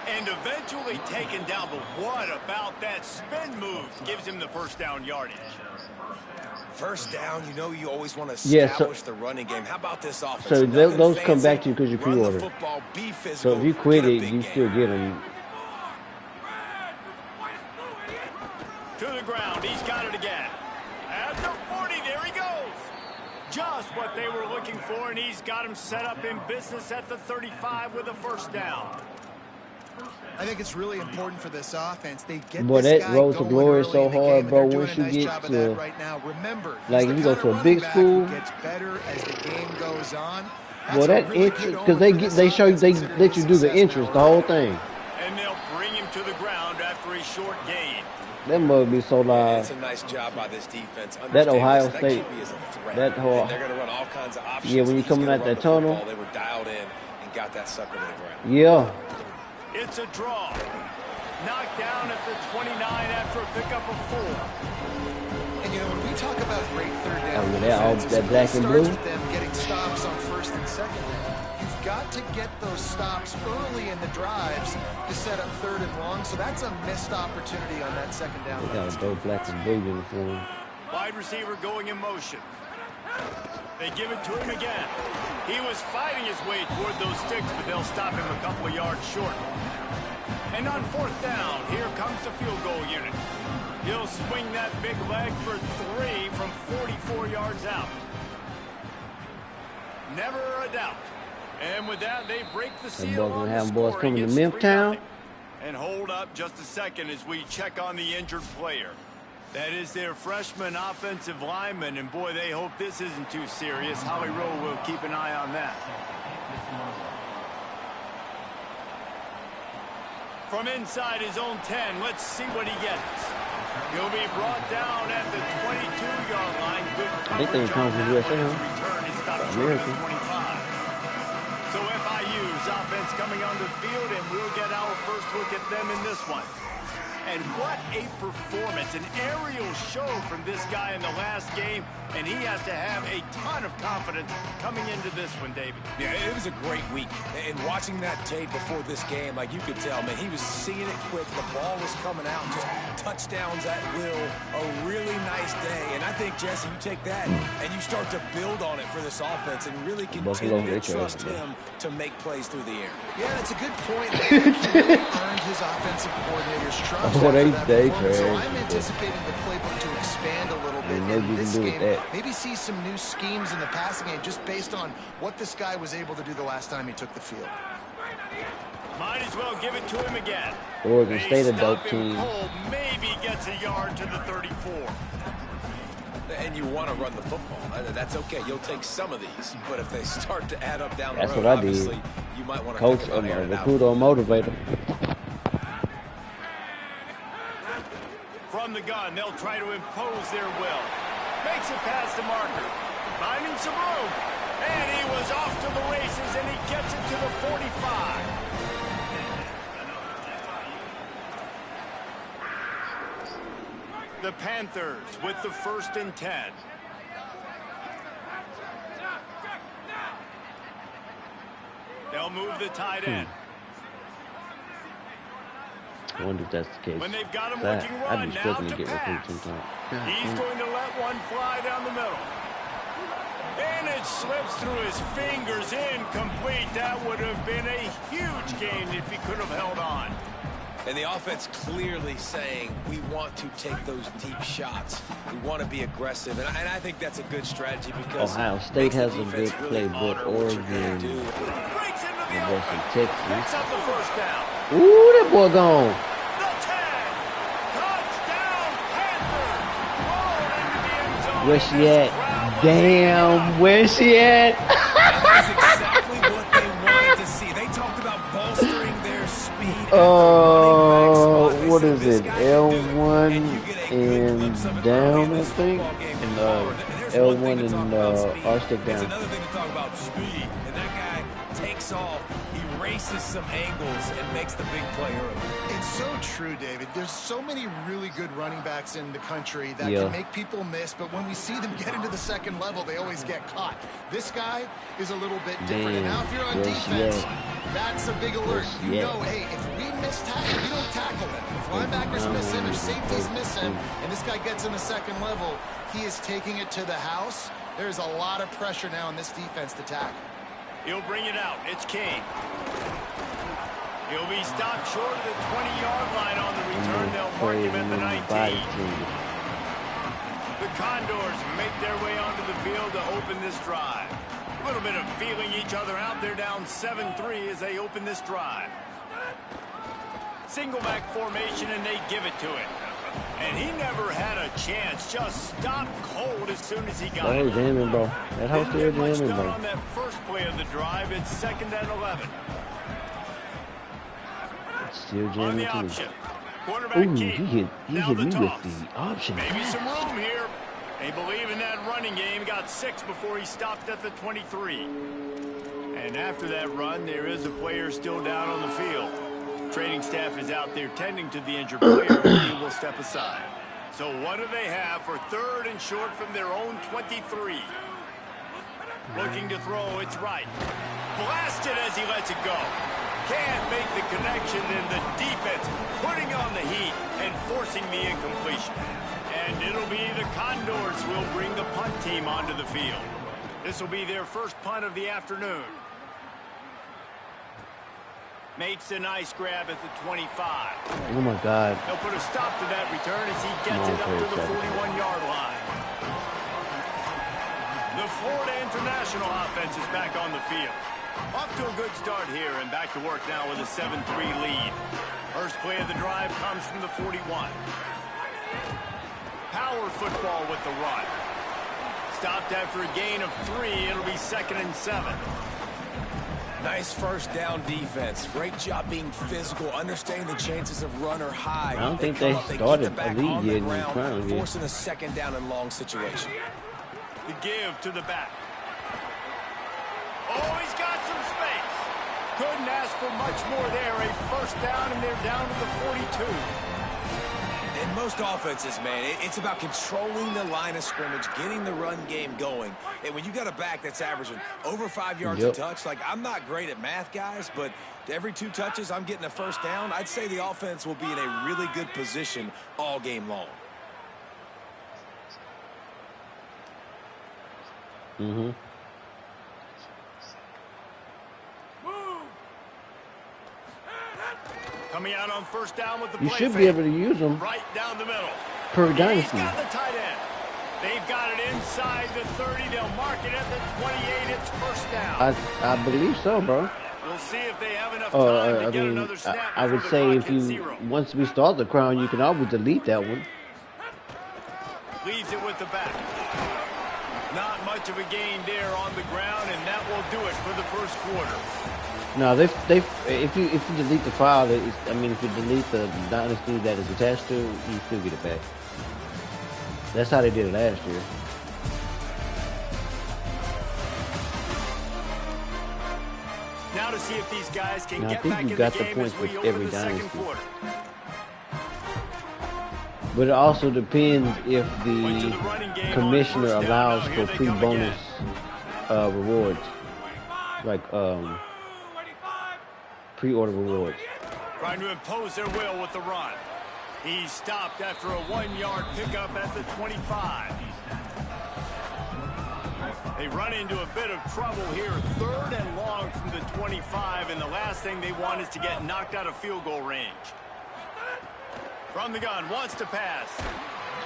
And eventually taken down, but what about that spin move gives him the first down yardage? First down, you know you always want to Yeah, establish the running game. How about this offense? So Nothing those come back fancy. to you because you Run the pre-order. football, be So physical, if you quit get a it, big you gain. still get them. And he's got him set up in business at the 35 with a first down. I think it's really important for this offense. They get Boy, this that guy road to going glory is early so in the hard, game, bro. and they're Once doing a you nice get job of to, that right now. Remember, like, he's you the go kind to of a big running back school. who gets better as the game goes on. Boy, That's a that really interest, good because omen for this they show you, offense, they considering let you do the success now interest, the whole early. thing. And they'll bring him to the ground after a short gain. That must be so Yeah, loud. it's a nice job by this defense. That Ohio That State, QB is a threat. that whole, And they're going to run all kinds of options. yeah, when you're He's coming gonna out run that the football. tunnel, They were dialed in and got that sucker to the ground. yeah. It's a draw. Knocked down at the 29 after a pickup of 4. And you know, when we talk about great third down, Oh, yeah, all defenses, that it black and starts blue. with them getting stops on first and second down. You've got to get those stops early in the drives to set up third and long. So that's a missed opportunity on that second down. They got a dope black and blue uniform. Wide receiver going in motion. They give it to him again. He was fighting his way toward those sticks, but they'll stop him a couple of yards short. And on fourth down, here comes the field goal unit. He'll swing that big leg for 3 from 44 yards out. Never a doubt. And with that, they break the seal on the boys scoring. coming to It's Memphtown. 3-0. And hold up just a second as we check on the injured player. That is their freshman offensive lineman, and boy, they hope this isn't too serious. Holly Rowe will keep an eye on that. From inside his own 10, let's see what he gets. He'll be brought down at the 22-yard line. Good think they coverage come on from that USA, one. His huh? return is stopped short of the 25. So FIU's offense coming on the field, and we'll get our first look at them in this one. And what a performance, an aerial show from this guy in the last game, and he has to have a ton of confidence coming into this one, David. Yeah, it was a great week. And watching that tape before this game, like you could tell, man, he was seeing it quick. The ball was coming out, just touchdowns at will. A really nice day. And I think, Jesse, you take that and you start to build on it for this offense and really continue to trust him to make plays through the air. Yeah, that's a good point. He really earned his offensive coordinator's trust. Oh, they So I'm anticipating the playbook to expand a little bit in this game. Maybe see some new schemes in the passing game just based on what this guy was able to do the last time he took the field. Might as well give it to him again. Oregon State a dope team. Cold, maybe gets a yard to the 34. And you want to run the football. That's okay. You'll take some of these. But if they start to add up down the road, what I did. obviously, you might want to Coach, think about airing it out. recruiter, or motivator. From the gun, they'll try to impose their will. Makes it past the marker. Finding some room. And he was off to the races, and he gets it to the 45. The Panthers with the 1st and 10. They'll move the tight end. I wonder if that's the case. When they've got him I'd looking be run, now struggling to to get pass. recruits sometimes. He's going to let one fly down the middle. And it slips through his fingers, incomplete. That would have been a huge gain if he could have held on. And the offense clearly saying, we want to take those deep shots. We want to be aggressive. And I think that's a good strategy because Ohio State has a good playbook. Oregon, Breaks into the open. Texas. Picks up the first down. Ooh, that boy gone. The 10. Touchdown, Panthers. Roll into the end zone. Where she at? Damn, where she at? That's exactly what they wanted to see. They talked about bolstering their speed. What is it? L1 and down, I think? And L1 and R stick It's down. another thing to talk about speed. And that guy takes off, he races some angles, and makes the big play early. It's so true, David. There's so many really good running backs in the country that Yeah. can make people miss, but when we see them get into the second level, they always get caught. This guy is a little bit different. And now if you're on defense, that's a big alert. You know, hey, if we miss tackle, we don't tackle him. If linebackers miss him, if safeties miss him, and this guy gets in the second level, he is taking it to the house. There's a lot of pressure now in this defense to tackle. He'll bring it out. It's King. He'll be stopped short of the 20-yard line on the return. They'll mark him at the 19. The Condors make their way onto the field to open this drive. little bit of feeling each other out. They're down 7-3 as they open this drive. Single back formation, and they give it to him. And he never had a chance. Just stopped cold as soon as he got it. Jamming, bro. That house still jamming, bro. On that first play of the drive, it's 2nd and 11. It's still jamming on the too. option. Quarterback Ooh, key. he hit me Now with the toss. the option. Maybe some room here. They believe in that running game. Got 6 before he stopped at the 23. And after that run, there is a player still down on the field. Training staff is out there tending to the injured player, and he will step aside. So what do they have for 3rd and short from their own 23? Looking to throw, it's right. Blasted as he lets it go. Can't make the connection, and the defense putting on the heat and forcing the incompletion. And it'll be the Condors who will bring the punt team onto the field. This will be their first punt of the afternoon. Makes a nice grab at the 25. Oh, my God. They'll put a stop to that return as he gets it up to the 41-yard line. The Florida International offense is back on the field. Off to a good start here and back to work now with a 7-3 lead. First play of the drive comes from the 41. Power football with the run. Stopped after a gain of 3. It'll be 2nd and 7. Nice first down defense. Great job being physical, understanding the chances of run are high. I don't think they started a lead yet in the ground, crown yet. forcing a 2nd down and long situation. The give to the back. Oh, he's got some space. Couldn't ask for much more there. A first down, and they're down to the 42. In most offenses, man, it's about controlling the line of scrimmage, getting the run game going. And when you got a back that's averaging over 5 yards a touch, like, I'm not great at math, guys, but every 2 touches, I'm getting a first down. I'd say the offense will be in a really good position all game long. Mm-hmm. Coming out on first down with the You play should fake. be able to use them Right down the middle. per He's Dynasty. got the tight end. They've got it inside the 30. They'll mark it at the 28. It's first down. I believe so, bro. We'll see if they have enough time to get another snap. I would before the say clock if hits you, 0. once we start the crown, you can always delete that one. Leaves it with the back. Not much of a gain there on the ground, and that will do it for the first quarter. No, if you delete the file, if you delete the Dynasty that is attached to it, you still get it back. That's how they did it last year. Now to see if these guys can Now, I get think back you in got the the game points as we with open every the second Dynasty. quarter. But it also depends if Went to the the running game on commissioner first down. allows Now, for here they come pre-bonus again. rewards, like pre-order rewards. Trying to impose their will with the run. He stopped after a 1-yard pickup at the 25. They run into a bit of trouble here. 3rd and long from the 25, and the last thing they want is to get knocked out of field goal range. From the gun, wants to pass.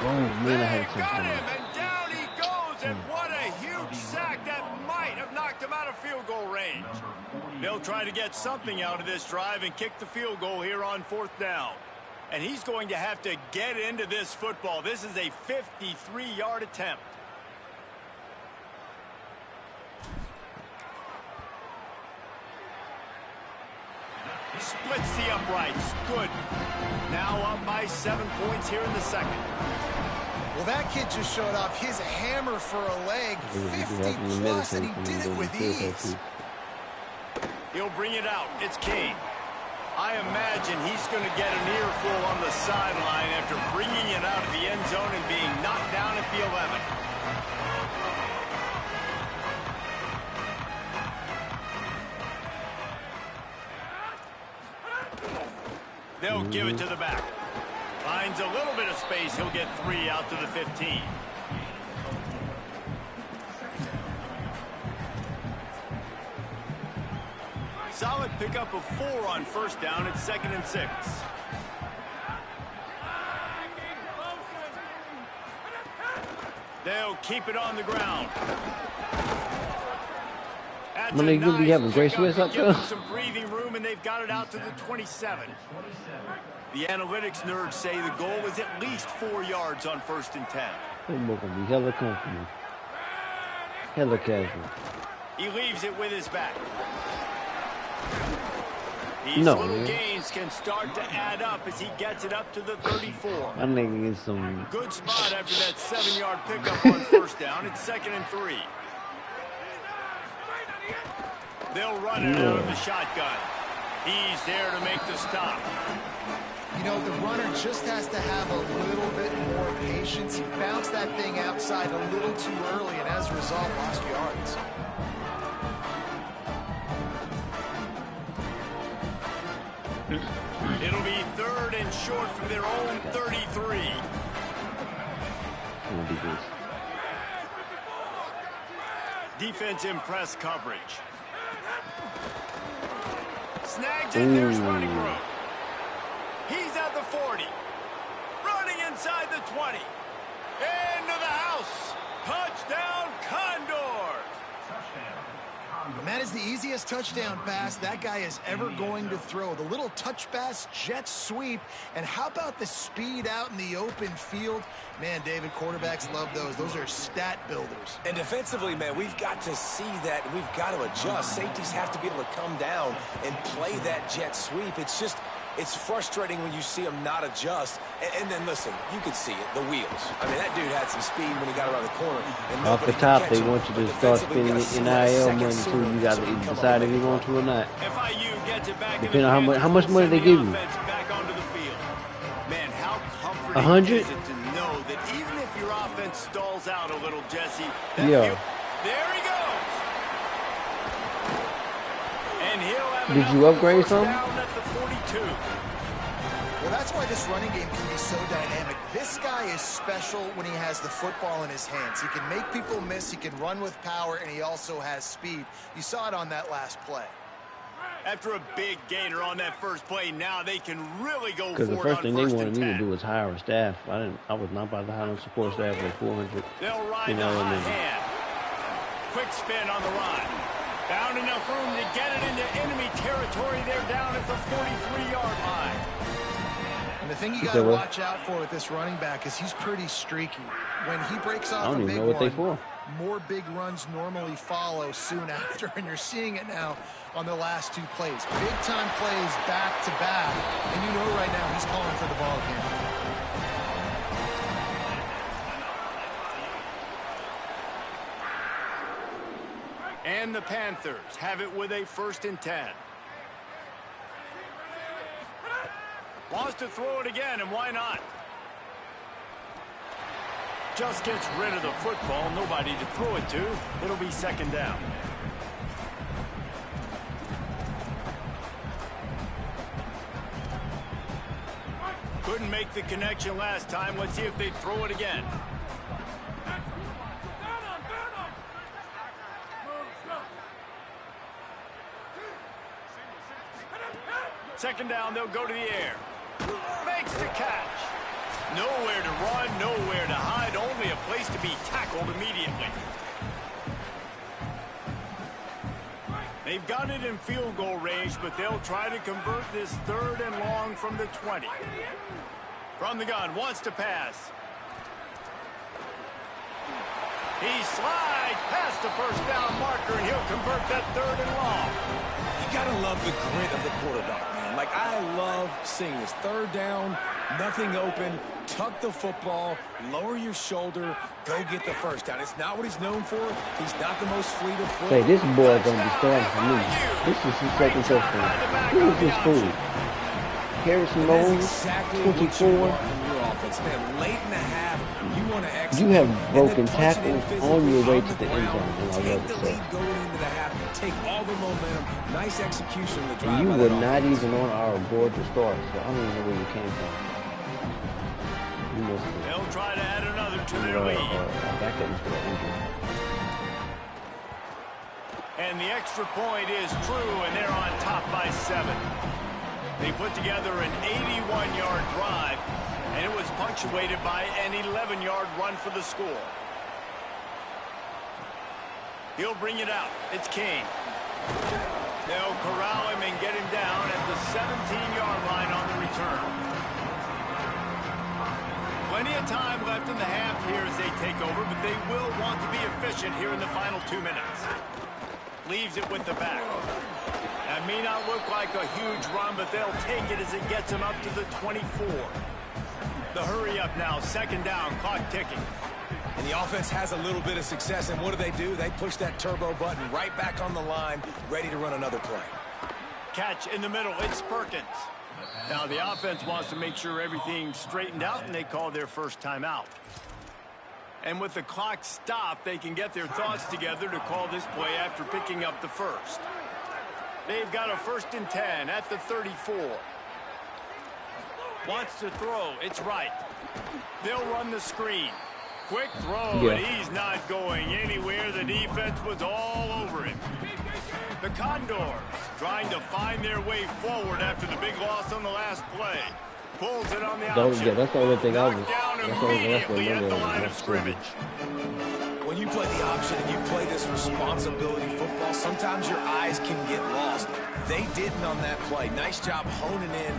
Oh man, I had a They got touchdown. him, and down he goes, and what a huge sack that might have knocked him out of field goal range. They'll try to get something out of this drive and kick the field goal here on 4th down. And he's going to have to get into this football. This is a 53-yard attempt. Splits the uprights. Good. Now up by 7 points here in the second. Well, that kid just showed off his hammer for a leg, 50 plus, and he did it with ease. He'll bring it out. It's King. I imagine he's going to get an earful on the sideline after bringing it out of the end zone and being knocked down at the 11. They'll give it to the back. Finds a little bit of space. He'll get 3 out to the 15. Solid pickup of 4 on first down. It's 2nd and 6. They'll keep it on the ground. That's When a they really nice having Grace pickup West to out give there? them some breathing room, and they've got it out to the 27. The analytics nerds say the goal is at least 4 yards on 1st and 10. They're gonna be hella comfortable. Hella casual. He leaves it with his back. These No, little man. gains can start to add up as he gets it up to the 34. I think it's some. Good spot after that 7-yard pickup on 1st down. It's 2nd and 3. They'll run it out of the shotgun. He's there to make the stop. You know, the runner just has to have a little bit more patience. He bounced that thing outside a little too early, and as a result, lost yards. It'll be 3rd and short from their own 33. Gonna be this. Defense in press coverage. Snags it, there's running room. He's at the 40. Running inside the 20. Into the house. Touchdown, Condor. And that is the easiest touchdown pass that guy is ever going to throw. The little touch pass, jet sweep, and how about the speed out in the open field? Man, David, quarterbacks love those. Those are stat builders. And defensively, man, we've got to see that. We've got to adjust. Safeties have to be able to come down and play that jet sweep. It's just, it's frustrating when you see him not adjust. And then, listen, you could see it, the wheels. I mean, that dude had some speed when he got around the corner. And Off the top, they want you to start spending NIL money too. You got to decide if you want to or not. FIU gets it back. Depending on how much money they give you. Back onto the field. Man, how comforting 100? is it to know that even if your offense stalls out a little, Jesse, Yeah. there he goes. And he'll have Did you upgrade something? down at the 42. Well, that's why this running game can be so dynamic. This guy is special when he has the football in his hands. He can make people miss, he can run with power, and he also has speed. You saw it on that last play. After a big gainer on that first play, now they can really go Because the for it first on thing they 1st wanted and me to 10. do was hire a staff. I was not about to hire no support staff for 400. They'll ride You know, the and hot then hand. Quick spin on the run. Found enough room to get it into enemy territory. They're down at the 43-yard line. And the thing you got to watch out for with this running back is he's pretty streaky. When he breaks off I don't a even big know what they one, for. more big runs normally follow soon after, and you're seeing it now on the last 2 plays. Big-time plays back-to-back, and you know right now he's calling for the ball again. And the Panthers have it with a 1st and 10. Wants to throw it again, and why not? Just gets rid of the football. Nobody to throw it to. It'll be 2nd down. Couldn't make the connection last time. Let's see if they throw it again. Second down, they'll go to the air. Makes the catch. Nowhere to run, nowhere to hide, only a place to be tackled immediately. They've got it in field goal range, but they'll try to convert this 3rd and long from the 20. From the gun, wants to pass. He slides past the 1st down marker, and he'll convert that 3rd and long. You gotta love the grit of the quarterback, man. Like, I love seeing this 3rd down, nothing open, tuck the football, lower your shoulder, go get the 1st down. It's not what he's known for. He's not the most fleet of foot. Say, this boy gonna be starting for me. This is his 2nd touchdown. Who is this fool? Harrison Knowles, Exactly 24. Man, late in the half, you want to execute. You have and broken then punch it in tackles physically on your way on to the end zone, and I Take love the it, lead sir. going into the half. Take all the momentum. Nice execution of the drive. And you by were that not offense. even on our board to start, so I don't even know where you came from. You must have They'll try to add another to their been lead. a backup was still injured. And the extra point is true, and they're on top by 7. They put together an 81-yard drive, and it was punctuated by an 11-yard run for the score. He'll bring it out. It's King. They'll corral him and get him down at the 17-yard line on the return. Plenty of time left in the half here as they take over, but they will want to be efficient here in the final 2 minutes. Leaves it with the back. That may not look like a huge run, but they'll take it as it gets them up to the 24. The hurry up now, second down, clock ticking. And the offense has a little bit of success, and what do? They push that turbo button right back on the line, ready to run another play. Catch in the middle, it's Perkins. Now the offense wants to make sure everything's straightened out, and they call their first timeout. And with the clock stopped, they can get their thoughts together to call this play after picking up the first. They've got a 1st and 10 at the 34. Wants to throw, it's right. They'll run the screen. Quick throw, and he's not going anywhere. The defense was all over him. The Condors trying to find their way forward after the big loss on the last play. Pulls it on the option. Yeah, that's the only thing I was. Down immediately at the line of scrimmage. When you play the option and you play this responsibility football, sometimes your eyes can get lost. They didn't on that play. Nice job honing in,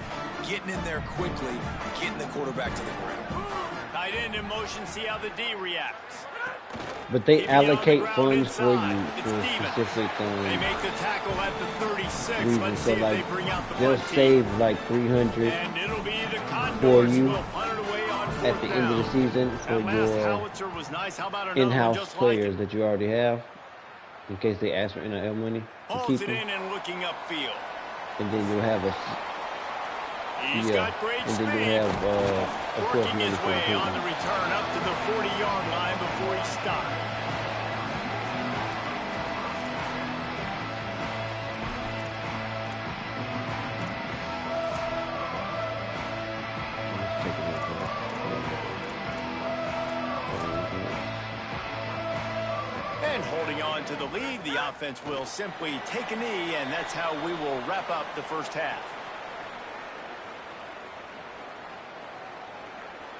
getting in there quickly, getting the quarterback to the ground. Tight end in motion, see how the D reacts. But they allocate funds for you for specific They make the tackle at the 36. reasons. Let's So see if like they bring out the they'll punt save team. like 300 And it'll be the for Condors you will punt it away on at fourth the end of the down. season for That last your howitzer was nice. How about another one in-house just like players it? that you already have, in case they ask for NIL money to Holds keep it them, in and looking upfield. and then you'll have a He's got great and then speed. you'll have of course Working money his for the way on the people. return up to the 40-yard line before he stopped. And holding on to the lead, the offense will simply take a knee, and that's how we will wrap up the first half.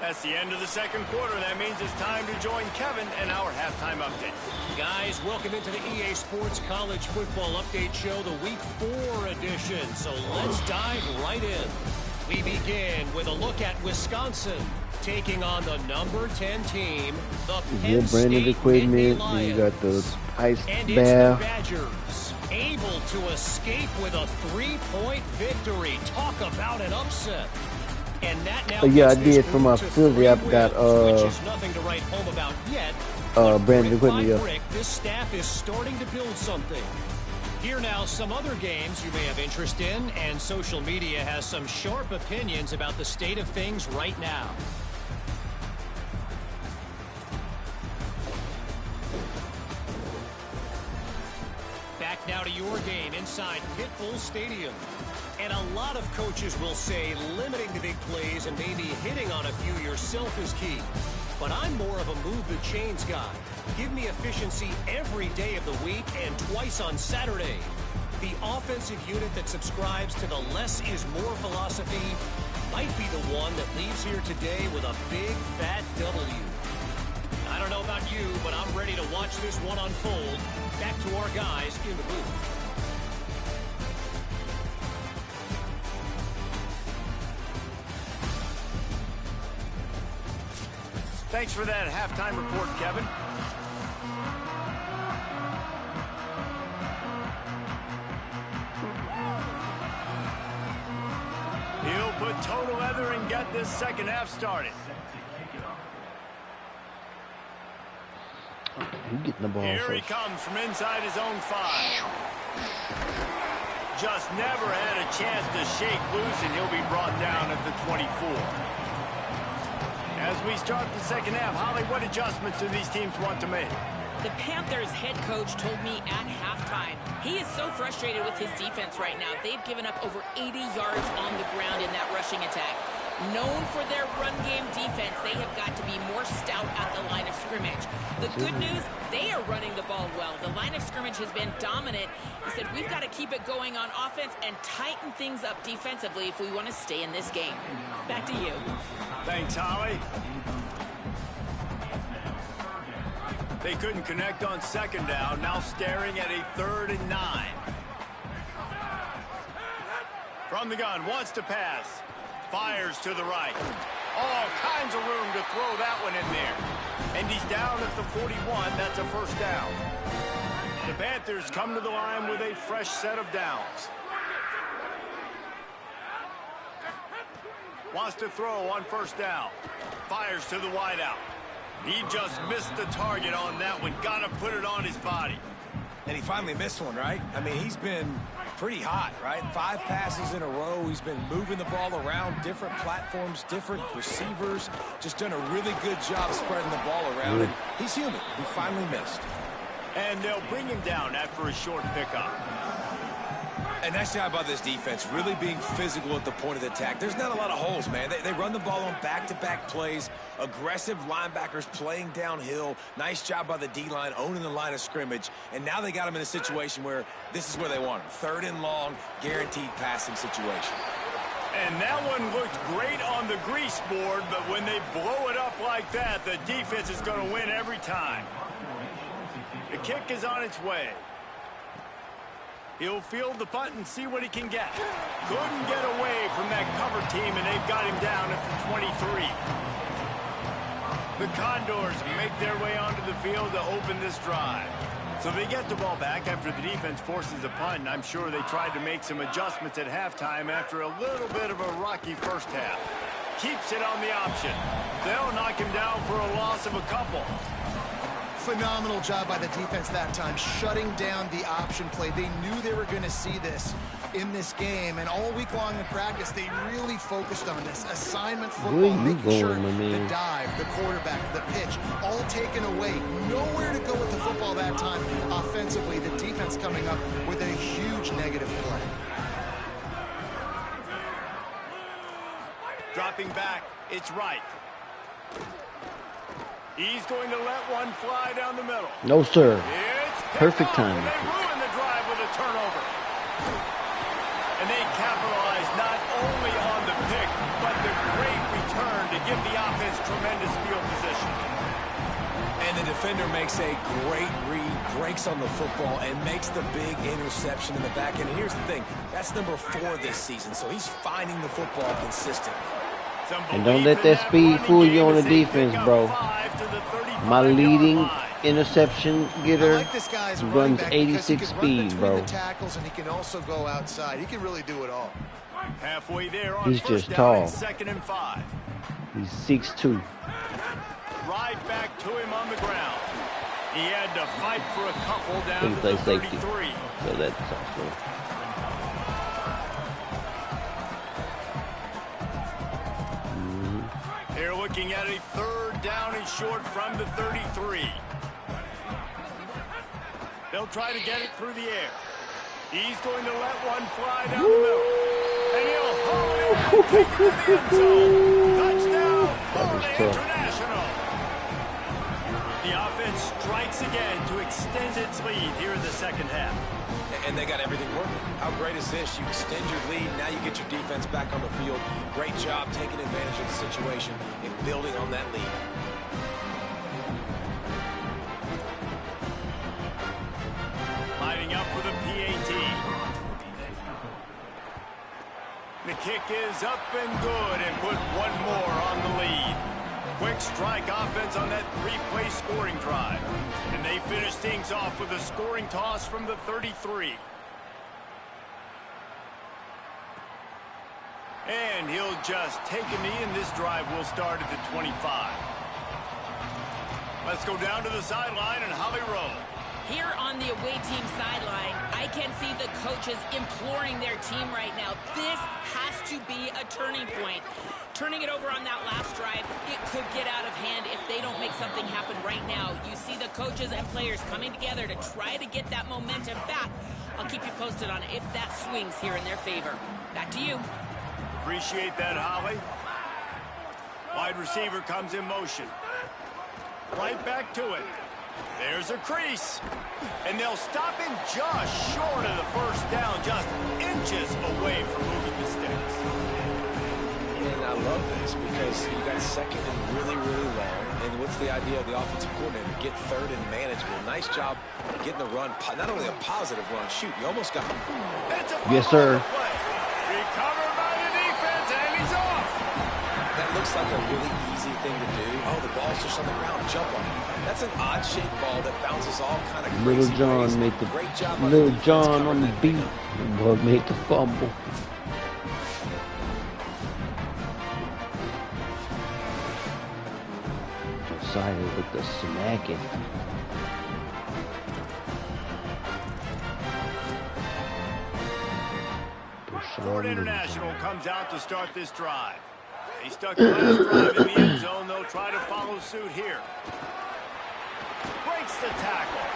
That's the end of the second quarter. That means it's time to join Kevin and our halftime update. Guys, welcome into the EA Sports College Football Update Show, the Week 4 edition. So let's dive right in. We begin with a look at Wisconsin taking on the number 10 team, the Penn branded State equipment, Nittany and you got the Lions. ice And it's the bath. Badgers able to escape with a 3-point victory. Talk about an upset. And that now Yeah, I gets this did for my group to facility. 3 I've got wins, which is nothing to write home about yet. branded Brick equipment, by yeah. brick, this staff is starting to build something. Here now, some other games you may have interest in, and social media has some sharp opinions about the state of things right now. Back now to your game inside Pitbull Stadium. And a lot of coaches will say limiting the big plays and maybe hitting on a few yourself is key. But I'm more of a move the chains guy. Give me efficiency every day of the week and twice on Saturday. The offensive unit that subscribes to the less is more philosophy might be the one that leaves here today with a big fat W. I don't know about you, but I'm ready to watch this one unfold. Back to our guys in the booth. Thanks for that halftime report, Kevin. He'll put total leather and get this second half started. You getting the ball Here he first. comes from inside his own 5. Just never had a chance to shake loose, and he'll be brought down at the 24. As we start the second half, Holly, what adjustments do these teams want to make? The Panthers head coach told me at halftime he is so frustrated with his defense right now. They've given up over 80 yards on the ground in that rushing attack. Known for their run game defense, they have got to be more stout at the line of scrimmage. The good news, they are running the ball well. The line of scrimmage has been dominant. He said we've got to keep it going on offense and tighten things up defensively if we want to stay in this game. Back to you. Thanks, Holly. They couldn't connect on second down. Now staring at a 3rd and 9. From the gun, wants to pass. Fires to the right. All kinds of room to throw that one in there. And he's down at the 41. That's a first down. The Panthers come to the line with a fresh set of downs. Wants to throw on first down. Fires to the wideout. He just missed the target on that one. Got to put it on his body. And he finally missed one, right? I mean, he's been pretty hot, right? 5 passes in a row. He's been moving the ball around different platforms, different receivers. Just done a really good job spreading the ball around. And he's human. He finally missed. And they'll bring him down after a short pickup. And nice job by this defense, really being physical at the point of the attack. There's not a lot of holes, man. They run the ball on back-to-back plays. Aggressive linebackers playing downhill. Nice job by the D-line, owning the line of scrimmage. And now they got him in a situation where this is where they want him. 3rd and long, guaranteed passing situation. And that one looked great on the grease board, but when they blow it up like that, the defense is going to win every time. The kick is on its way. He'll field the punt and see what he can get. Couldn't get away from that cover team, and they've got him down at the 23. The Condors make their way onto the field to open this drive. So they get the ball back after the defense forces a punt, and I'm sure they tried to make some adjustments at halftime after a little bit of a rocky first half. Keeps it on the option. They'll knock him down for a loss of a couple. Phenomenal job by the defense that time, shutting down the option play. They knew they were going to see this in this game, and all week long in practice, they really focused on this. Assignment football, making sure the dive, the quarterback, the pitch, all taken away. Nowhere to go with the football that time offensively. The defense coming up with a huge negative play. Dropping back, it's right. He's going to let one fly down the middle. No, sir. It's perfect time. They ruin the drive with a turnover. And they capitalize not only on the pick, but the great return to give the offense tremendous field position. And the defender makes a great read, breaks on the football, and makes the big interception in the back end. And here's the thing, that's number 4 this season, so he's finding the football consistently. And don't let that speed fool you on the defense, bro. My leading interception getter runs 86 speed, bro. Tackles, and he can also go outside. He can really do it all. Halfway there on He's just tall. 2nd and 5. He's 6'2". Right back to him on the ground. He had to fight for a couple down He to plays the safety. 33. So that's also. They're looking at a 3rd down and short from the 33. They'll try to get it through the air. He's going to let one fly down the middle. And he'll haul it and take it to the end zone. Touchdown, Florida International. The offense strikes again to extend its lead here in the 2nd half. And they got everything working. How great is this? You extend your lead, now you get your defense back on the field. Great job taking advantage of the situation and building on that lead. Lining up for the PAT. The kick is up and good, and put one more on the lead. Quick strike offense on that 3-play scoring drive. And they finish things off with a scoring toss from the 33. And he'll just take a knee, and this drive will start at the 25. Let's go down to the sideline and Holly Rowe. Here on the away team sideline, I can see the coaches imploring their team right now. This has to be a turning point. Turning it over on that last drive, it could get out of hand if they don't make something happen right now. You see the coaches and players coming together to try to get that momentum back. I'll keep you posted on if that swings here in their favor. Back to you. Appreciate that, Holly. Wide receiver comes in motion. Right back to it. There's a crease. And they'll stop him just short of the first down, just inches away from moving the sticks. And I love this because you got 2nd and really, really long. And what's the idea of the offensive coordinator? Get 3rd and manageable. Nice job getting the run. Not only a positive run, shoot, you almost got him. It's a yes, sir. Recovered looks like a really easy thing to do. Oh, the ball's just on the ground. Jump on it. That's an odd-shaped ball that bounces all kind of crazy Little John ways. made the Great job by Little the defense John on covering the that beat. thing up. Boy made the fumble. Josiah with the smacking. Ford International comes out to start this drive. He stuck the last drive in the end zone. They'll try to follow suit here. Breaks the tackle.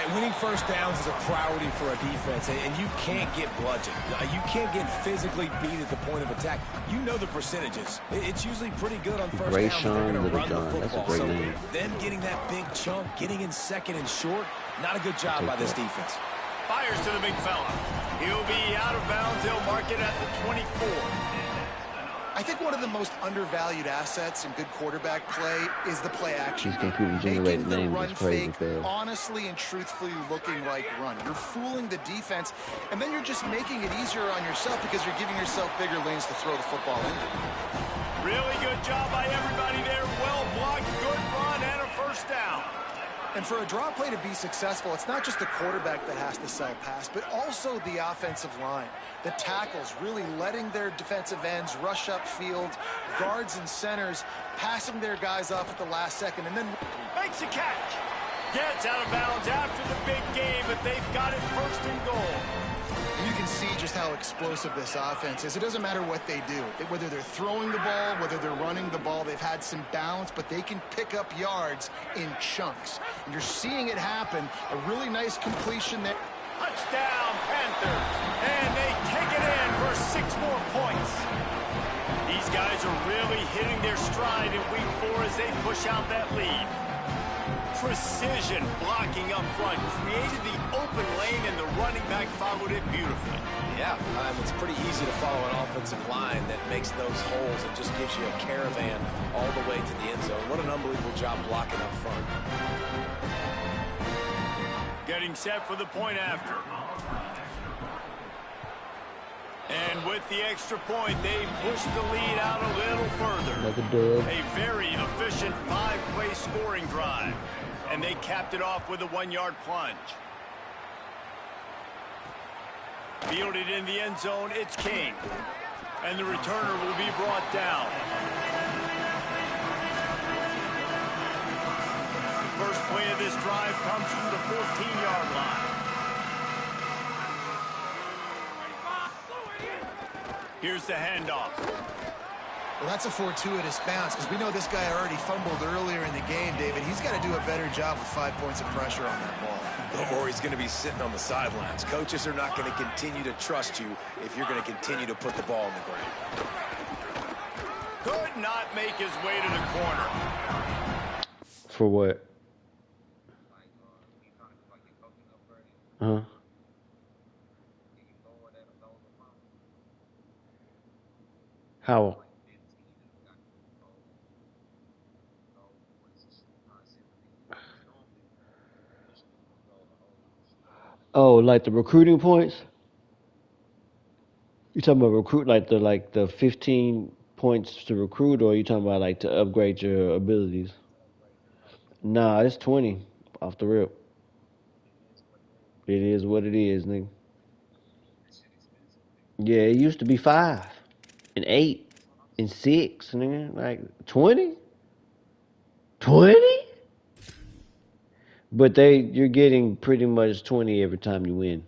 And winning first downs is a priority for a defense, and you can't get bludgeoned. You can't get physically beat at the point of attack. You know the percentages. It's usually pretty good on first down. They're going to run the football. That's a great name. Then getting that big chunk, getting in second and short, not a good job by this defense. Fires to the big fella. He'll be out of bounds. They'll mark it at the 24. I think one of the most undervalued assets in good quarterback play is the play action. These computer-generated Making the names run is crazy, fake, Phil. honestly and truthfully looking like run. You're fooling the defense, and then you're just making it easier on yourself because you're giving yourself bigger lanes to throw the football into. Really good job by everybody there. Well blocked, good run, and a first down. And for a draw play to be successful, it's not just the quarterback that has to sell pass, but also the offensive line. The tackles really letting their defensive ends rush upfield, guards and centers passing their guys off at the last second, and then Makes a catch. Gets out of bounds after the big game, but they've got it first and goal. you can see just how explosive this offense is. It doesn't matter what they do. Whether they're throwing the ball, whether they're running the ball, they've had some balance, but they can pick up yards in chunks. And you're seeing it happen. A really nice completion there. Touchdown, Panthers. And they take it in for 6 more points. These guys are really hitting their stride in week 4 as they push out that lead. Precision blocking up front, created the open lane, and the running back followed it beautifully. Yeah, it's pretty easy to follow an offensive line that makes those holes and just gives you a caravan all the way to the end zone. What an unbelievable job blocking up front. Getting set for the point after. And with the extra point, they push the lead out a little further. A very efficient 5-play scoring drive. And they capped it off with a 1-yard plunge. Fielded in the end zone, it's King. And the returner will be brought down. First play of this drive comes from the 14-yard line. Here's the handoff. Well, that's a fortuitous bounce because we know this guy already fumbled earlier in the game, David. He's got to do a better job with 5 points of pressure on that ball. Or he's going to be sitting on the sidelines. Coaches are not going to continue to trust you if you're going to continue to put the ball on the ground. Could not make his way to the corner. For what? Huh? How? Oh, like the recruiting points? You talking about recruit like the 15 points to recruit, or are you talking about like to upgrade your abilities? Nah, it's 20 off the rip. It is what it is, nigga. Yeah, it used to be 5 and 8 and 6, nigga. Like 20? 20? But you're getting pretty much 20 every time you win.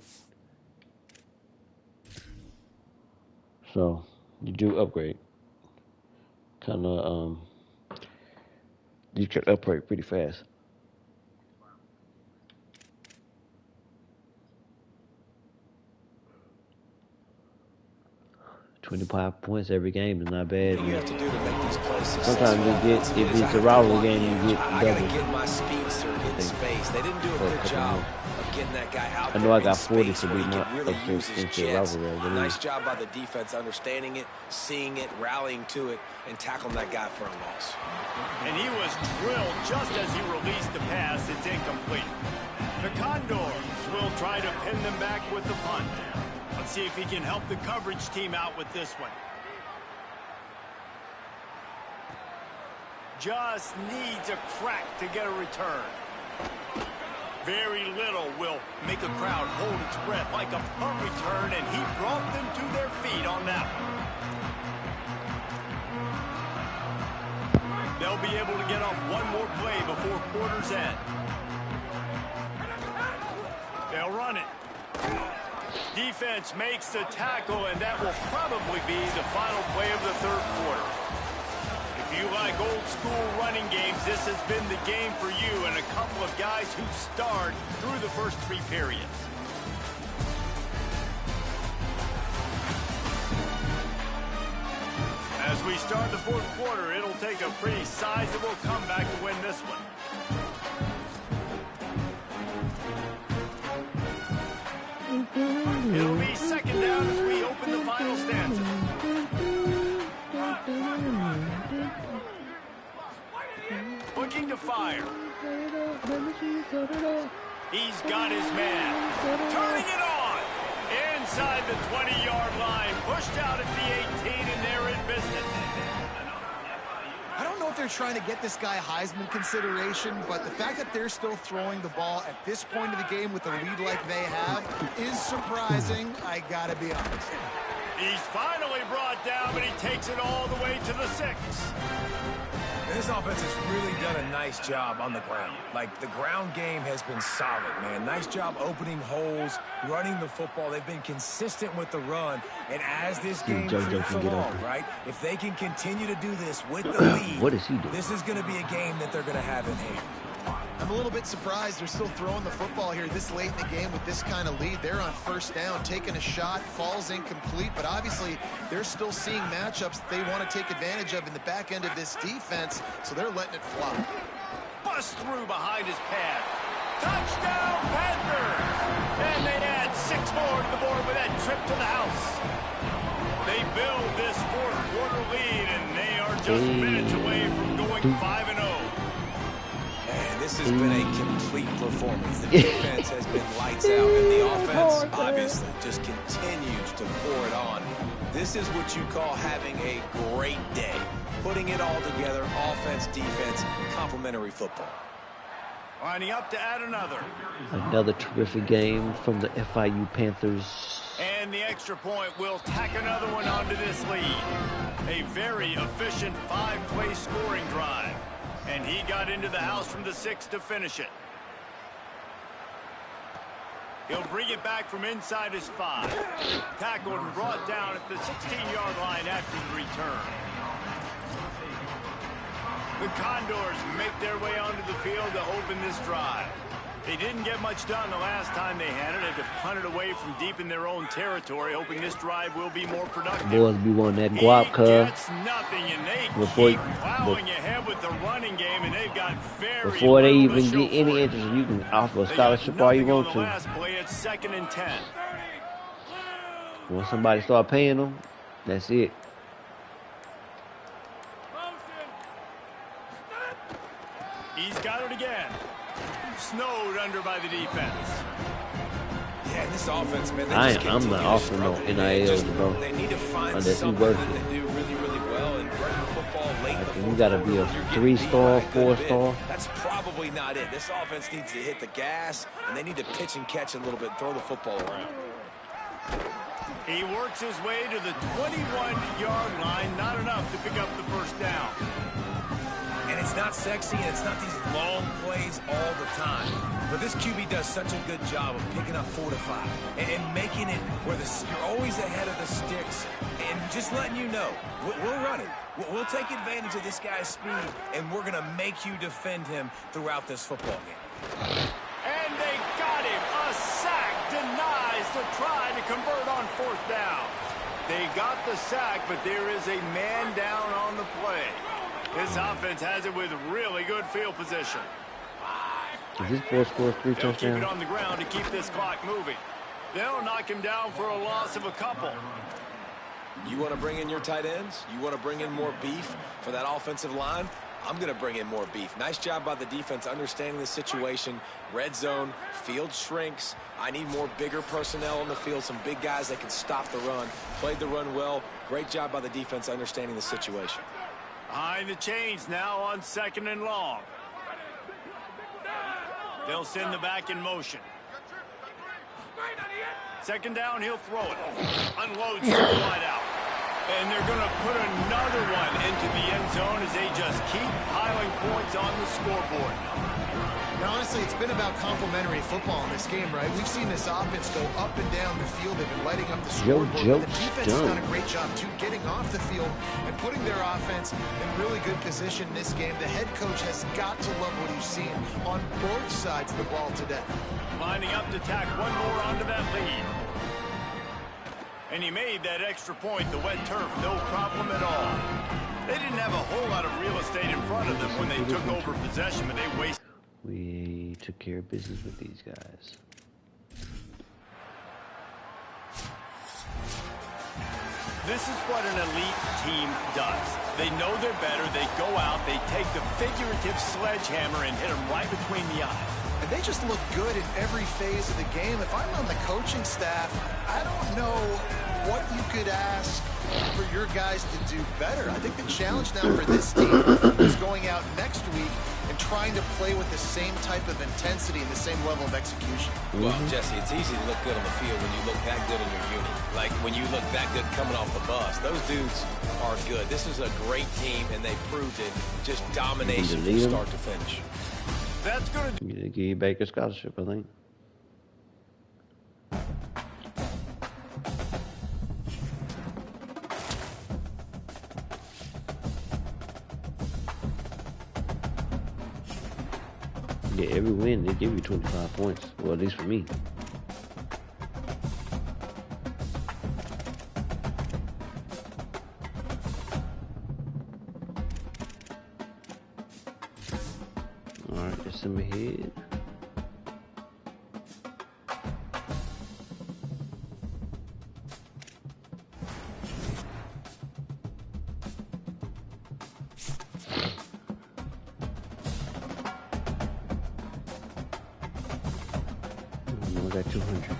So you do upgrade. Kinda you can upgrade pretty fast. 25 points every game is not bad. What you have to do to make these plays successful. Sometimes you get, if it's a rivalry game, you get I got to double. get my speedster in space. They didn't do a good job of getting that guy out I there know I in got 40 space to where beat he my can really use his into jets. rivalry. I believe. Nice job by the defense understanding it, seeing it, rallying to it, and tackling that guy for a loss. And he was drilled just as he released the pass. It's incomplete. The Condors will try to pin them back with the punt. Let's see if he can help the coverage team out with this one. Just needs a crack to get a return. Very little will make a crowd hold its breath like a punt return, and he brought them to their feet on that one. They'll be able to get off one more play before quarter's end. They'll run it. Defense makes the tackle, and that will probably be the final play of the third quarter. If you like old school running games, this has been the game for you and a couple of guys who starred through the first 3 periods. As we start the fourth quarter, it'll take a pretty sizable comeback to win this one. It'll be second down as we open the final stanza. Looking to fire. He's got his man. Turning it on. Inside the 20-yard line. Pushed out at the 18, and they're in business. I don't know if they're trying to get this guy Heisman consideration, but the fact that they're still throwing the ball at this point of the game with a lead like they have is surprising, I gotta be honest. He's finally brought down, but he takes it all the way to the 6. This offense has really done a nice job on the ground. Like, the ground game has been solid, man. Nice job opening holes, running the football. They've been consistent with the run. And as this game creeps along, right, if they can continue to do this with the lead, what is he doing? This is going to be a game that they're going to have in hand. I'm a little bit surprised they're still throwing the football here this late in the game with this kind of lead. They're on first down, taking a shot, falls incomplete, but obviously they're still seeing matchups that they want to take advantage of in the back end of this defense, so they're letting it fly. Bust through behind his pad. Touchdown, Panthers! And they add 6 more to the board with that trip to the house. They build this fourth quarter lead, and they are just minutes away from going 5-0. This has been a complete performance. The defense has been lights out, and the offense obviously just continues to pour it on. This is what you call having a great day. Putting it all together, offense, defense, complementary football. Lining up to add another. Another terrific game from the FIU Panthers. And the extra point will tack another one onto this lead. A very efficient 5-play scoring drive. And he got into the house from the 6 to finish it. He'll bring it back from inside his 5. Tackled and brought down at the 16-yard line after the return. The Condors make their way onto the field to open this drive. They didn't get much done the last time they had it. They had to punt it away from deep in their own territory, hoping this drive will be more productive. Boys be wanting that guap, cuz. Gets nothing, and they keep plowing ahead with the running game, and they've got very before they little even to get show any for it. interest, you can offer a They got scholarship all you nothing on want the to. last play. It's 2nd and 10. When somebody start paying them, that's it. He's got it again. Snowed under by the defense. Yeah, this offense, man, I'm not offering no NILs, bro. They need to find Unless he something worth that it. they do really, really well and run the football late in the You fourth gotta quarter. be a You're getting 3-star, beat by a good 4-star. bit. That's probably not it. This offense needs to hit the gas, and they need to pitch and catch a little bit, throw the football around. He works his way to the 21-yard line. Not enough to pick up the first down. And it's not sexy, and it's not these long plays all the time. But this QB does such a good job of picking up 4 to 5 and making it where you're always ahead of the sticks and just letting you know, we'll run it. We'll take advantage of this guy's speed, and we're going to make you defend him throughout this football game. And they got him. A sack denies the try to convert on 4th down. They got the sack, but there is a man down on the play. This offense has it with really good field position. Is this boy scored 3 They'll keep it touchdowns? on the ground to keep this clock moving. They'll knock him down for a loss of a couple. You want to bring in your tight ends? You want to bring in more beef for that offensive line? I'm going to bring in more beef. Nice job by the defense understanding the situation. Red zone, field shrinks. I need more bigger personnel on the field, some big guys that can stop the run. Played the run well. Great job by the defense understanding the situation. Behind the chains now on 2nd and long. They'll send the back in motion. 2nd down, he'll throw it. Unloads to the wide out. And they're going to put another one into the end zone as they just keep piling points on the scoreboard. Now, honestly, it's been about complementary football in this game, right? We've seen this offense go up and down the field. They've been lighting up the scoreboard. The defense has done a great job, too, getting off the field and putting their offense in really good position in this game. The head coach has got to love what he's seen on both sides of the ball today. Lining up to tack one more onto that lead. And he made that extra point, the wet turf, no problem at all. They didn't have a whole lot of real estate in front of them when they took over possession, but they wasted. We took care of business with these guys. This is what an elite team does. They know they're better. They go out. They take the figurative sledgehammer and hit them right between the eyes. And they just look good in every phase of the game. If I'm on the coaching staff, I don't know what you could ask for your guys to do better. I think the challenge now for this team is going out next week and trying to play with the same type of intensity and the same level of execution. Well, Jesse, it's easy to look good on the field when you look that good in your unit. Like when you look that good coming off the bus. Those dudes are good. This is a great team, and they proved it. Just domination from start to finish. That's going to give you Baker scholarship, I think. Yeah, every win they give you 25 points. Well, at least for me. All right, just send me ahead. I got 200.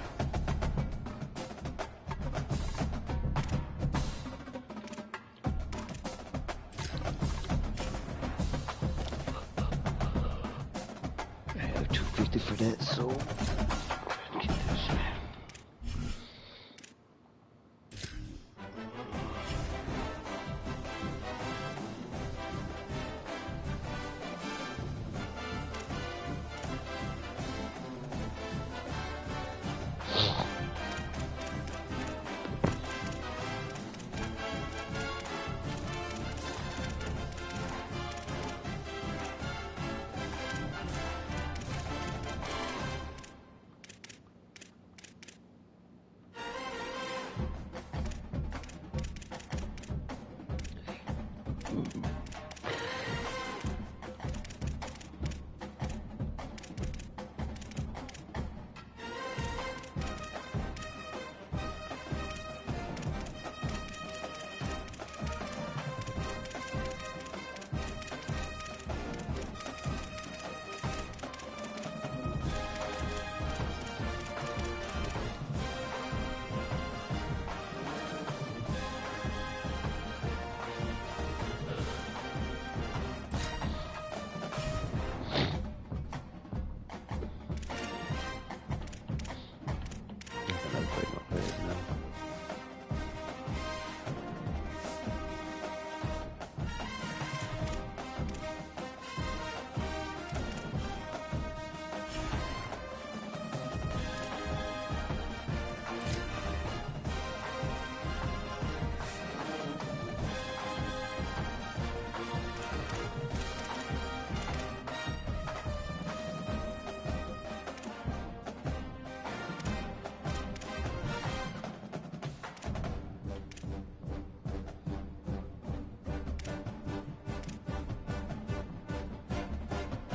I have 250 for that, so get this.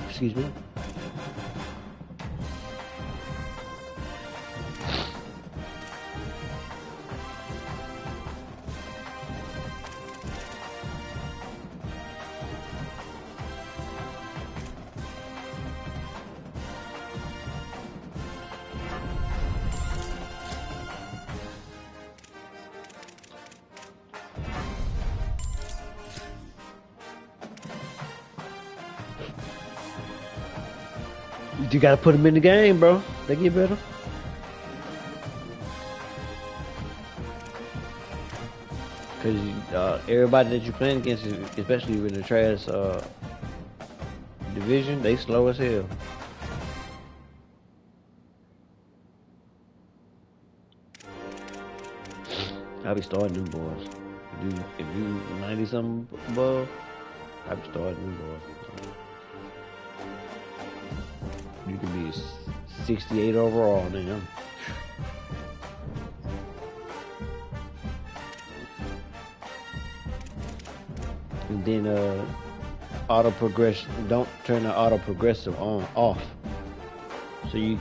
Excuse me. You got to put them in the game, bro. They get better. Because everybody that you're playing against, especially in the trash division, they slow as hell. I'll be starting them boys. If you 90 something above, I'll be starting them boys. You can be 68 overall now. And then auto progression. Don't turn the auto progressive off. So you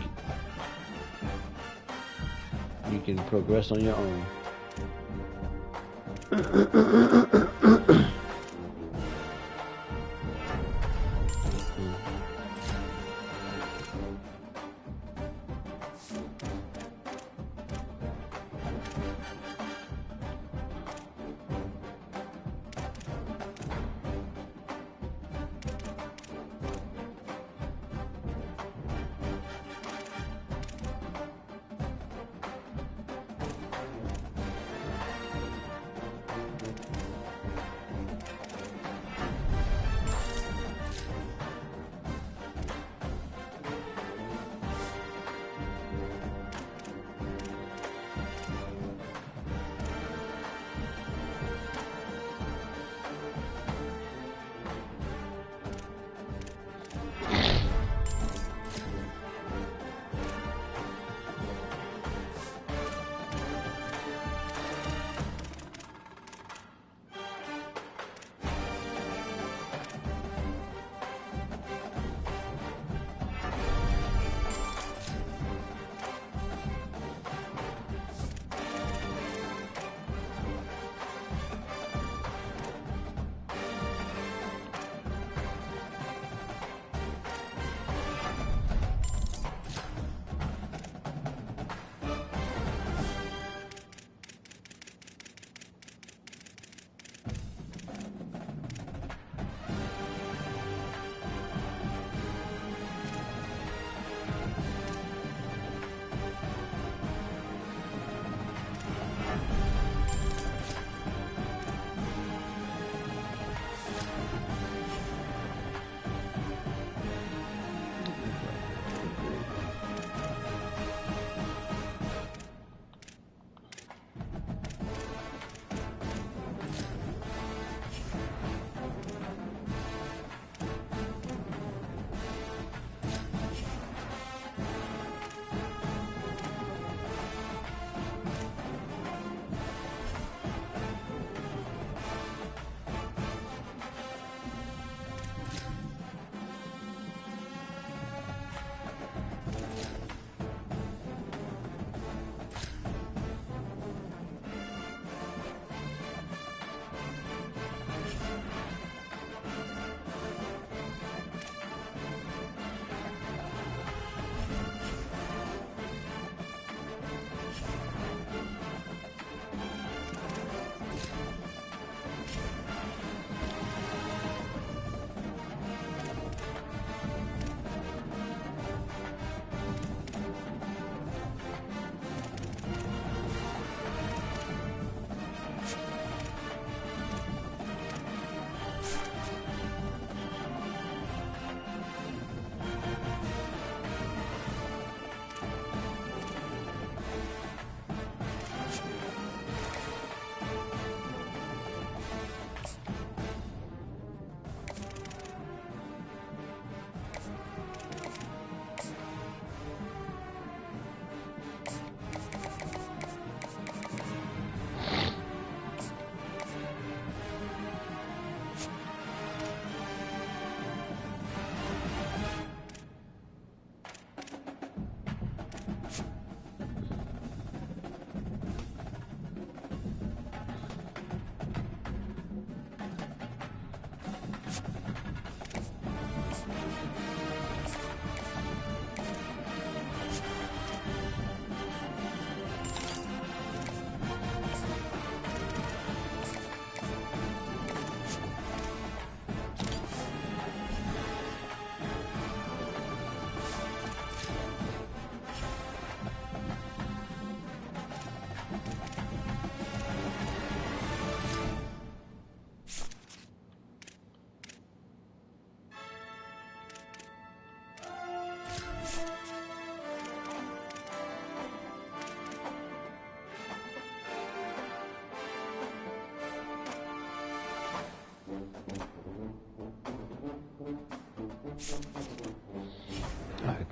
can progress on your own.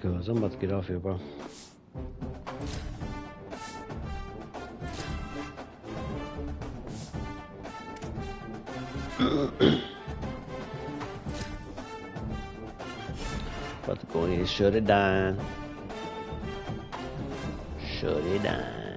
because I'm about to get off here, bro. About to go in and shut it down. Shut it down.